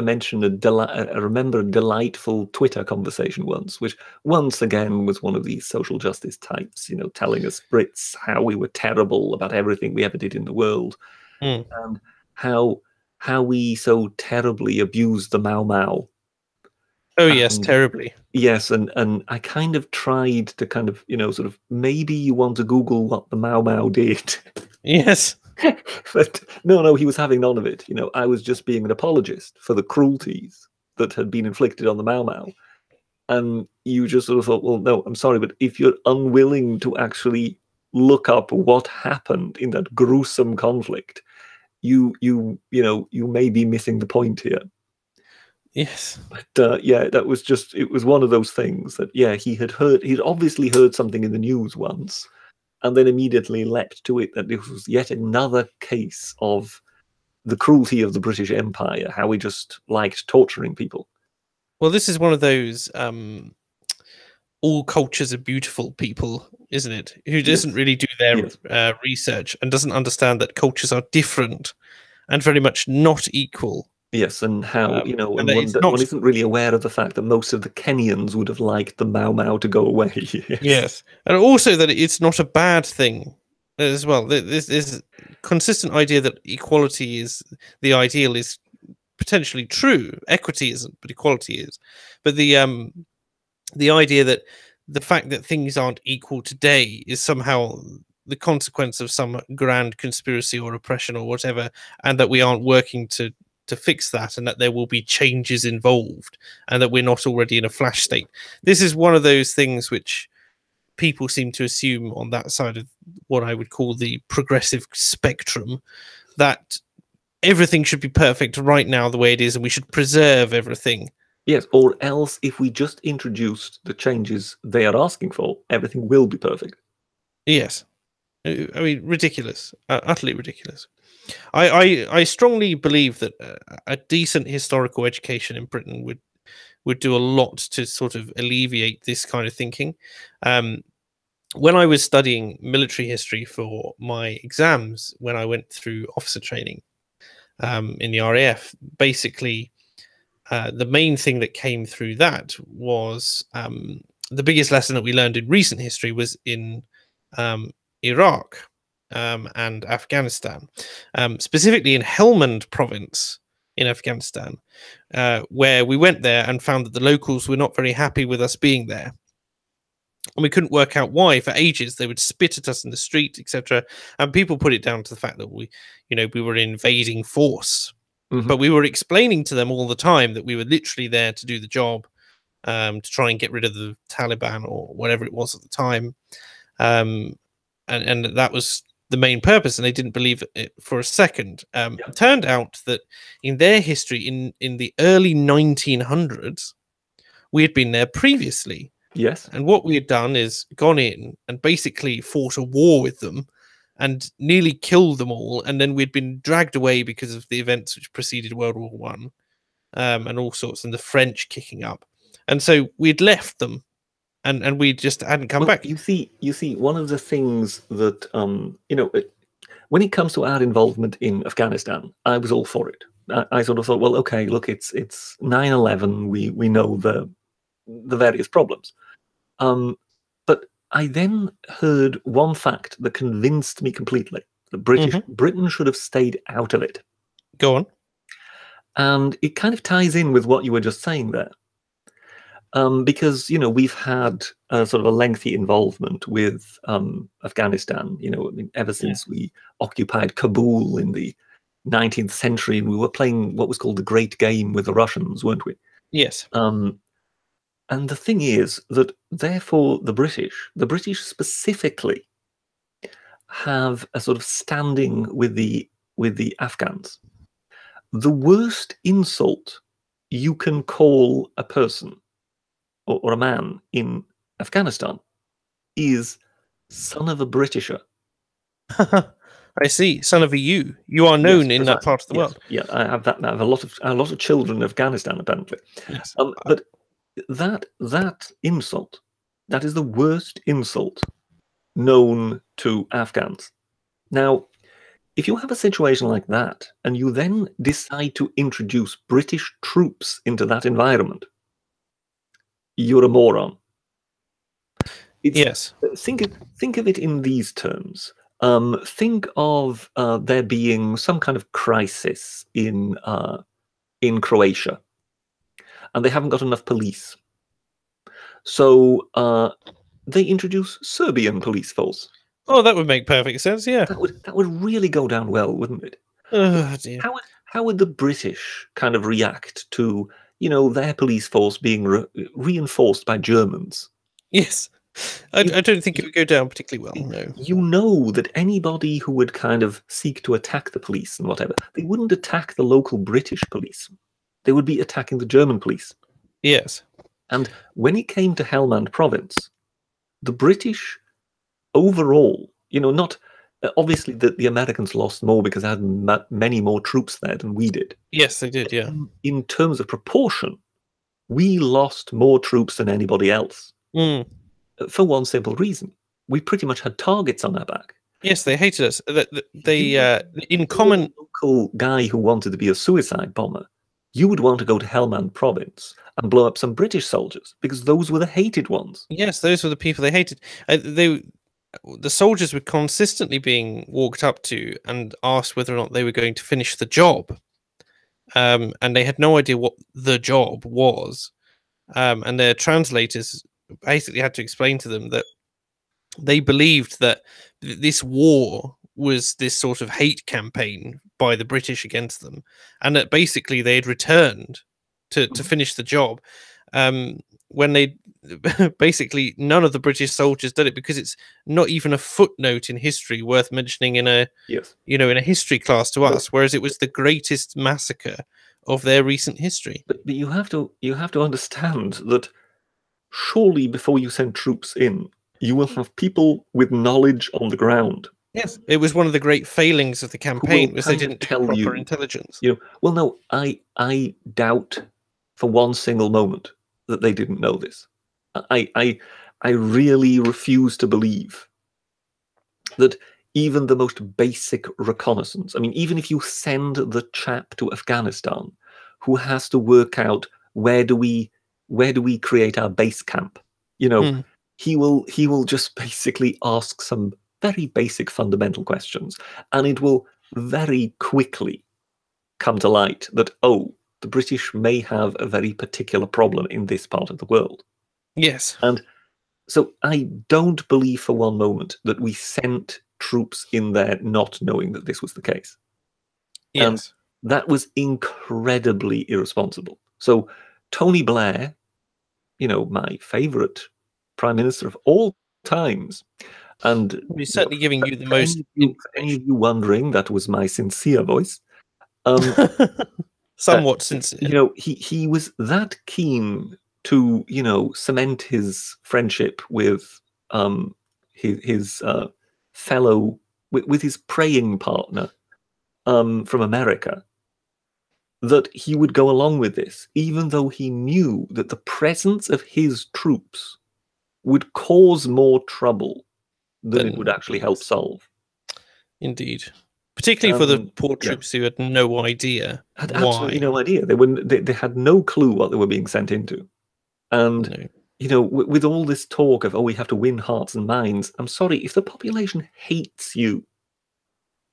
remember a delightful Twitter conversation once, which once again was one of these social justice types, telling us Brits how we were terrible about everything we ever did in the world, and how we so terribly abused the Mau Mau. Oh yes, terribly. Yes, and I kind of tried to sort of, maybe you want to Google what the Mau Mau did. Yes. But no, he was having none of it. I was just being an apologist for the cruelties that had been inflicted on the Mau Mau. And you just sort of thought, well, no, I'm sorry, but if you're unwilling to actually look up what happened in that gruesome conflict, you may be missing the point here. Yes. But that was it was one of those things that, he'd obviously heard something in the news once, and then immediately leapt to it that this was yet another case of the cruelty of the British Empire, how we just liked torturing people. Well, this is one of those all cultures are beautiful people, isn't it? Who doesn't really do their research and doesn't understand that cultures are different and very much not equal. Yes, and how, and one isn't really aware of the fact that most of the Kenyans would have liked the Mau Mau to go away. Yes. And also that it's not a bad thing as well. There's consistent idea that equality is the ideal is potentially true. Equity isn't, but equality is. But the idea that the fact that things aren't equal today is somehow the consequence of some grand conspiracy or oppression or whatever, and that we aren't working to fix that, and that there will be changes involved, and that we're not already in a flash state. This is one of those things which people seem to assume on that side of what I would call the progressive spectrum, that everything should be perfect right now the way it is, and we should preserve everything. Yes, or else if we just introduced the changes they are asking for, everything will be perfect. Yes. I mean, ridiculous. Utterly ridiculous. I strongly believe that a decent historical education in Britain would do a lot to sort of alleviate this kind of thinking. When I was studying military history for my exams, when I went through officer training in the RAF, basically the main thing that came through that was the biggest lesson that we learned in recent history was in Iraq and Afghanistan, specifically in Helmand province in Afghanistan, where we went there and found that the locals were not very happy with us being there. And we couldn't work out why. For ages, they would spit at us in the street, etc. And people put it down to the fact that we were an invading force. Mm-hmm. But we were explaining to them all the time that we were literally there to do the job, to try and get rid of the Taliban or whatever it was at the time. And that was the main purpose, and they didn't believe it for a second. It turned out that in their history, in the early 1900s, we had been there previously. Yes. And what we had done is gone in and basically fought a war with them and nearly killed them all. And then we'd been dragged away because of the events which preceded World War One, and all sorts, and the French kicking up. And so we'd left them, and we just hadn't come back. You see, one of the things that, when it comes to our involvement in Afghanistan, I was all for it. I sort of thought, well, okay, look, it's 9/11. We know the various problems. But I then heard one fact that convinced me completely that Britain should have stayed out of it. Go on. And it kind of ties in with what you were just saying there. Because, we've had sort of a lengthy involvement with Afghanistan, ever since we occupied Kabul in the 19th century. We were playing what was called the Great Game with the Russians, weren't we? Yes. And the thing is that, therefore, the British specifically, have a sort of standing with the Afghans. The worst insult you can call a person or a man in Afghanistan is son of a Britisher. I see. Son of a you. You are known in that part of the world. Yeah, I have that. I have a lot of children in Afghanistan, apparently. Yes. But that insult, that is the worst insult known to Afghans. Now, if you have a situation like that, and you then decide to introduce British troops into that environment, you're a moron. Yes. Think of it in these terms. Think of there being some kind of crisis in Croatia, and they haven't got enough police, so they introduce Serbian police force. Oh, that would make perfect sense. Yeah, that would really go down well, wouldn't it? Oh dear. How would the British kind of react to their police force being reinforced by Germans? Yes. I don't think it would go down particularly well, no. You know that anybody who would kind of seek to attack the police and whatever, they wouldn't attack the local British police. They would be attacking the German police. Yes. And when it came to Helmand province, the British overall, not obviously the Americans lost more because they had many more troops there than we did. Yes, they did, yeah. In terms of proportion, we lost more troops than anybody else. For one simple reason. We pretty much had targets on our back. Yes, they hated us. They in common... local guy who wanted to be a suicide bomber, you would want to go to Helmand province and blow up some British soldiers, because those were the hated ones. Yes, those were the people they hated. The soldiers were consistently being walked up to and asked whether or not they were going to finish the job. And they had no idea what the job was. And their translators basically had to explain to them that they believed that this war was this sort of hate campaign by the British against them, and that basically they had returned to finish the job. When they basically none of the British soldiers did it, because it's not even a footnote in history worth mentioning in a in a history class to us, whereas it was the greatest massacre of their recent history. But you have to understand that surely before you send troops in, you will have people with knowledge on the ground. Yes, it was one of the great failings of the campaign was they didn't tell proper intelligence. Well, no, I doubt for one single moment that they didn't know this. I really refuse to believe that even the most basic reconnaissance, I mean, even if you send the chap to Afghanistan who has to work out where do we create our base camp, he will just basically ask some very basic fundamental questions, and it will very quickly come to light that, the British may have a very particular problem in this part of the world. Yes. And so I don't believe for one moment that we sent troops in there not knowing that this was the case. Yes. And that was incredibly irresponsible. So Tony Blair, my favorite prime minister of all times, and he's certainly giving you the most. For any of you wondering, that was my sincere voice. Somewhat sincere. He was that keen to cement his friendship with his fellow with his praying partner from America, that he would go along with this, even though he knew that the presence of his troops would cause more trouble than it would actually help solve. Indeed. Particularly for the poor troops who had no idea. Had absolutely no idea. They had no clue what they were being sent into. And, with all this talk of, we have to win hearts and minds, I'm sorry, if the population hates you,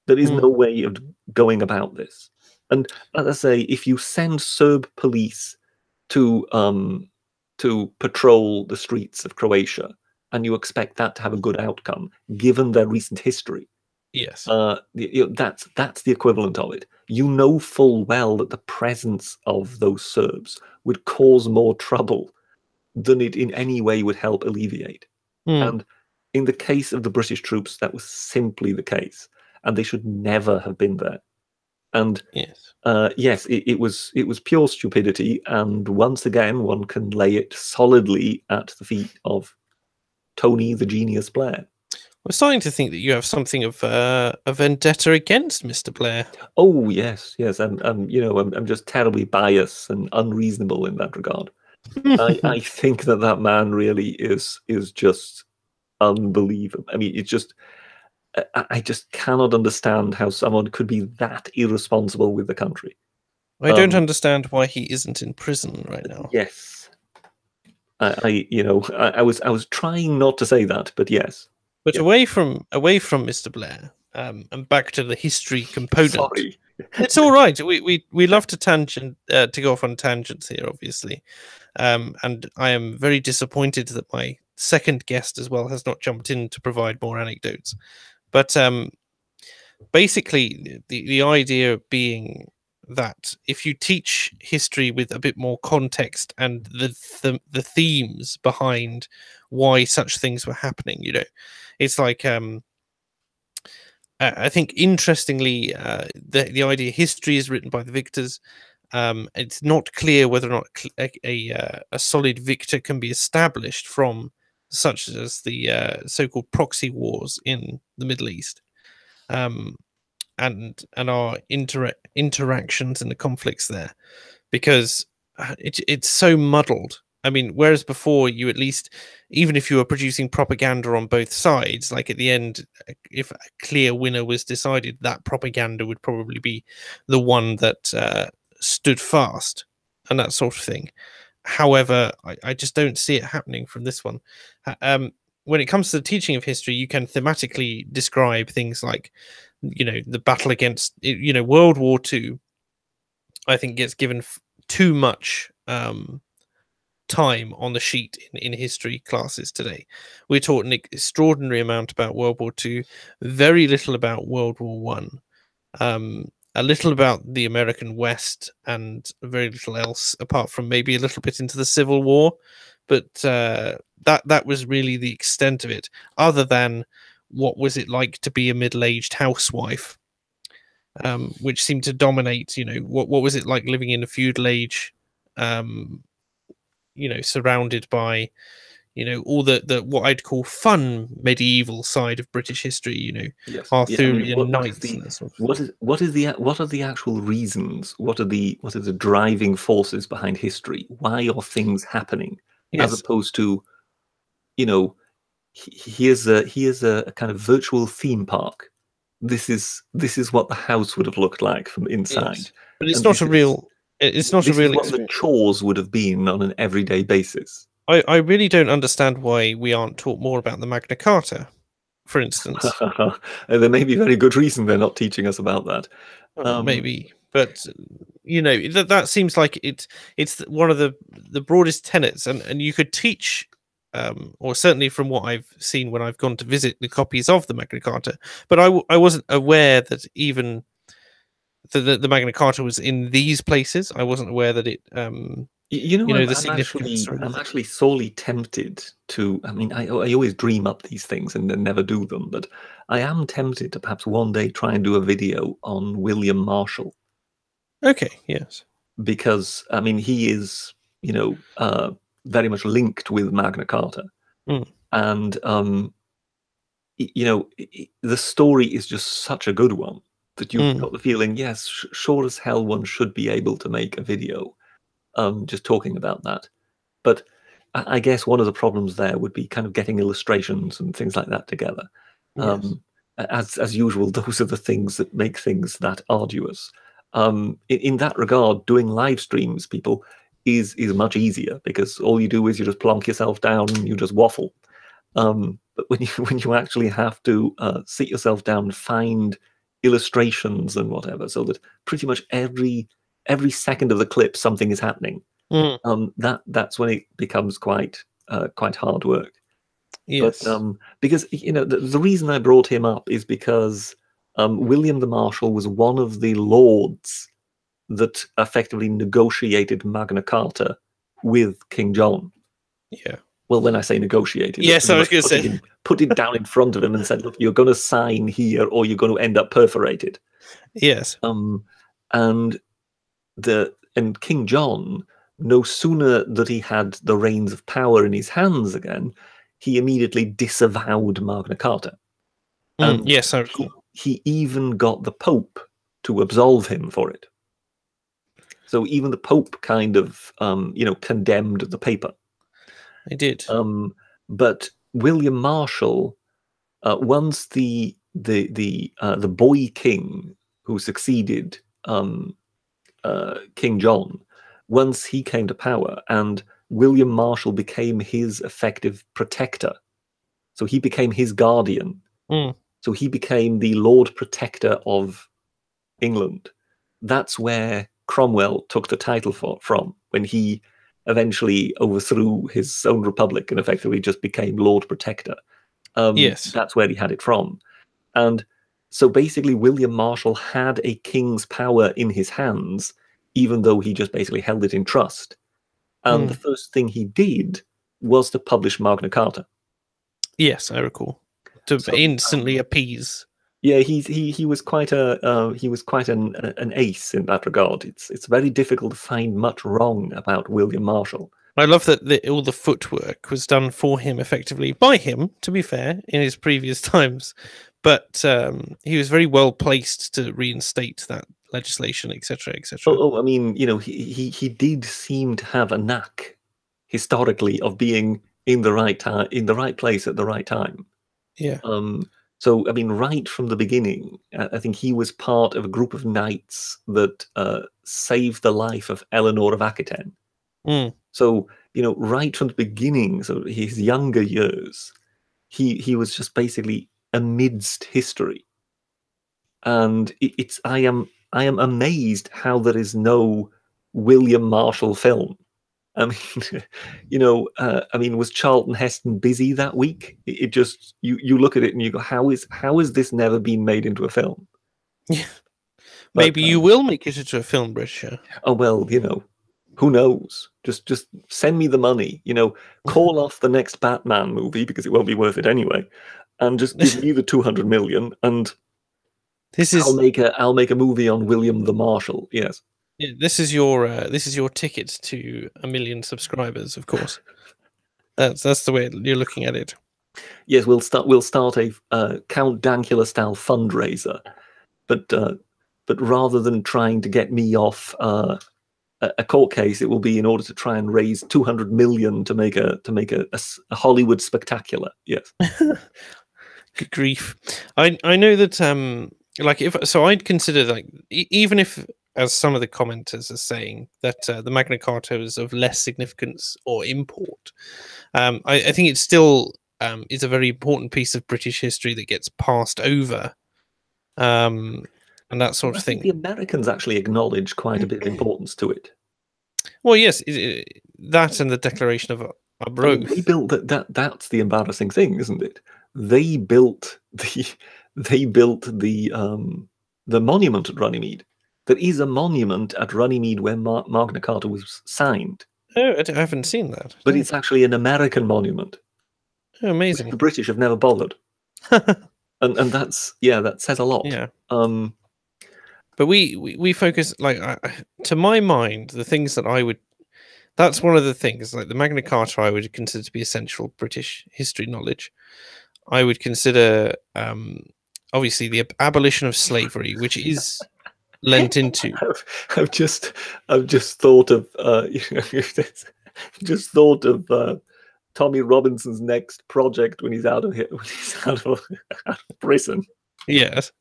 there is no way of going about this. And as I say, if you send Serb police to patrol the streets of Croatia, and you expect that to have a good outcome, given their recent history, yes, that's the equivalent of it. You know full well that the presence of those Serbs would cause more trouble than it in any way would help alleviate. And in the case of the British troops, that was simply the case, and they should never have been there. And Yes. yes, it was pure stupidity, and once again, one can lay it solidly at the feet of Tony the Genius Blair. We're starting to think that you have something of a vendetta against Mr. Blair. Oh yes, yes, I'm just terribly biased and unreasonable in that regard. I think that man really is just unbelievable. I mean, it's just I just cannot understand how someone could be that irresponsible with the country. I don't understand why he isn't in prison right now. Yes, I was trying not to say that, but yes. But away from Mr. Blair, and back to the history component. Sorry. It's all right. We love to go off on tangents here, obviously, and I am very disappointed that my second guest as well has not jumped in to provide more anecdotes. But basically, the idea being that if you teach history with a bit more context and the themes behind why such things were happening, it's like I think interestingly, the idea history is written by the victors. It's not clear whether or not a solid victor can be established from such as the so-called proxy wars in the Middle East, and our interactions and the conflicts there, because it's so muddled. I mean, whereas before you at least, even if you were producing propaganda on both sides, like at the end, if a clear winner was decided, that propaganda would probably be the one that stood fast and that sort of thing. However, I just don't see it happening from this one. When it comes to the teaching of history, you can thematically describe things like, the battle against, World War II, I think gets given too much time on the sheet in history classes today. We're taught an extraordinary amount about World War II, very little about World War One, a little about the American West, and very little else apart from maybe a little bit into the Civil War. But that was really the extent of it, other than what was it like to be a middle-aged housewife, which seemed to dominate. What was it like living in a feudal age, surrounded by, all the what I'd call fun medieval side of British history, yes. Arthurian knights. What are the actual reasons? What are the driving forces behind history? Why are things happening? Yes. As opposed to, here's a kind of virtual theme park. This is what the house would have looked like from inside. Yes. But it's not a real. It's not a real what the chores would have been on an everyday basis. I really don't understand why we aren't taught more about the Magna Carta, for instance. There may be very good reason they're not teaching us about that. Maybe, but that seems like it's one of the broadest tenets, and you could teach, or certainly from what I've seen when I've gone to visit the copies of the Magna Carta, but I wasn't aware that even the Magna Carta was in these places. I wasn't aware that it. I'm actually sorely tempted to. I mean, I always dream up these things and then never do them, but I am tempted to perhaps one day try and do a video on William Marshall. Okay. Yes. Because I mean, he is, very much linked with Magna Carta, and the story is just such a good one that you've got the feeling, yes, sure as hell one should be able to make a video just talking about that. But I guess one of the problems there would be kind of getting illustrations and things like that together. Yes. As usual, those are the things that make things that arduous. In that regard, doing live streams, people, is much easier, because all you do is you just plonk yourself down and you just waffle. But when you actually have to sit yourself down and find illustrations and whatever, so that pretty much every second of the clip something is happening, that's when it becomes quite hard work. Yes. But because the reason I brought him up is because William the Marshal was one of the lords that effectively negotiated Magna Carta with King John. Yeah. Well, when I say negotiated, yes, I was going to say put it down in front of him and said, "Look, you're going to sign here, or you're going to end up perforated." Yes. And King John, no sooner that he had the reins of power in his hands again, he immediately disavowed Magna Carta. And yes, I recall. He even got the Pope to absolve him for it. So even the Pope kind of, condemned the paper. He did. But William Marshall, once the boy king who succeeded King John, once he came to power, and William Marshall became his effective protector, so he became his guardian. So he became the Lord Protector of England. That's where Cromwell took the title from, when he eventually overthrew his own republic and effectively just became Lord Protector. Yes. That's where he had it from. And so basically William Marshall had a king's power in his hands, even though he just basically held it in trust. And the first thing he did was to publish Magna Carta. Yes, I recall. To instantly appease. Yeah, he was quite an ace in that regard. It's very difficult to find much wrong about William Marshall. I love that all the footwork was done for him, effectively by him. To be fair, in his previous times, but he was very well placed to reinstate that legislation, etc., etc. Oh, I mean, he did seem to have a knack historically of being in the right time, in the right place at the right time. Yeah. So, I mean, right from the beginning, I think he was part of a group of knights that saved the life of Eleanor of Aquitaine. So, right from the beginning, so his younger years, he was just basically amidst history. And I am amazed how there is no William Marshall film. I mean, was Charlton Heston busy that week? It just you look at it and you go, how is this never been made into a film? Yeah, maybe you will make it into a film, Bridger. Oh well, who knows? Just send me the money. Call off the next Batman movie because it won't be worth it anyway, and just give me the 200 million, and I'll make a movie on William the Marshal. Yes. Yeah, this is your ticket to 1 million subscribers, of course. That's the way you're looking at it. Yes, we'll start a Count Dankula style fundraiser, but rather than trying to get me off a court case, it will be in order to try and raise 200 million to make a Hollywood spectacular. Yes. Good grief! I know that I'd consider even if, as some of the commenters are saying, that the Magna Carta is of less significance or import, I think it still is a very important piece of British history that gets passed over, and that sort of thing. The Americans actually acknowledge quite a bit of importance to it. Well, yes, that and the Declaration of Arbroath. I mean, they built that's the embarrassing thing, isn't it? They built the monument at Runnymede. There is a monument at Runnymede where Magna Carta was signed. Oh, I haven't seen that. But it's actually an American monument. Oh, amazing. The British have never bothered. and that says a lot. Yeah. But we focus, to my mind, the things that that's one of the things, like the Magna Carta I would consider to be essential British history knowledge. I would consider, obviously, the abolition of slavery, which is lent into. I've just thought of Tommy Robinson's next project when he's out of prison. Yes.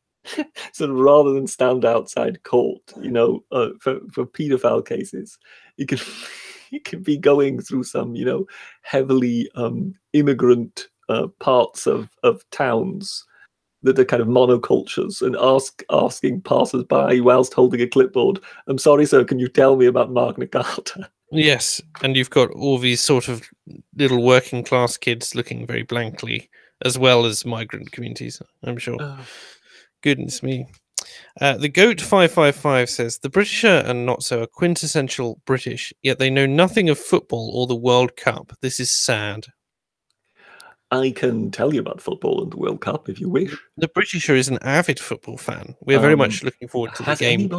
So rather than stand outside court, for paedophile cases, he could be going through some, heavily immigrant parts of towns that are kind of monocultures, and asking passers-by whilst holding a clipboard, "I'm sorry, sir, can you tell me about Magna Carta?" Yes, and you've got all these sort of little working class kids looking very blankly, as well as migrant communities, I'm sure. Goodness me. The Goat 555 says the British are not so quintessential British, yet they know nothing of football or the World Cup. This is sad. I can tell you about football and the World Cup if you wish. The Britisher is an avid football fan. We're very much looking forward to the game.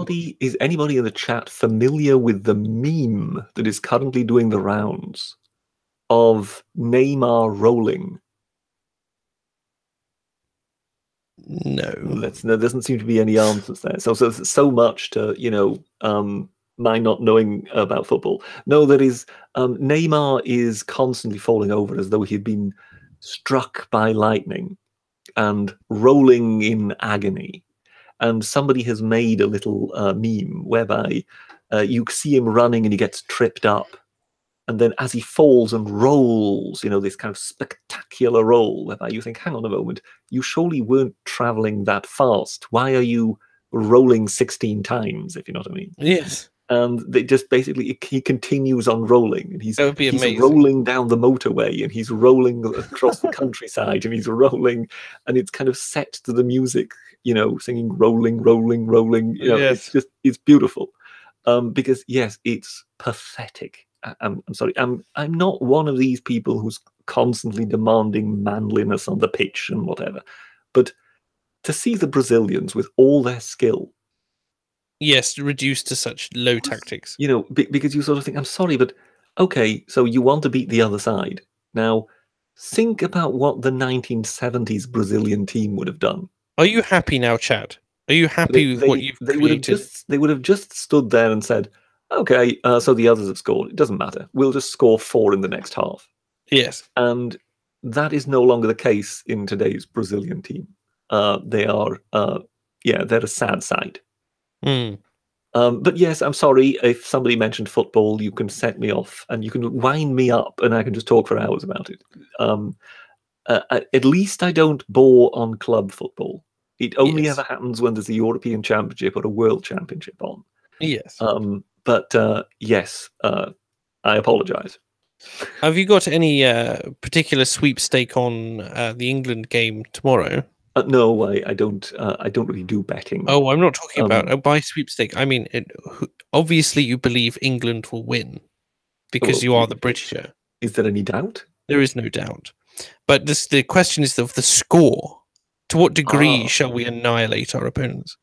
Is anybody in the chat familiar with the meme that is currently doing the rounds of Neymar rolling? No. There doesn't seem to be any answers there. So much to my not knowing about football. No, that is Neymar is constantly falling over as though he'd been struck by lightning and rolling in agony. And somebody has made a little meme whereby you see him running and he gets tripped up. And then as he falls and rolls, this kind of spectacular roll, whereby you think, hang on a moment, you surely weren't traveling that fast. Why are you rolling 16 times, if you know what I mean? Yes. And they just basically, he continues on rolling. And he's rolling down the motorway, and he's rolling across the countryside, and he's rolling, and it's kind of set to the music, singing rolling, rolling, rolling. Yes. It's beautiful. Because, yes, it's pathetic. I'm sorry. I'm not one of these people who's constantly demanding manliness on the pitch and whatever, but to see the Brazilians with all their skill, yes, reduced to such low tactics. Because you sort of think, I'm sorry, but okay, so you want to beat the other side. Now, think about what the 1970s Brazilian team would have done. Are you happy now, Chad? Are you happy with what you've created? They would have just stood there and said, okay, so the others have scored. It doesn't matter. We'll just score 4 in the next half. Yes. And that is no longer the case in today's Brazilian team. They are, they're a sad sight. But yes, I'm sorry. If somebody mentioned football, you can set me off and you can wind me up and I can just talk for hours about it. At least I don't bore on club football. It only ever happens when there's a European Championship or a World Championship on. Yes. But yes, I apologise. Have you got any particular sweepstake on the England game tomorrow? No, I don't. I don't really do betting. Oh, I'm not talking about by sweepstake. I mean, obviously, you believe England will win because you are the Britisher. Is there any doubt? There is no doubt. But the question is of the score. To what degree shall we annihilate our opponents?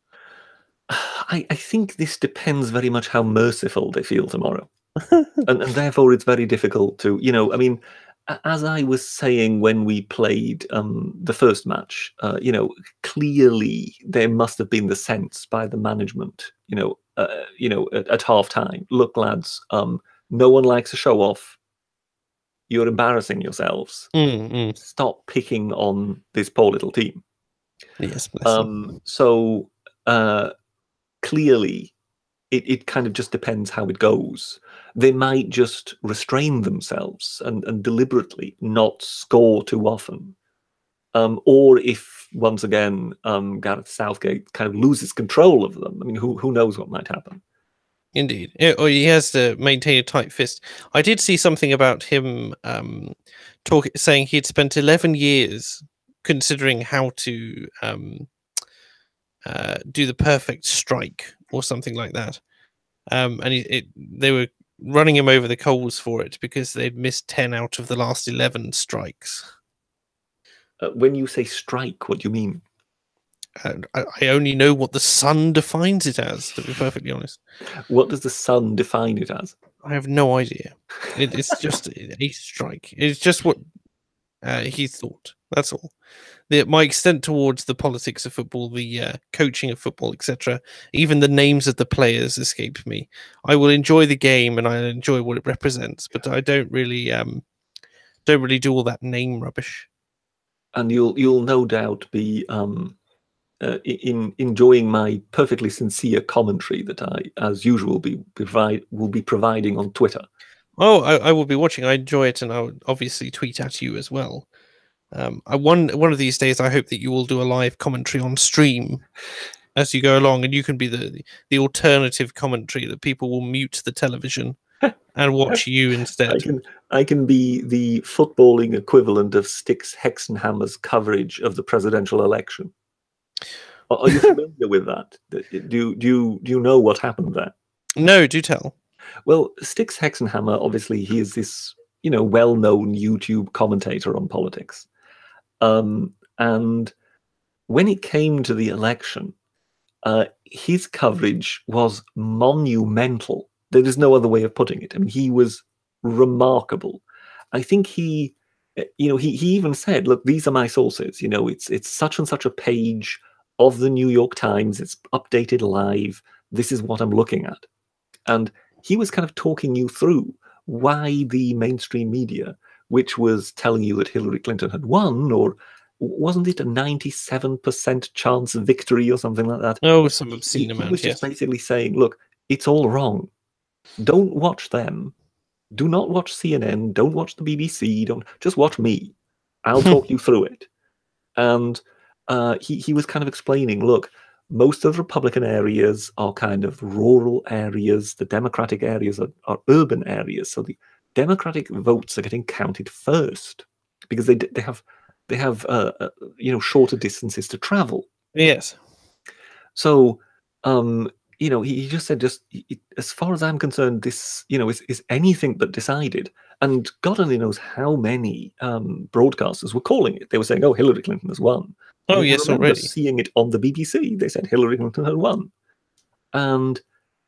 I think this depends very much how merciful they feel tomorrow. and therefore it's very difficult to, I mean, as I was saying when we played the first match, clearly there must have been the sense by the management, at half time, look, lads, no one likes a show off. You're embarrassing yourselves. Stop picking on this poor little team. Yes. So clearly it kind of just depends how it goes. They might just restrain themselves and deliberately not score too often. Or if, once again, Gareth Southgate kind of loses control of them, I mean, who knows what might happen. Indeed. Or he has to maintain a tight fist. I did see something about him saying he had spent 11 years considering how to do the perfect strike or something like that. And they were running him over the coals for it because they'd missed 10 out of the last 11 strikes. When you say strike, what do you mean? I only know what the Sun defines it as, to be perfectly honest. What does the Sun define it as? I have no idea. It's just a strike. It's just what he thought. That's all. My extent towards the politics of football, the coaching of football, etc., even the names of the players escape me. I will enjoy the game and I enjoy what it represents, but I don't really do all that name rubbish. And you'll no doubt be in enjoying my perfectly sincere commentary that I, as usual, will be providing on Twitter. Oh, I will be watching. I enjoy it, and I'll obviously tweet at you as well. One of these days, I hope that you will do a live commentary on stream as you go along, and you can be the alternative commentary that people will mute the television and watch you instead. I can be the footballing equivalent of Styx Hexenhammer's coverage of the presidential election. Are you familiar with that? Do you know what happened there? No, do tell. Well, Styx Hexenhammer, obviously, he is this well-known YouTube commentator on politics, and when it came to the election, his coverage was monumental. There is no other way of putting it. I mean, he was remarkable. I think he even said, "Look, these are my sources. It's such and such a page of the New York Times. It's updated live. This is what I'm looking at." And he was kind of talking you through why the mainstream media, which was telling you that Hillary Clinton had won, or wasn't it a 97% chance of victory or something like that? Oh, some obscene amount. He was just basically saying, look, it's all wrong. Don't watch them. Do not watch CNN. Don't watch the BBC. Just watch me. I'll talk you through it. And he was kind of explaining, look, most of the Republican areas are kind of rural areas. The Democratic areas are urban areas. So the Democratic votes are getting counted first because they have shorter distances to travel. Yes. So he just said, as far as I'm concerned, this is anything but decided. And God only knows how many broadcasters were calling it. They were saying, "Oh, Hillary Clinton has won." Oh, yes, I remember already seeing it on the BBC. They said Hillary Clinton had won, and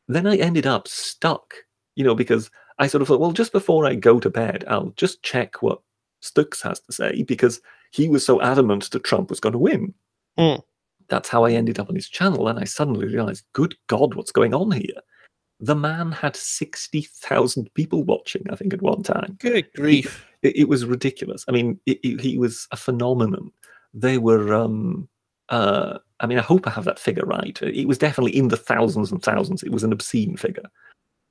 then I ended up stuck. Because I sort of thought, well, just before I go to bed, I'll just check what Stux has to say, because he was so adamant that Trump was going to win. That's how I ended up on his channel, and I suddenly realized, good God, what's going on here? The man had 60,000 people watching, I think, at one time. Good grief. It was ridiculous. I mean, he was a phenomenon. They were, I hope I have that figure right. It was definitely in the thousands and thousands. It was an obscene figure.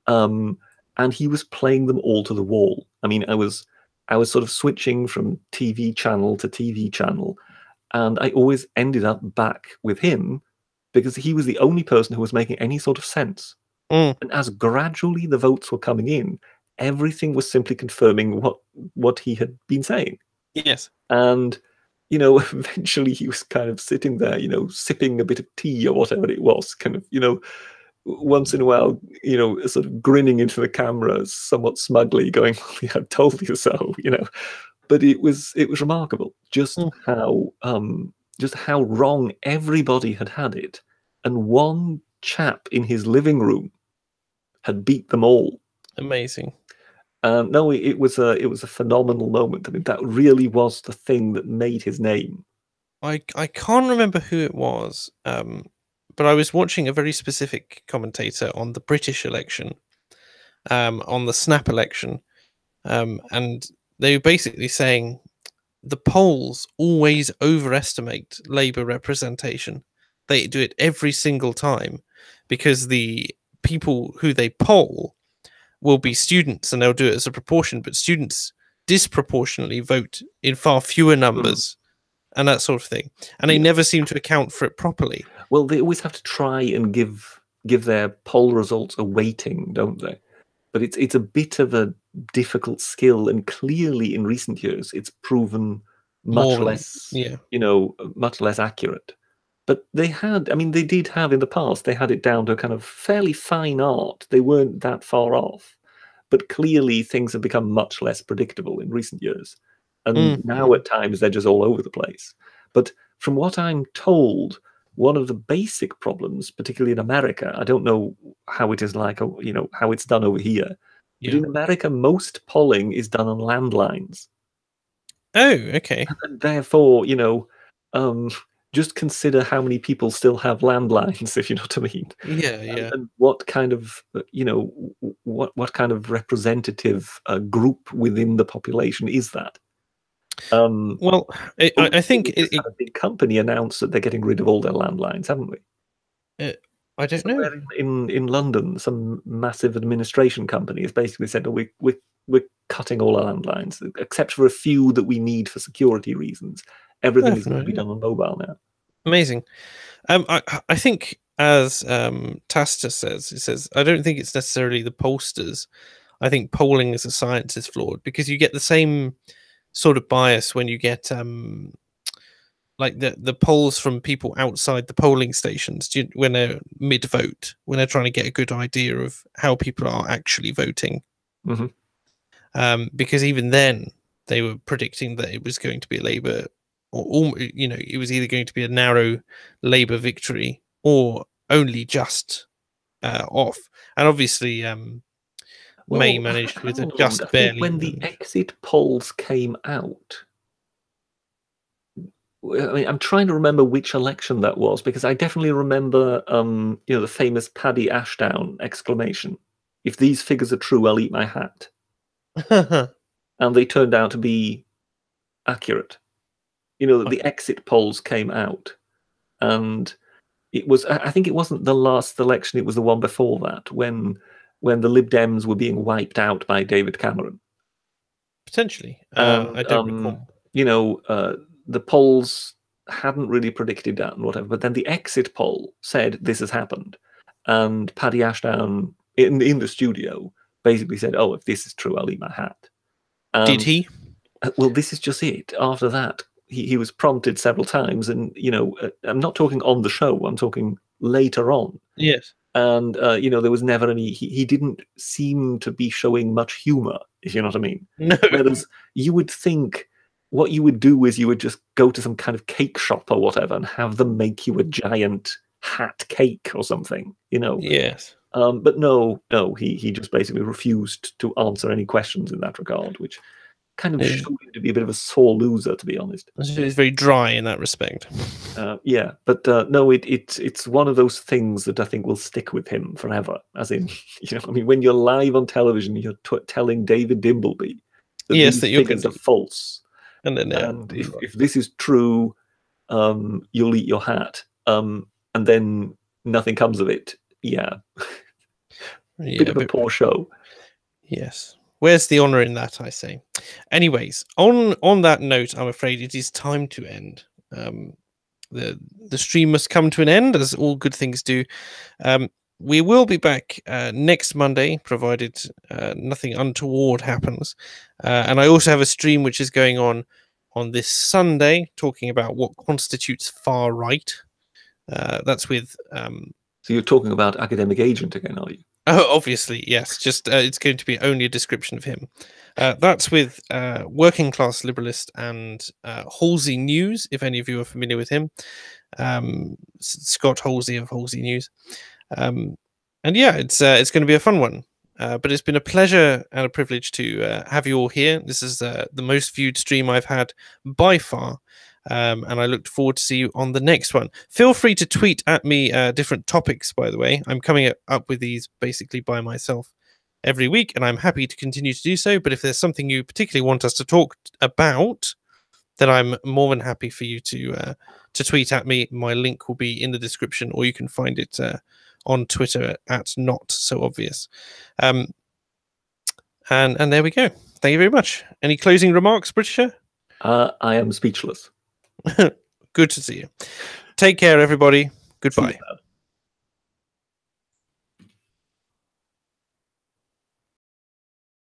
And he was playing them all to the wall. I mean, I was sort of switching from TV channel to TV channel, and I always ended up back with him because he was the only person who was making any sort of sense. And as gradually the votes were coming in, everything was simply confirming what he had been saying. Yes. And, eventually he was kind of sitting there, sipping a bit of tea or whatever it was, kind of, once in a while, sort of grinning into the camera somewhat smugly, going, "Well, yeah, I told you so," But it was remarkable just how wrong everybody had it, and one chap in his living room had beat them all. Amazing. No, it was a phenomenal moment. I mean, that really was the thing that made his name. I can't remember who it was, but I was watching a very specific commentator on the British election, on the snap election, and they were basically saying the polls always overestimate Labour representation. They do it every single time because the people who they poll will be students, and they'll do it as a proportion, but students disproportionately vote in far fewer numbers and that sort of thing. And they never seem to account for it properly. Well, they always have to try and give their poll results a weighting, don't they? But it's a bit of a difficult skill, and clearly in recent years it's proven much less accurate. But they did have in the past, they had it down to a kind of fairly fine art. They weren't that far off. But clearly things have become much less predictable in recent years. And now at times they're just all over the place. But from what I'm told, one of the basic problems, particularly in America, I don't know how it is like, how it's done over here. But in America, most polling is done on landlines. Oh, okay. And therefore, just consider how many people still have landlines, if you know what I mean. Yeah. And what kind of, what kind of representative group within the population is that? Well, I think a big company announced that they're getting rid of all their landlines, haven't we? I don't know. In London, some massive administration company has basically said, "Oh, we're cutting all our landlines, except for a few that we need for security reasons. Everything is going to be done on mobile now." Amazing. I think, as Tacitus says, he says, I don't think it's necessarily the pollsters. I think polling as a science is flawed because you get the same sort of bias when you get like the polls from people outside the polling stations when they're mid-vote, when they're trying to get a good idea of how people are actually voting. Because even then they were predicting that it was going to be a Labour, or it was either going to be a narrow Labour victory or only just off. And obviously May managed with a just barely. When the exit polls came out, I mean, I'm trying to remember which election that was, because I definitely remember, the famous Paddy Ashdown exclamation: "If these figures are true, I'll eat my hat." And they turned out to be accurate. The exit polls came out, and it was, I think it wasn't the last election, it was the one before that, when the Lib Dems were being wiped out by David Cameron. Potentially. I don't recall. The polls hadn't really predicted that and whatever, but then the exit poll said this has happened, and Paddy Ashdown in the studio basically said, "Oh, if this is true, I'll eat my hat." Did he? Well, this is just it. After that, he was prompted several times, and I'm not talking on the show, I'm talking later on. Yes. And there was never any. He didn't seem to be showing much humor, if you know what I mean. No. Whereas you would think what you would do is you would just go to some kind of cake shop or whatever and have them make you a giant hat cake or something, Yes. But no, he just basically refused to answer any questions in that regard, which kind of showed him to be a bit of a sore loser, to be honest. He's very dry in that respect. Yeah, but no, it's one of those things that I think will stick with him forever. As in, I mean, when you're live on television, you're telling David Dimbleby that these figures are false, and if this is true, you'll eat your hat, and then nothing comes of it. Yeah, bit of a poor show. Yes. Where's the honor in that, I say? Anyways, on that note, I'm afraid it is time to end. The stream must come to an end, as all good things do. We will be back next Monday, provided nothing untoward happens. And I also have a stream which is going on this Sunday, talking about what constitutes far right. That's with. So you're talking about Academic Agent again, are you? Oh, obviously, yes. Just it's going to be only a description of him. That's with Working Class Liberalist and Halsey News, if any of you are familiar with him. Scott Halsey of Halsey News. And yeah, it's going to be a fun one. But it's been a pleasure and a privilege to have you all here. This is the most viewed stream I've had by far. And I look forward to see you on the next one. Feel free to tweet at me different topics, by the way. I'm coming up with these basically by myself every week, and I'm happy to continue to do so. But if there's something you particularly want us to talk about, then I'm more than happy for you to tweet at me. My link will be in the description, or you can find it on Twitter at Not So Obvious. And there we go. Thank you very much. Any closing remarks, Britisher? I am speechless. Good to see you. Take care, everybody. Goodbye.